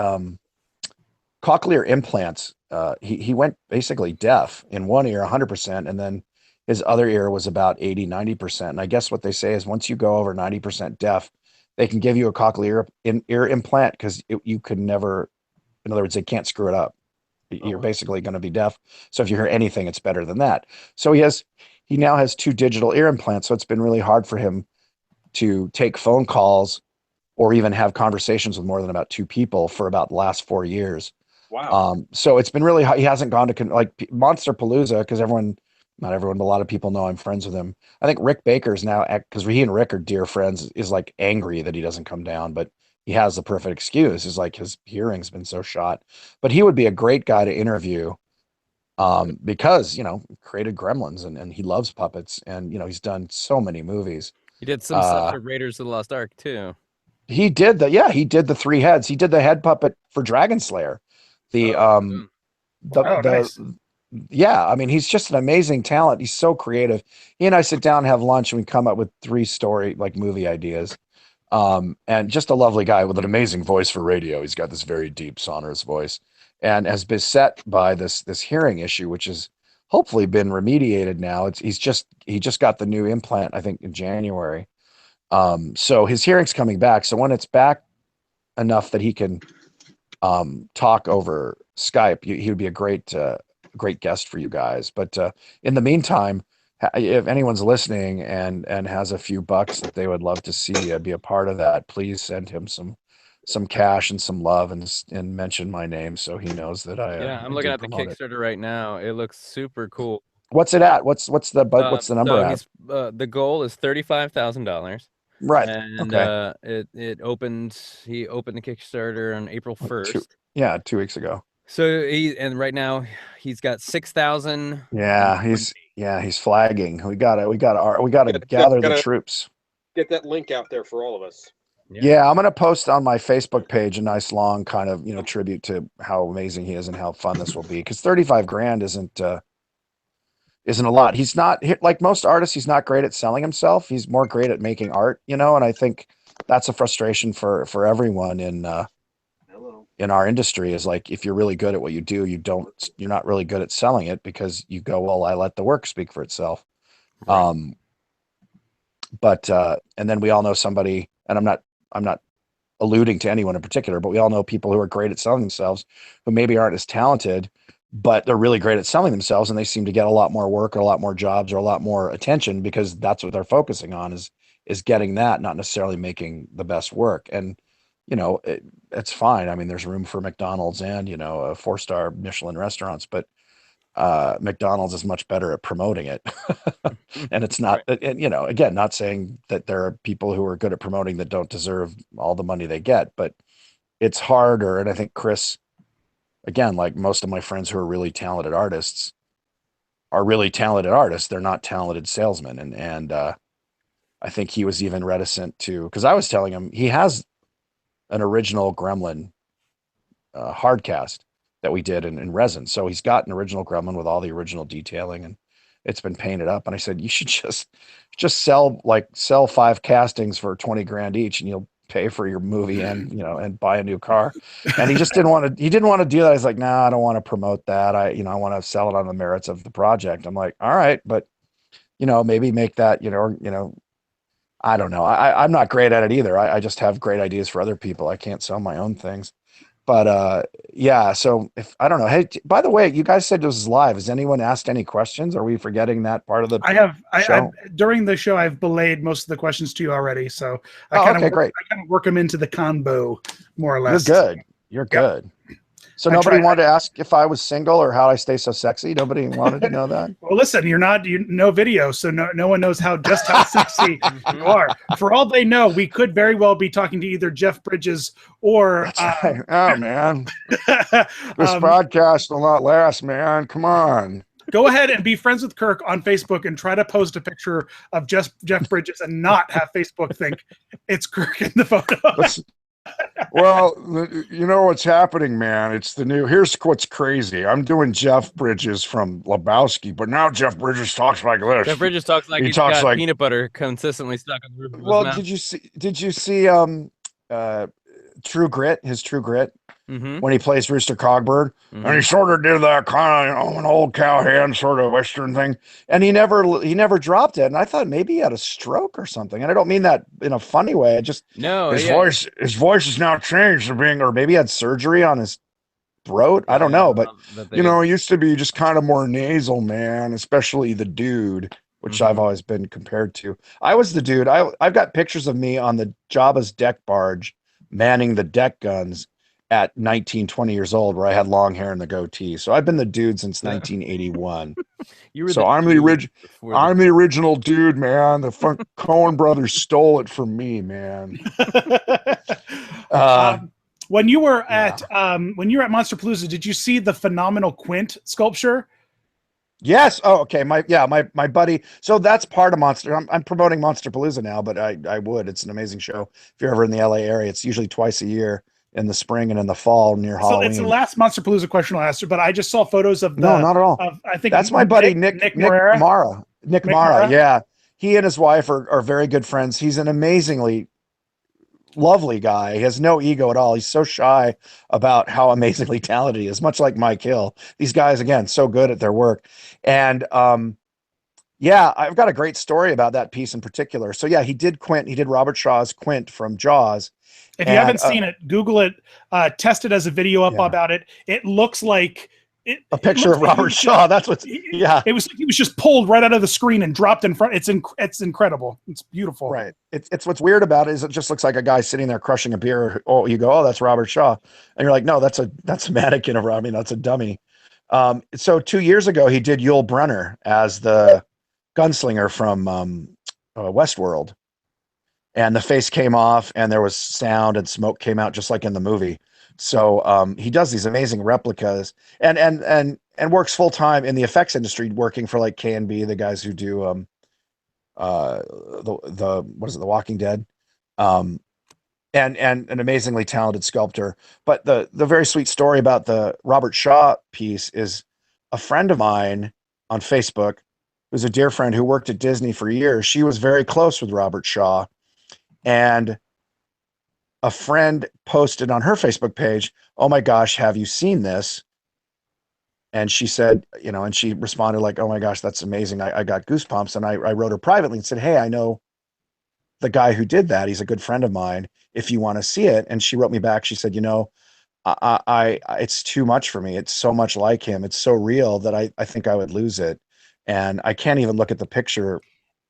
cochlear implants. He went basically deaf in one ear 100%, and then his other ear was about 80-90%. And I guess what they say is once you go over 90% deaf, they can give you a cochlear ear implant, because you could never, in other words, they can't screw it up. You're basically going to be deaf. So if you hear anything, it's better than that. So he now has 2 digital ear implants. So it's been really hard for him to take phone calls or even have conversations with more than about 2 people for about the last 4 years. Wow. So it's been really hard. He hasn't gone to like Monster Palooza, because not everyone, but a lot of people know I'm friends with him. I think Rick Baker's now, because he and Rick are dear friends, is like angry that he doesn't come down, but he has the perfect excuse. Is like his hearing's been so shot. But he would be a great guy to interview, because created Gremlins, and he loves puppets, and he's done so many movies. He did some stuff for Raiders of the Lost Ark too. He did the 3 heads. He did the head puppet for Dragon Slayer. Nice. Yeah, I mean, he's just an amazing talent. He's so creative. He and I sit down and have lunch, and we come up with 3 story like movie ideas. And just a lovely guy with an amazing voice for radio. He's got this very deep, sonorous voice, and has been beset by this hearing issue, which has hopefully been remediated now. He just got the new implant, I think, in January. So his hearing's coming back. So when it's back enough that he can talk over Skype, he would be a great guest for you guys. But in the meantime, if anyone's listening and has a few bucks that they would love to see be a part of that, please send him some cash and some love, and mention my name, so he knows that I I'm looking did at the promote it. Kickstarter right now. It looks super cool. What's it at? What's the number so at? The goal is $35,000. Right. And Okay. he opened the Kickstarter on April 1st. 2 weeks ago. So right now he's got 6,000. Yeah, he's flagging. We gotta gather the troops. Get that link out there for all of us. Yeah, I'm gonna post on my Facebook page a nice long kind of tribute to how amazing he is and how fun this will be. Because 35 grand isn't a lot. He's not, like most artists, he's not great at selling himself. He's more great at making art, and I think that's a frustration for everyone in our industry, is like, if you're really good at what you do, you're not really good at selling it, because you go, well, I let the work speak for itself. Right. But and then we all know somebody, and I'm not alluding to anyone in particular, but we all know people who are great at selling themselves, who maybe aren't as talented, but they're really great at selling themselves, and they seem to get a lot more work, or a lot more jobs, or a lot more attention, because that's what they're focusing on, is getting that, not necessarily making the best work. And it's fine. I mean, there's room for McDonald's and 4-star Michelin restaurants, but McDonald's is much better at promoting it. And it's not, and again, not saying that there are people who are good at promoting that don't deserve all the money they get, but it's harder. And I think Chris, again, like most of my friends who are really talented artists, are really talented artists. They're not talented salesmen. And I think he was even reticent to, because I was telling him he has an original Gremlin hardcast that we did in resin. So he's got an original Gremlin with all the original detailing, and it's been painted up. And I said, you should just sell 5 castings for 20 grand each, and you'll pay for your movie and, and buy a new car. And he just didn't want to do that. He's like, nah, I don't want to promote that. I want to sell it on the merits of the project. I'm like, all right, but maybe make that, I don't know. I'm not great at it either. I just have great ideas for other people. I can't sell my own things. But yeah, so if I don't know. Hey, by the way, you guys said this was live. Has anyone asked any questions? Are we forgetting that part of the show? During the show, I've belayed most of the questions to you already. So great. I kind of work them into the combo more or less. You're good. So nobody wanted to ask if I was single or how I stay so sexy. Nobody wanted to know that. Well, listen, no video, so no one knows just how sexy you are. For all they know, we could very well be talking to either Jeff Bridges or. That's right. Oh man, this podcast will not last, man. Come on. Go ahead and be friends with Kirk on Facebook and try to post a picture of Jeff Bridges and not have Facebook think it's Kirk in the photo. Well, you know what's happening, man. It's the new. Here's what's crazy. I'm doing Jeff Bridges from Lebowski, but now Jeff Bridges talks like this. Jeff Bridges talks like he's got peanut butter consistently stuck on the roof of his mouth. Did you see True Grit? His True Grit, when he plays Rooster Cogburn, and he sort of did that kind of an old cowhand sort of Western thing, and he never dropped it. And I thought maybe he had a stroke or something. And I don't mean that in a funny way. His voice has now changed to being, or maybe he had surgery on his throat. I don't know, but he used to be just kind of more nasal, man. Especially the dude, which I've always been compared to. I was the dude. I've got pictures of me on the Jabba's deck barge, manning the deck guns at 19, 20 years old, where I had long hair and the goatee. So I've been the dude since 1981. I'm the original dude, man. The Coen brothers stole it from me, man. When you were at Monsterpalooza, did you see the phenomenal Quint sculpture? Yes. Oh, okay. My buddy. So that's part of Monster. I'm promoting Monsterpalooza now, but I would. It's an amazing show. If you're ever in the LA area, it's usually twice a year, in the spring and in the fall near Halloween. So it's the last Monsterpalooza question I'll ask you, but I just saw photos of no, not at all. I think that's my buddy Nick Mara. Nick Mara. Yeah, he and his wife are very good friends. He's an amazingly lovely guy. He has no ego at all. He's so shy about how amazingly talented he is, much like Mike Hill. These guys, again, so good at their work. And yeah, I've got a great story about that piece in particular. So yeah, he did Quint. He did Robert Shaw's Quint from Jaws. If you haven't seen it, Google it, test it as a video up about it. It looks like a picture of Robert Shaw. That's what's It was like he was just pulled right out of the screen and dropped in front. It's incredible. It's beautiful. Right. It's what's weird about it is it just looks like a guy sitting there crushing a beer. Oh, you go, oh, that's Robert Shaw, and you're like, no, that's a mannequin of Robbie. That's a dummy. So 2 years ago, he did Yul Brynner as the gunslinger from Westworld. And the face came off and there was sound and smoke came out just like in the movie. So he does these amazing replicas and works full time in the effects industry, working for like K&B, the guys who do the Walking Dead. And an amazingly talented sculptor. But the very sweet story about the Robert Shaw piece is a friend of mine on Facebook, who's a dear friend who worked at Disney for years. She was very close with Robert Shaw. And a friend posted on her Facebook page, "Oh my gosh, have you seen this?" And she said, and she responded like, "Oh my gosh, that's amazing. I got goosebumps." And I wrote her privately and said, "Hey, I know the guy who did that. He's a good friend of mine. If you want to see it." And she wrote me back. She said, I it's too much for me. It's so much like him. It's so real that I think I would lose it. And I can't even look at the picture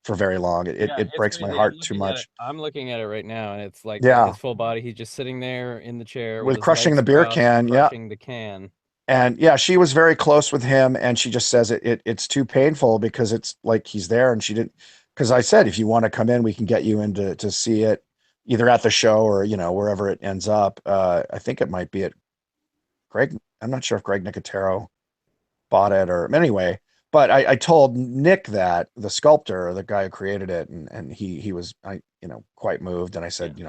for very long. It breaks my heart too much. I'm looking at it right now, and it's like his full body. He's just sitting there in the chair with crushing the beer can. Crushing the can. And yeah, she was very close with him, and she just says it's too painful because it's like he's there, and she didn't. Because I said, if you want to come in, we can get you in to see it, either at the show or wherever it ends up. I think it might be at Greg. I'm not sure if Greg Nicotero bought it or anyway. but I told Nick that, the sculptor, the guy who created it, and he was, quite moved. And I said,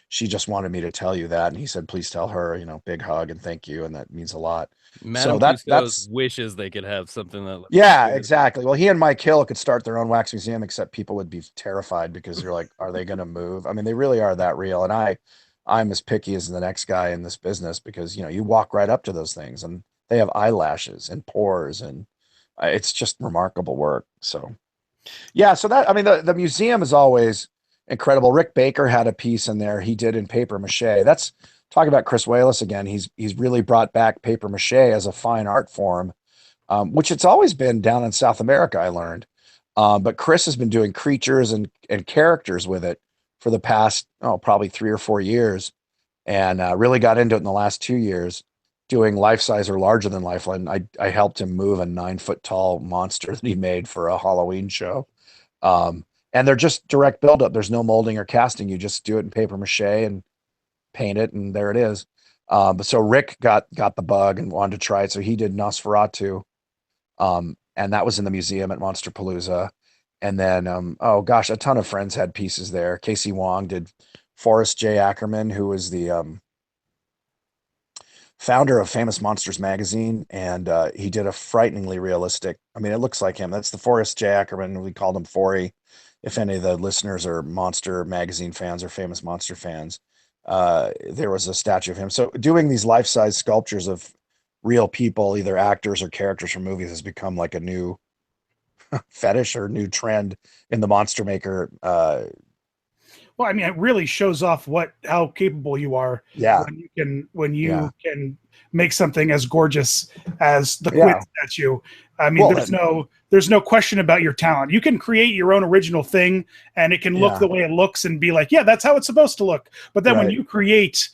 she just wanted me to tell you that. And he said, please tell her, big hug and thank you. And that means a lot. Madame Tussauds wishes they could have something that. Yeah, exactly. Well, he and Mike Hill could start their own wax museum, except people would be terrified because they're like, are they going to move? I mean, they really are that real. And I'm as picky as the next guy in this business because, you walk right up to those things and they have eyelashes and pores and it's just remarkable work. So, yeah. So that, I mean, the museum is always incredible. Rick Baker had a piece in there he did in paper mache. That's talking about Chris Wallace again. He's really brought back paper mache as a fine art form, which it's always been down in South America, I learned. But Chris has been doing creatures and characters with it for the past, probably 3 or 4 years, and really got into it in the last 2 years, doing life size or larger than life. And I helped him move a 9-foot tall monster that he made for a Halloween show. And they're just direct buildup. There's no molding or casting. You just do it in paper mache and paint it, and there it is. But so Rick got the bug and wanted to try it. So he did Nosferatu. And that was in the museum at Monsterpalooza. And then, a ton of friends had pieces there. Casey Wong did Forrest J. Ackerman, who was the founder of Famous Monsters magazine. And he did a frighteningly realistic, I mean, it looks like him. That's the Forrest J. Ackerman. We called him Forey. If any of the listeners are Monster magazine fans or Famous Monster fans, there was a statue of him. So doing these life-size sculptures of real people, either actors or characters from movies, has become like a new fetish or new trend in the monster maker. Well, I mean, it really shows off how capable you are. Yeah. When you can make something as gorgeous as the Quint statue. I mean, there's no question about your talent. You can create your own original thing and it can look the way it looks and be like, yeah, that's how it's supposed to look. But then when you create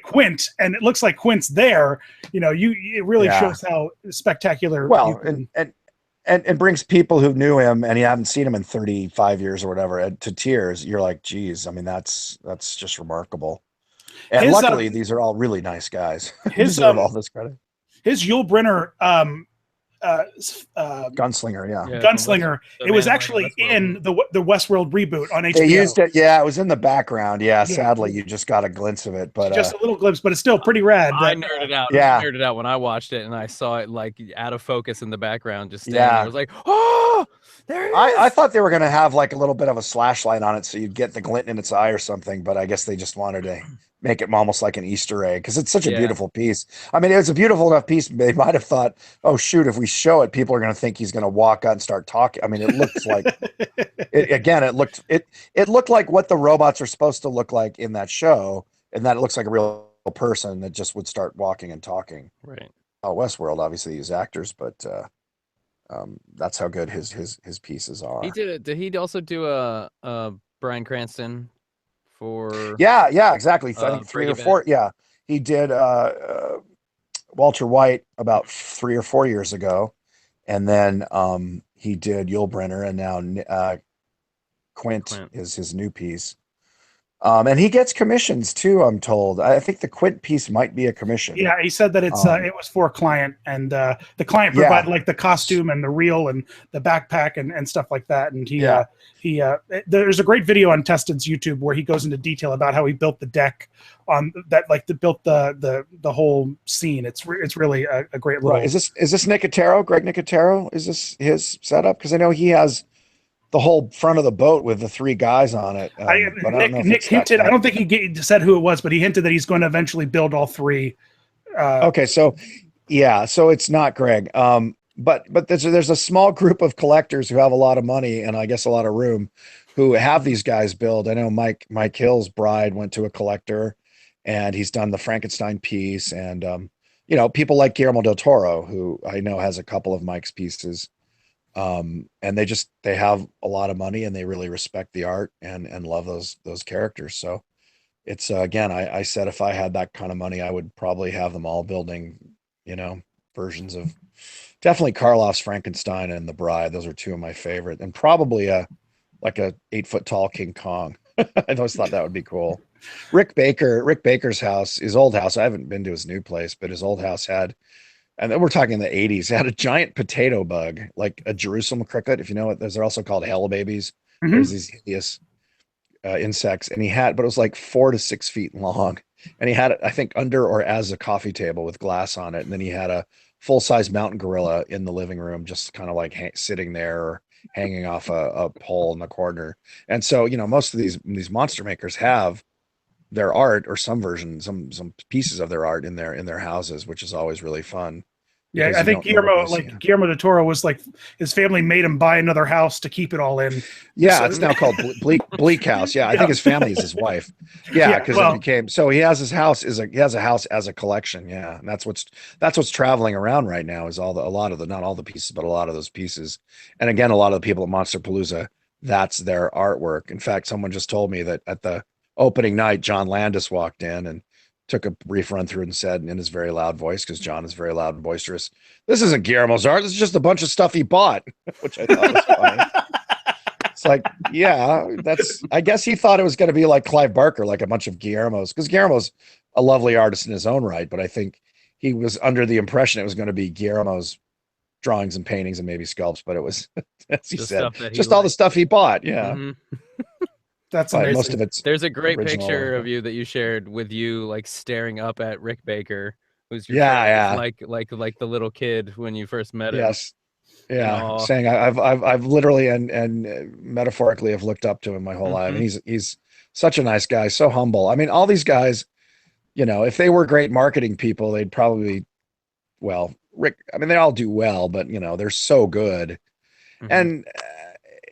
Quint and it looks like Quint's there, it really shows how spectacular. Well, and brings people who knew him and you haven't seen him in 35 years or whatever to tears. You're like, geez, I mean, that's just remarkable. And luckily, these are all really nice guys. Deserve all this credit. His Yul Brynner Gunslinger, Gunslinger. It was actually in the Westworld reboot on HBO. They used it, it was in in the background. Sadly, you just got a glimpse of it, but just a little glimpse, but it's still pretty rad. I nerded out. I nerded out when I watched it, and I saw it like out of focus in the background. Just standing there. I was like, oh, there it is. I thought they were gonna have like a little bit of a slashlight on it, so you'd get the glint in its eye or something. But I guess they just wanted to make it almost like an Easter egg because it's such a beautiful piece. I mean, it was a beautiful enough piece. They might have thought, oh shoot, if we show it, people are going to think he's going to walk out and start talking. I mean, it looks like it looked like what the robots are supposed to look like in that show, and that it looks like a real person that just would start walking and talking. Right. Westworld obviously use actors, but that's how good his pieces are. He did it. Did he also do a Bryan Cranston? Exactly. I think 3 or 4. Yeah, he did Walter White about 3 or 4 years ago, and then he did Yul Brynner, and now Quint is his new piece. And he gets commissions too, I'm told. I think the Quint piece might be a commission. Yeah, he said that it was for a client, and the client provided like the costume and the reel and the backpack and stuff like that. And there's a great video on Tested's YouTube where he goes into detail about how he built the deck on that, built the whole scene. It's really a great little. Right. Is this Nicotero? Greg Nicotero? Is this his setup? Because I know he has the whole front of the boat with the 3 guys on it. Nick hinted, I don't think he said who it was, but he hinted that he's going to eventually build all 3. Okay. So it's not Greg. But there's a small group of collectors who have a lot of money and I guess a lot of room who have these guys build. I know Mike Hill's bride went to a collector and he's done the Frankenstein piece. And, people like Guillermo del Toro, who I know has a couple of Mike's pieces. And they have a lot of money and they really respect the art and love those characters. So it's again, I said if I had that kind of money, I would probably have them all building, versions of definitely Karloff's Frankenstein and the Bride. Those are 2 of my favorite, and probably a 8-foot tall King Kong. I always thought that would be cool. Rick Baker's house, his old house. I haven't been to his new place, but his old house had And then we're talking the 80s. It had a giant potato bug, like a Jerusalem cricket, if you know what. Those are also called hell babies. Mhm. There's these hideous insects, and but it was like 4 to 6 feet long, and he had it, I think, under or as a coffee table with glass on it, and then he had a full-size mountain gorilla in the living room, just kind of like sitting there or hanging off a pole in the corner. And so, most of these monster makers have their art or some version, some pieces of their art in their houses, which is always really fun. Yeah, Because I you think don't normally see it. Guillermo del Toro was like, his family made him buy another house to keep it all in. Yeah, So- it's now called Bleak House. Yeah, I Yeah. think his family is his wife. Yeah, Yeah, because well- it became so he has his house he has a house as a collection. Yeah, and that's what's traveling around right now is a lot of the, not all the pieces, but a lot of those pieces. And again, a lot of the people at Monsterpalooza, that's their artwork. In fact, someone just told me that at the opening night, John Landis walked in and took a brief run through and said in his very loud voice, because John is very loud and boisterous, "This isn't Guillermo's art. This is just a bunch of stuff he bought," which I thought was funny. It's like, yeah, I guess he thought it was going to be like Clive Barker, like a bunch of Guillermo's, because Guillermo's a lovely artist in his own right. But I think he was under the impression it was going to be Guillermo's drawings and paintings and maybe sculpts, but it was, as he The said, stuff that he just all the liked. stuff he bought. Yeah. Mhm. That's But amazing. most of it's There's a great original. picture of you that you shared with you like staring up at Rick Baker, who's your Yeah, friend, yeah. like the little kid when you first met him. Yes. Yeah. Aw. Saying I've literally and metaphorically have looked up to him my whole life. And he's such a nice guy, so humble. I mean, all these guys, if they were great marketing people, they'd probably, well, Rick, I mean, they all do well, but they're so good. Mhm. And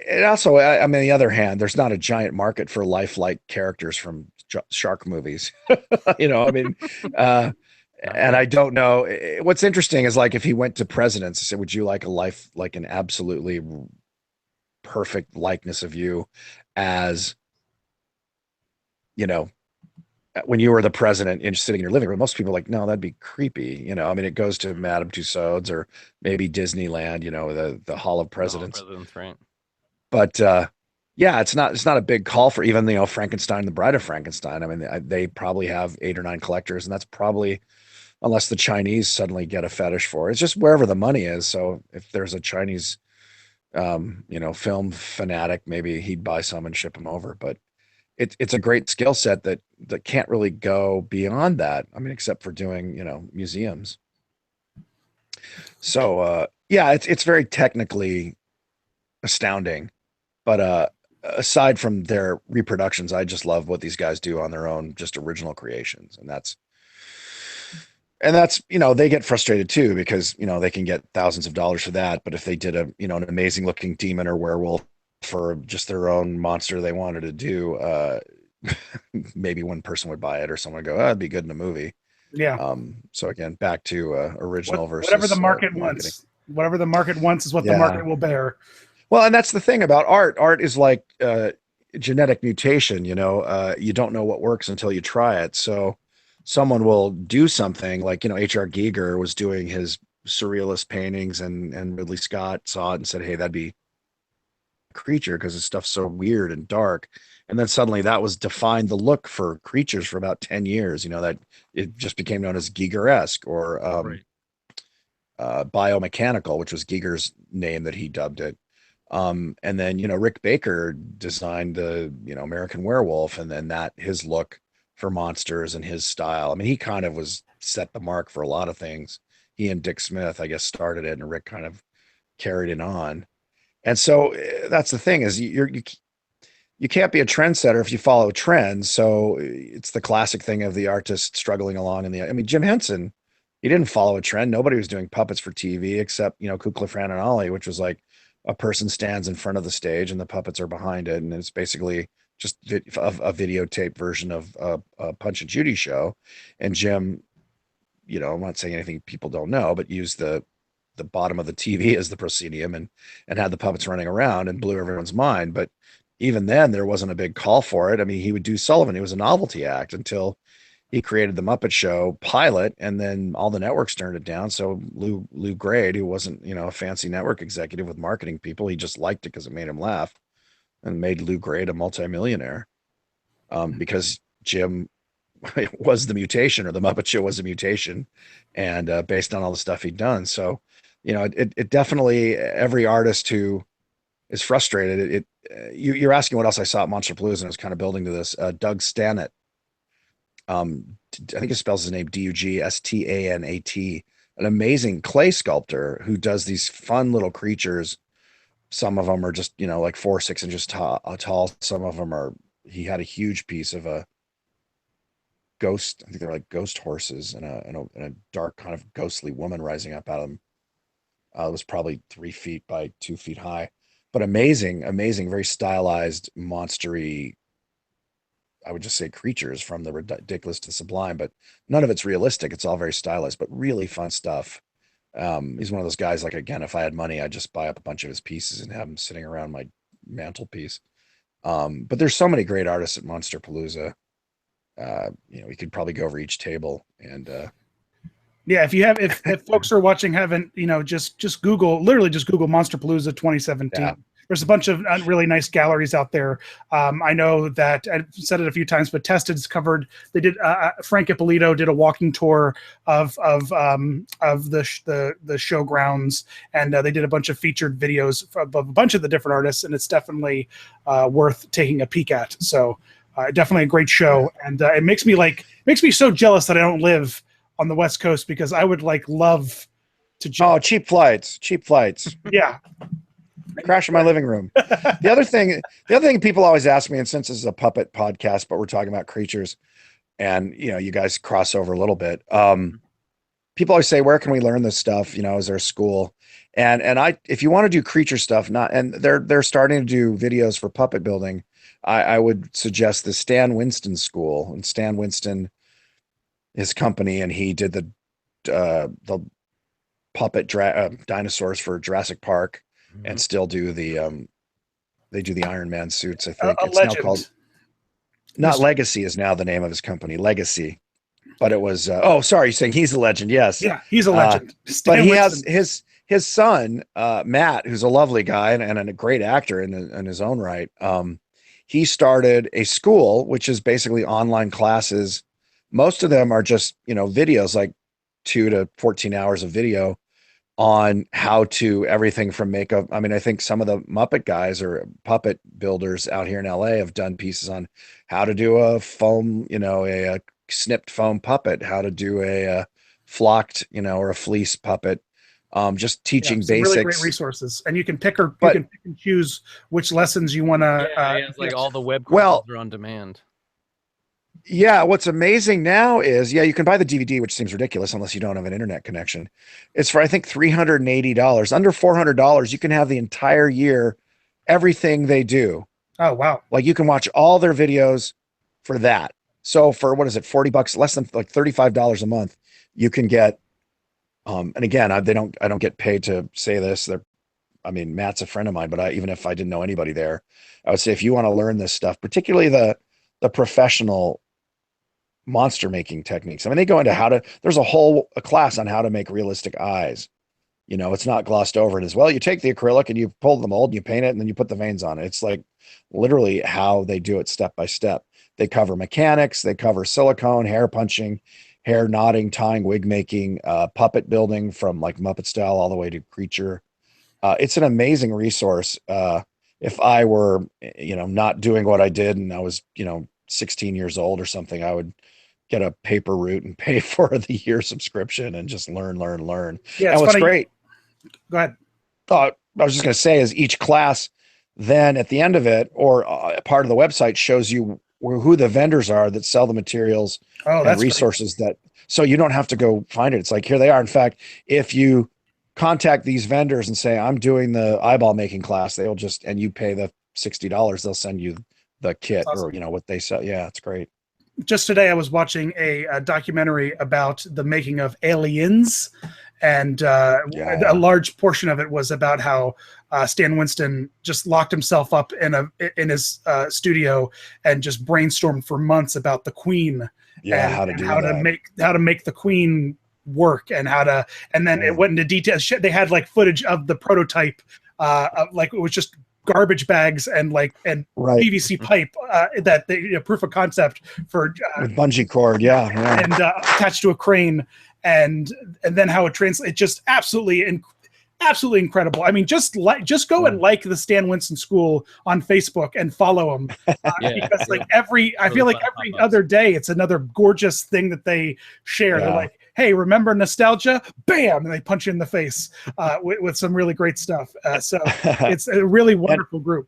it also, I mean, on the other hand, there's not a giant market for lifelike characters from shark movies. I mean, and I don't know. What's interesting is, like, if he went to presidents and said, "Would you like like an absolutely perfect likeness of you as, when you were the president and sitting in your living room?" Most people are like, "No, that'd be creepy." I mean, it goes to Madame Tussauds or maybe Disneyland, the Hall of Presidents. Presidents, right? But yeah, it's not a big call for even Frankenstein, the Bride of Frankenstein. I mean, they probably have 8 or 9 collectors, and that's probably, unless the Chinese suddenly get a fetish for it. It's just wherever the money is. So if there's a Chinese, film fanatic, maybe he'd buy some and ship them over. But it's a great skill set that can't really go beyond that. I mean, except for doing, museums. So yeah, it's very technically astounding. But aside from their reproductions, I just love what these guys do on their own, just original creations. And that's they get frustrated too, because they can get thousands of dollars for that. But if they did an amazing looking demon or werewolf for just their own monster they wanted to do, maybe one person would buy it, or someone would go, "Oh, it'd be good in a movie." Yeah. So again, back to original versus whatever the market marketing. wants. Whatever the market wants is what the market will bear. Well, and that's the thing about art. Art is like genetic mutation. You don't know what works until you try it. So someone will do something like, H.R. Giger was doing his surrealist paintings, and Ridley Scott saw it and said, "Hey, that'd be a creature because his stuff's so weird and dark." And then suddenly that was defined the look for creatures for about 10 years, that it just became known as Giger-esque or biomechanical, which was Giger's name that he dubbed it. And then, Rick Baker designed the, American Werewolf, and then his look for monsters and his style. I mean, he kind of set the mark for a lot of things. He and Dick Smith, I guess, started it, and Rick kind of carried it on. And so that's the thing, is you can't be a trendsetter if you follow trends. So it's the classic thing of the artist struggling along I mean, Jim Henson, he didn't follow a trend. Nobody was doing puppets for TV except, Kukla, Fran, and Ollie, which was like a person stands in front of the stage and the puppets are behind it. And it's basically just a videotape version of a Punch and Judy show. And Jim, I'm not saying anything people don't know, but used the bottom of the TV as the proscenium and had the puppets running around and blew everyone's mind. But even then, there wasn't a big call for it. I mean, he would do Sullivan. It was a novelty act until he created the Muppet Show pilot, and then all the networks turned it down. So Lou Grade, who wasn't, a fancy network executive with marketing people, he just liked it because it made him laugh, and made Lou Grade a multimillionaire. Because Jim was the mutation, or the Muppet Show was a mutation, and based on all the stuff he'd done. So, it definitely, every artist who is frustrated. You're asking what else I saw at Monsterpalooza, and I was kind of building to this. Doug Stanett, I think he spells his name Dugstanat, an amazing clay sculptor who does these fun little creatures. Some of them are just, like 4 or 6 inches tall. Some of them are, he had a huge piece of a ghost. I think they're like ghost horses, and a dark kind of ghostly woman rising up out of them. It was probably 3 feet by 2 feet high, but amazing, very stylized, monstery, I would just say, creatures, from the ridiculous to sublime, but none of it's realistic. It's all very stylized, but really fun stuff. He's one of those guys, like, again, if I had money, I'd just buy up a bunch of his pieces and have them sitting around my mantelpiece. But there's so many great artists at Monsterpalooza. We could probably go over each table, and yeah, if folks are watching, haven't, just Google Monsterpalooza 2017. Yeah. There's a bunch of really nice galleries out there. I know that I've said it a few times, but Tested's covered. They did. Frank Ippolito did a walking tour of the showgrounds, and they did a bunch of featured videos of a bunch of the different artists, and it's definitely worth taking a peek at. So definitely a great show, and it makes me so jealous that I don't live on the West Coast, because I would love to. Cheap flights. Yeah. Crash in my living room. The other thing people always ask me, and since this is a puppet podcast, but we're talking about creatures, and you guys cross over a little bit. People always say, where can we learn this stuff? Is there a school? And if you want to do creature stuff, and they're starting to do videos for puppet building, I would suggest the Stan Winston School. And Stan Winston, his company, and he did the puppet dinosaurs for Jurassic Park. And still do they do the Iron Man suits, I think. It's legend. Now called, not Legacy is now the name of his company, Legacy. But it was, sorry, you're saying he's a legend. Yes. Yeah, he's a legend. But he has his son, Matt, who's a lovely guy and a great actor in his own right. He started a school, which is basically online classes. Most of them are just, videos, like 2 to 14 hours of video on how to everything from makeup. I mean, I think some of the Muppet guys or puppet builders out here in LA have done pieces on how to do a foam, a snipped foam puppet, how to do a flocked, or a fleece puppet. Just teaching basics. Really great resources, and you can pick and choose which lessons you want to. It's like all the web courses are on demand. Yeah, what's amazing now is, you can buy the DVD, which seems ridiculous unless you don't have an internet connection. It's for, I think, $380. Under $400, you can have the entire year, everything they do. Oh, wow. Like, you can watch all their videos for that. So for, what is it, $40, less than like $35 a month, you can get, and again, I don't get paid to say this. Matt's a friend of mine, but even if I didn't know anybody there, I would say, if you want to learn this stuff, particularly the professional monster making techniques. They go into there's a class on how to make realistic eyes. It's not glossed over. It is, you take the acrylic and you pull the mold and you paint it and then you put the veins on it. It's like literally how they do it step by step. They cover mechanics, they cover silicone, hair punching, hair knotting, tying, wig making, puppet building from like Muppet style all the way to creature. It's an amazing resource. If I were, not doing what I did and I was, 16 years old or something, I would get a paper route and pay for the year subscription and just learn. Yeah, and what's great. Go ahead. I was just going to say is each class then at the end of it, or part of the website, shows you who the vendors are that sell the materials and resources so you don't have to go find it. It's like, here they are. In fact, if you contact these vendors and say, I'm doing the eyeball making class, they'll and you pay the $60, they'll send you the kit. Awesome. Or what they sell. Yeah, it's great. Just today I was watching a documentary about the making of Aliens, and a large portion of it was about how Stan Winston just locked himself up in his studio and just brainstormed for months about the Queen. How to make the Queen work, and then it went into detail. They had like footage of the prototype, like it was just garbage bags and Right. PVC pipe that they proof of concept for With bungee cord, yeah. and attached to a crane, and then how it translates. Just absolutely incredible. I mean, just go and like the Stan Winston School on Facebook and follow them because I feel like every other day it's another gorgeous thing that they share. Yeah. They're like, hey, remember nostalgia? Bam, and they punch you in the face with some really great stuff. So it's a really wonderful group.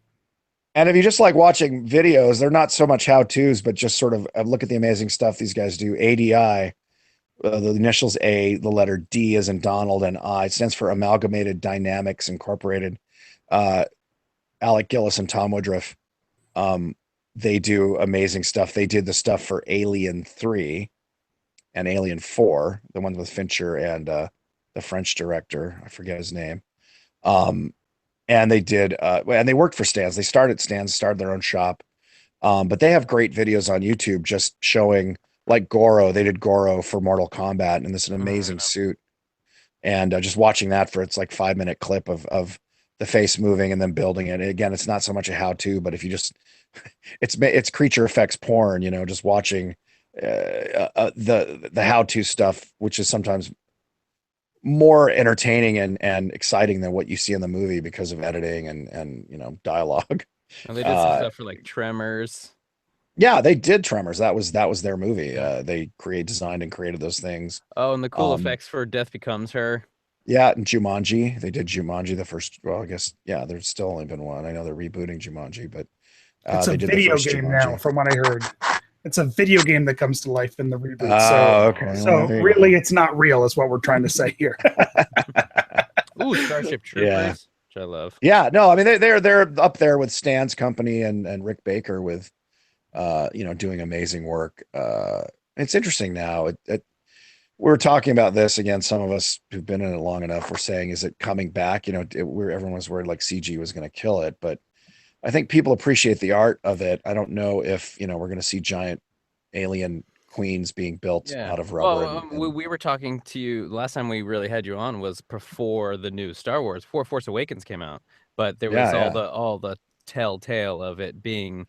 And if you just like watching videos, they're not so much how-tos, but just sort of look at the amazing stuff these guys do. ADI, the initials A, the letter D as in Donald, and I. It stands for Amalgamated Dynamics Incorporated. Alec Gillis and Tom Woodruff, they do amazing stuff. They did the stuff for Alien 3 and Alien 4, the one with Fincher and the French director. I forget his name. And they did, and they worked for Stan's. They started Stan's, started their own shop. But they have great videos on YouTube just showing, like Goro. They did Goro for Mortal Kombat, and this is an amazing suit. And just watching that for its like 5-minute clip of the face moving and then building it. And again, it's not so much a how-to, but if you just, it's creature effects porn, you know, just watching the how-to stuff, which is sometimes more entertaining and exciting than what you see in the movie because of editing and you know, dialogue. And they did some stuff for like Tremors. Yeah, they did Tremors. That was their movie. They designed and created those things. Oh, and the cool effects for Death Becomes Her. Yeah, and Jumanji. They did Jumanji the first. Well, I guess there's still only been one. I know they're rebooting Jumanji, but it's a video game now, from what I heard. It's a video game that comes to life in the reboot. Okay. So really, it's not real, is what we're trying to say here. Ooh, Starship Troopers, which I love. Yeah, no, I mean they're up there with Stan's company and Rick Baker with, doing amazing work. It's interesting now. We're talking about this again. Some of us who've been in it long enough, we're saying, is it coming back? You know, everyone was worried like CG was going to kill it, but I think people appreciate the art of it. I don't know if, we're going to see giant alien queens being built out of rubber. Well, we were talking to you last time we really had you on was before the new Star Wars, before Force Awakens came out, but there was all the telltale of it being,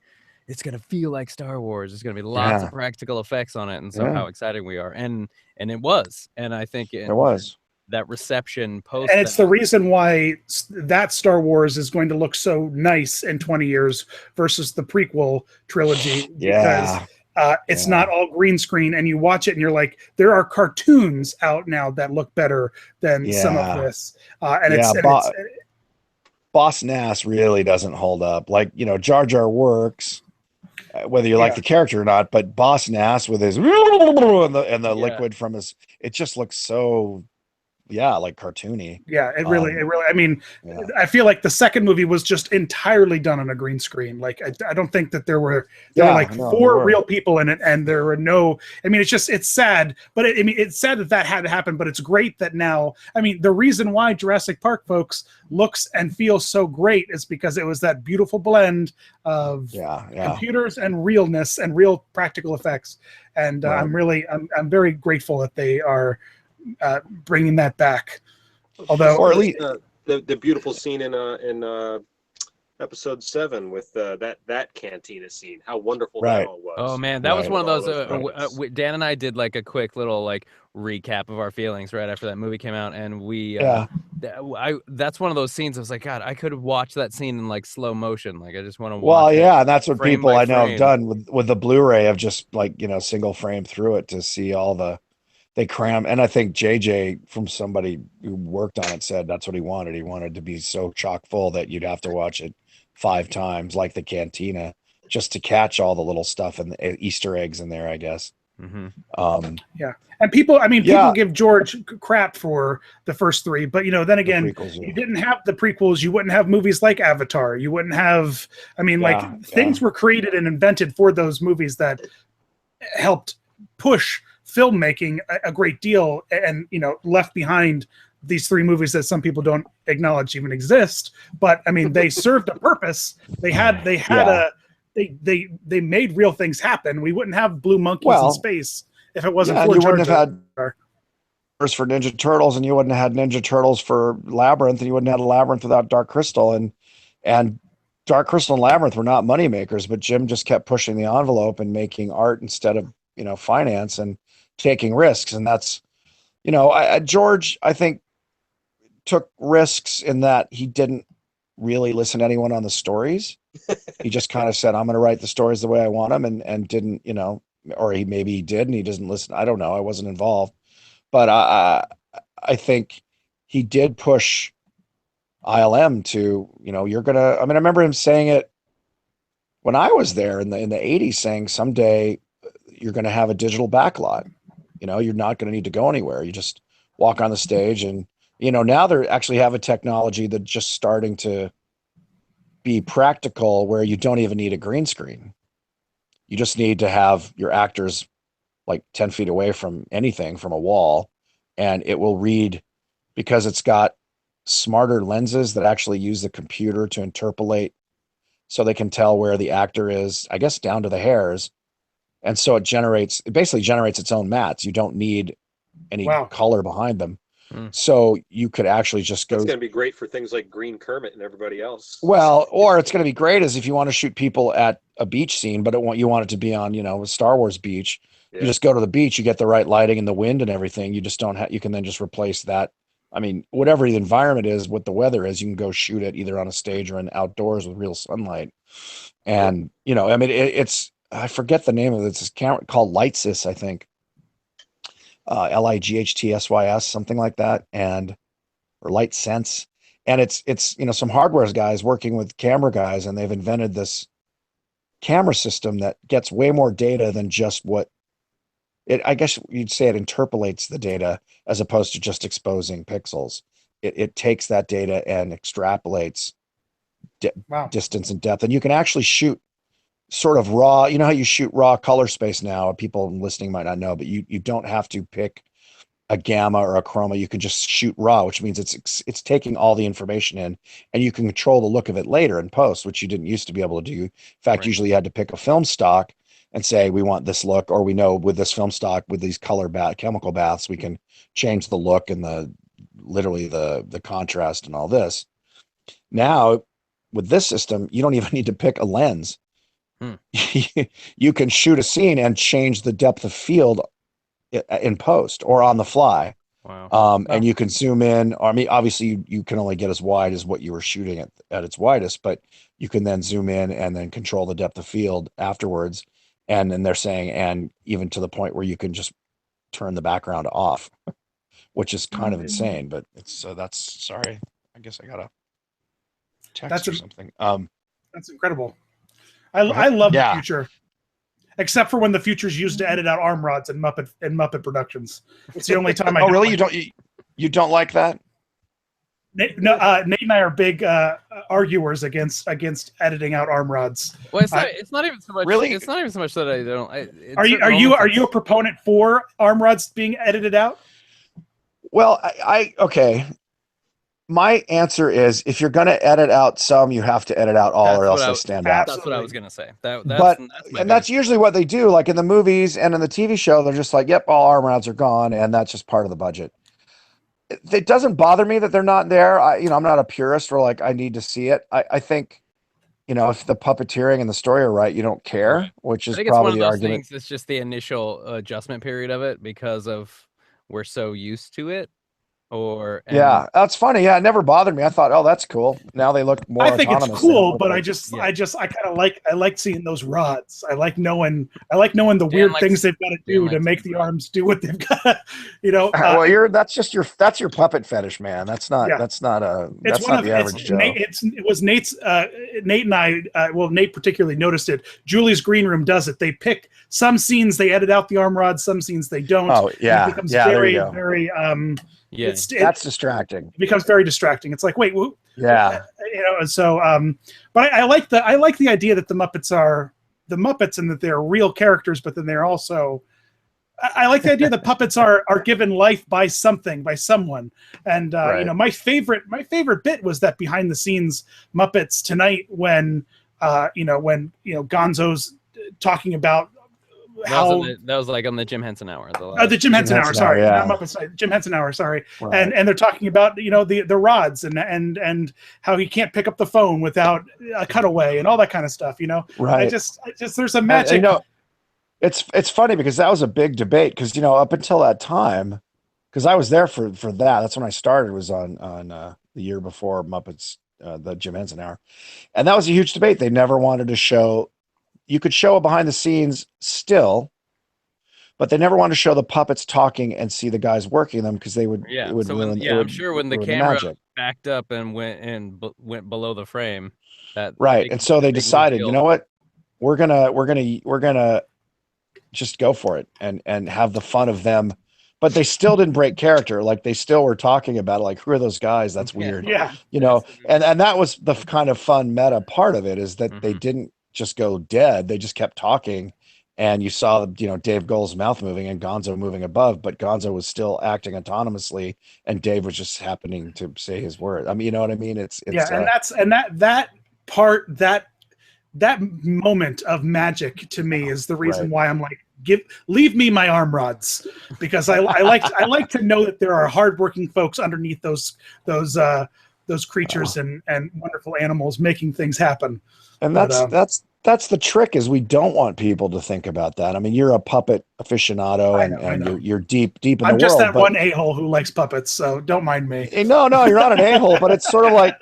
it's going to feel like Star Wars. There's going to be lots of practical effects on it. And so how exciting we are. And it was. And I think it was that reception post. And it's the reason why that Star Wars is going to look so nice in 20 years versus the prequel trilogy. Because it's not all green screen, and you watch it and you're like, there are cartoons out now that look better than some of this. Boss Nass really doesn't hold up. Like, Jar Jar works, whether you like the character or not, but Boss Nass with his and the liquid from his, it just looks so like cartoony. It really I mean, I feel like the second movie was just entirely done on a green screen. Like I don't think that there were four real people in it, and there were no, I mean, it's sad, but it's sad that had to happen, but it's great that now, I mean, the reason why Jurassic Park, folks, looks and feels so great is because it was that beautiful blend of computers and realness and real practical effects. And I'm very grateful that they are bringing that back. Although, or at least the beautiful scene in episode 7 with that cantina scene, how wonderful that all was. Oh man, that was one of those. Dan and I did like a quick little recap of our feelings right after that movie came out, and we that's one of those scenes I was like, God, I could watch that scene in slow motion. I just want to watch and that's what people I know have done with the Blu-ray, of just single frame through it to see all they cram. And I think JJ, from somebody who worked on it, said that's what he wanted. He wanted to be so chock full that you'd have to watch it 5 times, like the cantina, just to catch all the little stuff and the Easter eggs in there, I guess. Mm-hmm. And people give George crap for the first 3, but then again, you didn't have the prequels, you wouldn't have movies like Avatar, you wouldn't have, things were created and invented for those movies that helped push filmmaking a great deal, and left behind these 3 movies that some people don't acknowledge even exist, but I mean, they served a purpose. They made real things happen. We wouldn't have blue monkeys in space if it wasn't for you wouldn't have had for Ninja Turtles, and you wouldn't have had Ninja Turtles for Labyrinth, and you wouldn't have had Labyrinth without Dark Crystal, and Dark Crystal and Labyrinth were not moneymakers, but Jim just kept pushing the envelope and making art instead of, finance and taking risks. And that's, George, I think, took risks in that he didn't really listen to anyone on the stories. He just kind of said, I'm going to write the stories the way I want them, and didn't, or maybe he did and he doesn't listen. I don't know. I wasn't involved. But I think he did push ILM to, you're going to, I remember him saying it when I was there in the 80s, saying someday you're going to have a digital backlot. You're not going to need to go anywhere. You just walk on the stage and, now they actually have a technology that's just starting to be practical where you don't even need a green screen. You just need to have your actors like 10 feet away from anything, from a wall, and it will read, because it's got smarter lenses that actually use the computer to interpolate so they can tell where the actor is, I guess, down to the hairs. And so it basically generates its own mats. You don't need any color behind them. So you could actually just go. It's going to be great for things like Green Kermit and everybody else. Well, or it's going to be great as if you want to shoot people at a beach scene, but you want it to be on, a Star Wars beach. Yeah. You just go to the beach, you get the right lighting and the wind and everything. You just don't have, you can then just replace that. Whatever the environment is, what the weather is, you can go shoot it either on a stage or in outdoors with real sunlight. And, it's, I forget the name of it. It's this camera called Lightsys, I think. LIGHTSYS, something like that, or Light Sense. And it's some hardware guys working with camera guys, and they've invented this camera system that gets way more data than just what it, I guess you'd say it interpolates the data as opposed to just exposing pixels. It takes that data and extrapolates distance and depth. And you can actually shoot sort of raw, how you shoot raw color space now. People listening might not know, but you don't have to pick a gamma or a chroma. You can just shoot raw, which means it's taking all the information in, and you can control the look of it later in post, which you didn't used to be able to do. In fact, usually you had to pick a film stock and say, we want this look, or we know with this film stock, with these chemical baths, we can change the look and literally the contrast and all this. Now with this system, you don't even need to pick a lens. You can shoot a scene and change the depth of field in post or on the fly. Wow. And you can zoom in. Obviously you can only get as wide as what you were shooting at its widest, but you can then zoom in and then control the depth of field afterwards. And then they're saying, and even to the point where you can just turn the background off, which is kind of insane, but sorry. I guess I got a text or something. That's incredible. I love the future, except for when the future's used to edit out arm rods in Muppet productions. It's the only time I. Oh, really? You don't like that? Nate and I are big arguers against editing out arm rods. Well, it's not even so much. Really? It's not even so much that I don't. Are you a proponent for arm rods being edited out? Well, okay. My answer is, if you're going to edit out some, you have to edit out all, or else they stand out. That's what I was going to say. That's usually what they do. Like in the movies and in the TV show, they're just like, yep, all arm rods are gone, and that's just part of the budget. It doesn't bother me that they're not there. I'm not a purist or like I need to see it. I think, if the puppeteering and the story are right, you don't care, which is probably the argument. It's just the initial adjustment period of it because of we're so used to it. Yeah, that's funny. Yeah, it never bothered me. I thought, oh, that's cool. Now they look more. I think it's cool, but I kind of like seeing those rods. I like knowing the weird things they've got to do to make the arms do what they've got. Well, that's your puppet fetish, man. That's not the average Joe. It was Nate's. Nate and I. Nate particularly noticed it. Julie's green room does it. They pick some scenes, they edit out the arm rods. Some scenes they don't. Oh yeah, it becomes very. Yeah, that's distracting. It becomes very distracting. It's like, wait, yeah, So, but I like the idea that the Muppets are the Muppets and that they're real characters, but then they're also. I like the idea that puppets are given life by someone, and my favorite bit was that behind the scenes Muppets Tonight when Gonzo's talking about That was like on the Jim Henson Hour. The Jim Henson Hour, sorry, yeah. not Muppets. Jim Henson Hour, sorry. Right. And they're talking about the rods and how he can't pick up the phone without a cutaway and all that kind of stuff. Right. I just there's a magic. It's funny because that was a big debate because up until that time, because I was there for that. That's when I started. Was on the year before Muppets, the Jim Henson Hour, and that was a huge debate. They never wanted to show. You could show a behind the scenes still, but they never wanted to show the puppets talking and see the guys working them because they would. Yeah. It would ruin. I'm sure when the camera magic. backed up and went below the frame, that right, and so they decided, you know what, we're gonna just go for it and have the fun of them. But they still didn't break character. Like they still were talking about like, who are those guys? That's weird. Yeah. And that was the kind of fun meta part of it, is that they didn't just go dead. They just kept talking. And you saw, Dave Grohl's mouth moving and Gonzo moving above, but Gonzo was still acting autonomously and Dave was just happening to say his word. I mean, you know what I mean? It's that part, that moment of magic to me is the reason why I'm like, leave me my arm rods, because I like to know that there are hardworking folks underneath those creatures and wonderful animals making things happen. And that's the trick, is we don't want people to think about that. I mean, you're a puppet aficionado and you're deep in the world. I'm just that one a-hole who likes puppets, so don't mind me. No, you're not an a-hole, but it's sort of like,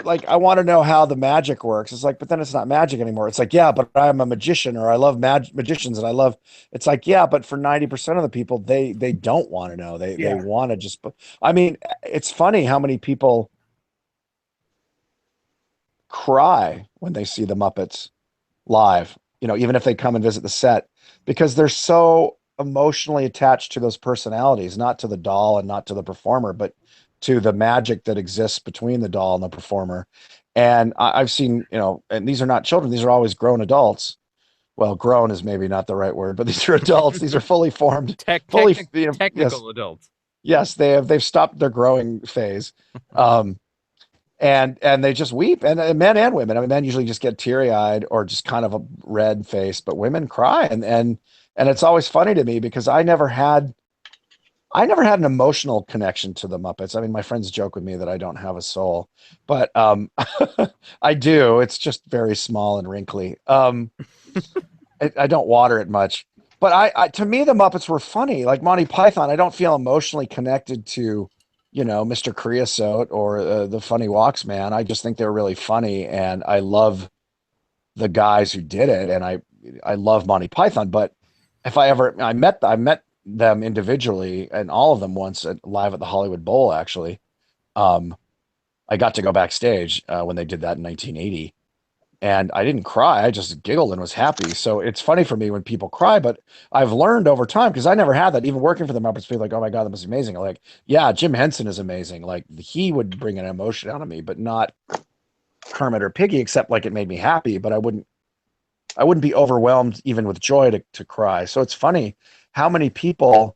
like I want to know how the magic works. It's like, but then it's not magic anymore. It's like, yeah, but I'm a magician, or I love magicians, and it's like, yeah, but for 90% of the people, they don't want to know. They want to just, I mean, it's funny how many people cry when they see the Muppets live, even if they come and visit the set, because they're so emotionally attached to those personalities, not to the doll and not to the performer, but to the magic that exists between the doll and the performer. And I've seen, and these are not children, these are always grown adults. Well, grown is maybe not the right word, but these are adults. These are fully formed, technical adults. Yes, they've stopped their growing phase. And they just weep, and men and women. I mean, men usually just get teary-eyed or just kind of a red face, but women cry, and it's always funny to me because I never had an emotional connection to the Muppets. I mean, my friends joke with me that I don't have a soul, but I do. It's just very small and wrinkly. I don't water it much, but to me, the Muppets were funny. Like Monty Python, I don't feel emotionally connected to, Mr. Creosote or the Funny Walks Man. I just think they're really funny, and I love the guys who did it, and I love Monty Python. But if I met them individually, and all of them once live at the Hollywood Bowl, actually. I got to go backstage when they did that in 1980, and I didn't cry. I just giggled and was happy. So it's funny for me when people cry, but I've learned over time, because I never had that. Even working for the Muppets, people like, oh my God, that was amazing. Like, yeah, Jim Henson is amazing. Like, he would bring an emotion out of me, but not Kermit or Piggy, except like it made me happy, but I wouldn't be overwhelmed even with joy to cry. So it's funny how many people,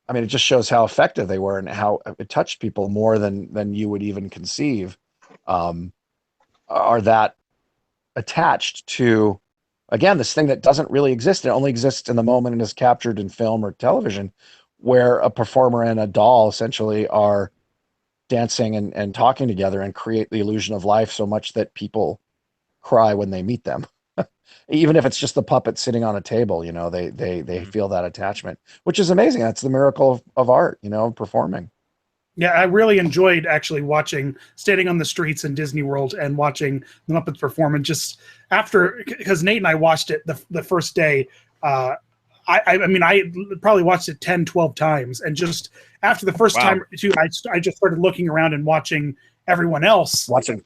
I mean, it just shows how effective they were and how it touched people more than you would even conceive, are that attached to, again, this thing that doesn't really exist. It only exists in the moment and is captured in film or television, where a performer and a doll essentially are dancing and talking together and create the illusion of life so much that people cry when they meet them. Even if it's just the puppet sitting on a table, they feel that attachment, which is amazing. That's the miracle of art, performing. Yeah, I really enjoyed actually standing on the streets in Disney World and watching the Muppets perform. And just after, because Nate and I watched it the first day, I probably watched it 10, 12 times. And just after the first time or two, I just started looking around and watching everyone else. And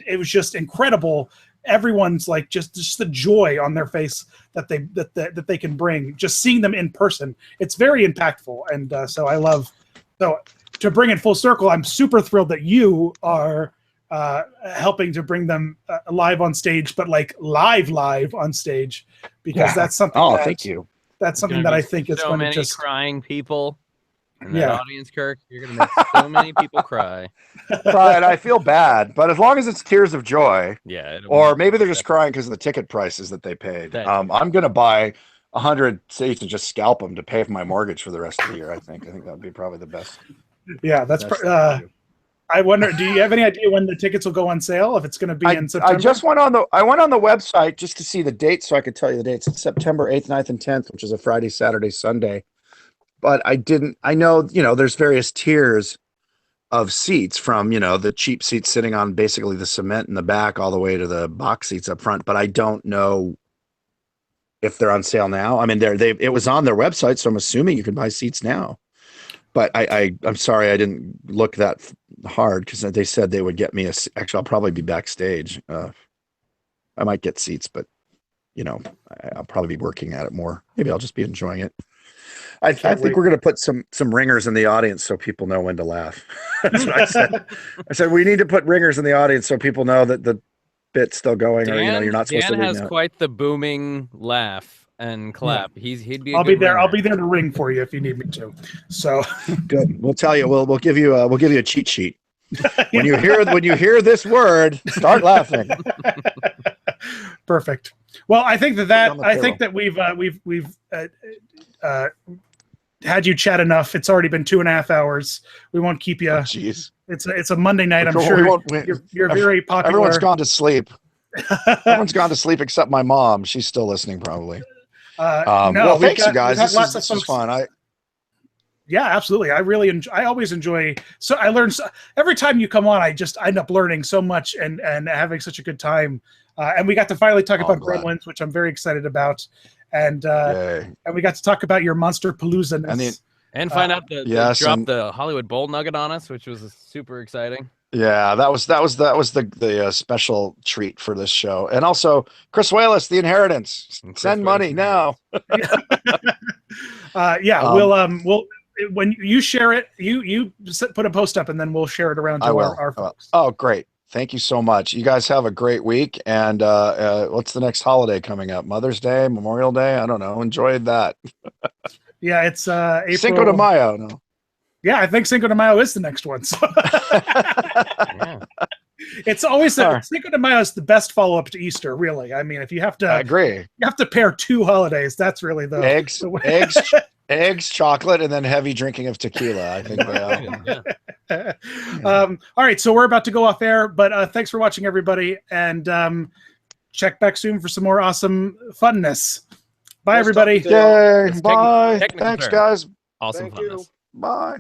it was just incredible. Everyone's like just the joy on their face that they can bring. Just seeing them in person, it's very impactful. And so I love. So to bring it full circle, I'm super thrilled that you are helping to bring them live on stage, but like live on stage, because that's something. Thank you. That's something that I think is so going many to just crying people. And that audience, Kirk, you're gonna make so many people cry. But I feel bad. But as long as it's tears of joy, Yeah. or maybe they're just crying because of the ticket prices that they paid. I'm gonna buy 100 seats and just scalp them to pay for my mortgage for the rest of the year. I think that'd be probably the best. Yeah, that's. I wonder. Do you have any idea when the tickets will go on sale? If it's going to be in September? I just went on the website just to see the dates, so I could tell you the dates. It's September 8th, 9th, and 10th, which is a Friday, Saturday, Sunday. But I know, there's various tiers of seats, from, the cheap seats sitting on basically the cement in the back all the way to the box seats up front. But I don't know if they're on sale now. I mean, it was on their website, so I'm assuming you can buy seats now. But I'm sorry I didn't look that hard, because they said they would get me actually, I'll probably be backstage. I might get seats, but I'll probably be working at it more. Maybe I'll just be enjoying it. I think we're going to put some ringers in the audience so people know when to laugh. That's what I said. I said we need to put ringers in the audience so people know that the bit's still going, or you're not supposed to. Dan has quite the booming laugh and clap. Yeah. He'd be. I'll be there. I'll be there to ring for you if you need me to. So good. We'll tell you. We'll give you a cheat sheet. When you hear this word, start laughing. Perfect. Well, I think that we've had you chat enough. It's already been 2.5 hours. We won't keep you. Jeez. It's a Monday night. I'm sure you're very popular. Everyone's gone to sleep. Everyone's gone to sleep except my mom. She's still listening, probably. Well, thanks, you guys. This is fun. Yeah, absolutely. I always enjoy. So I learn every time you come on. I just end up learning so much and having such a good time. And we got to finally talk about Gremlins, which I'm very excited about. And we got to talk about your Monster Palooza. And find out the Hollywood Bowl Nugget on us, which was super exciting. Yeah, that was the special treat for this show. And also, Chris Wallace, The Inheritance. Send money now. We'll when you share it, you put a post up, and then we'll share it around to our folks. Oh, great. Thank you so much. You guys have a great week. And what's the next holiday coming up? Mother's Day, Memorial Day? I don't know. Enjoy that. Yeah, it's April. Cinco de Mayo. No. Yeah, I think Cinco de Mayo is the next one. So. Yeah. It's always Cinco de Mayo is the best follow up to Easter. Really, I mean, if you have to, I agree. You have to pair two holidays. That's really the eggs, chocolate, and then heavy drinking of tequila. I think they are. All right, so we're about to go off air, but thanks for watching, everybody, and check back soon for some more awesome funness. Bye, everybody. Yay, bye. Thanks, guys. Awesome funness. Bye.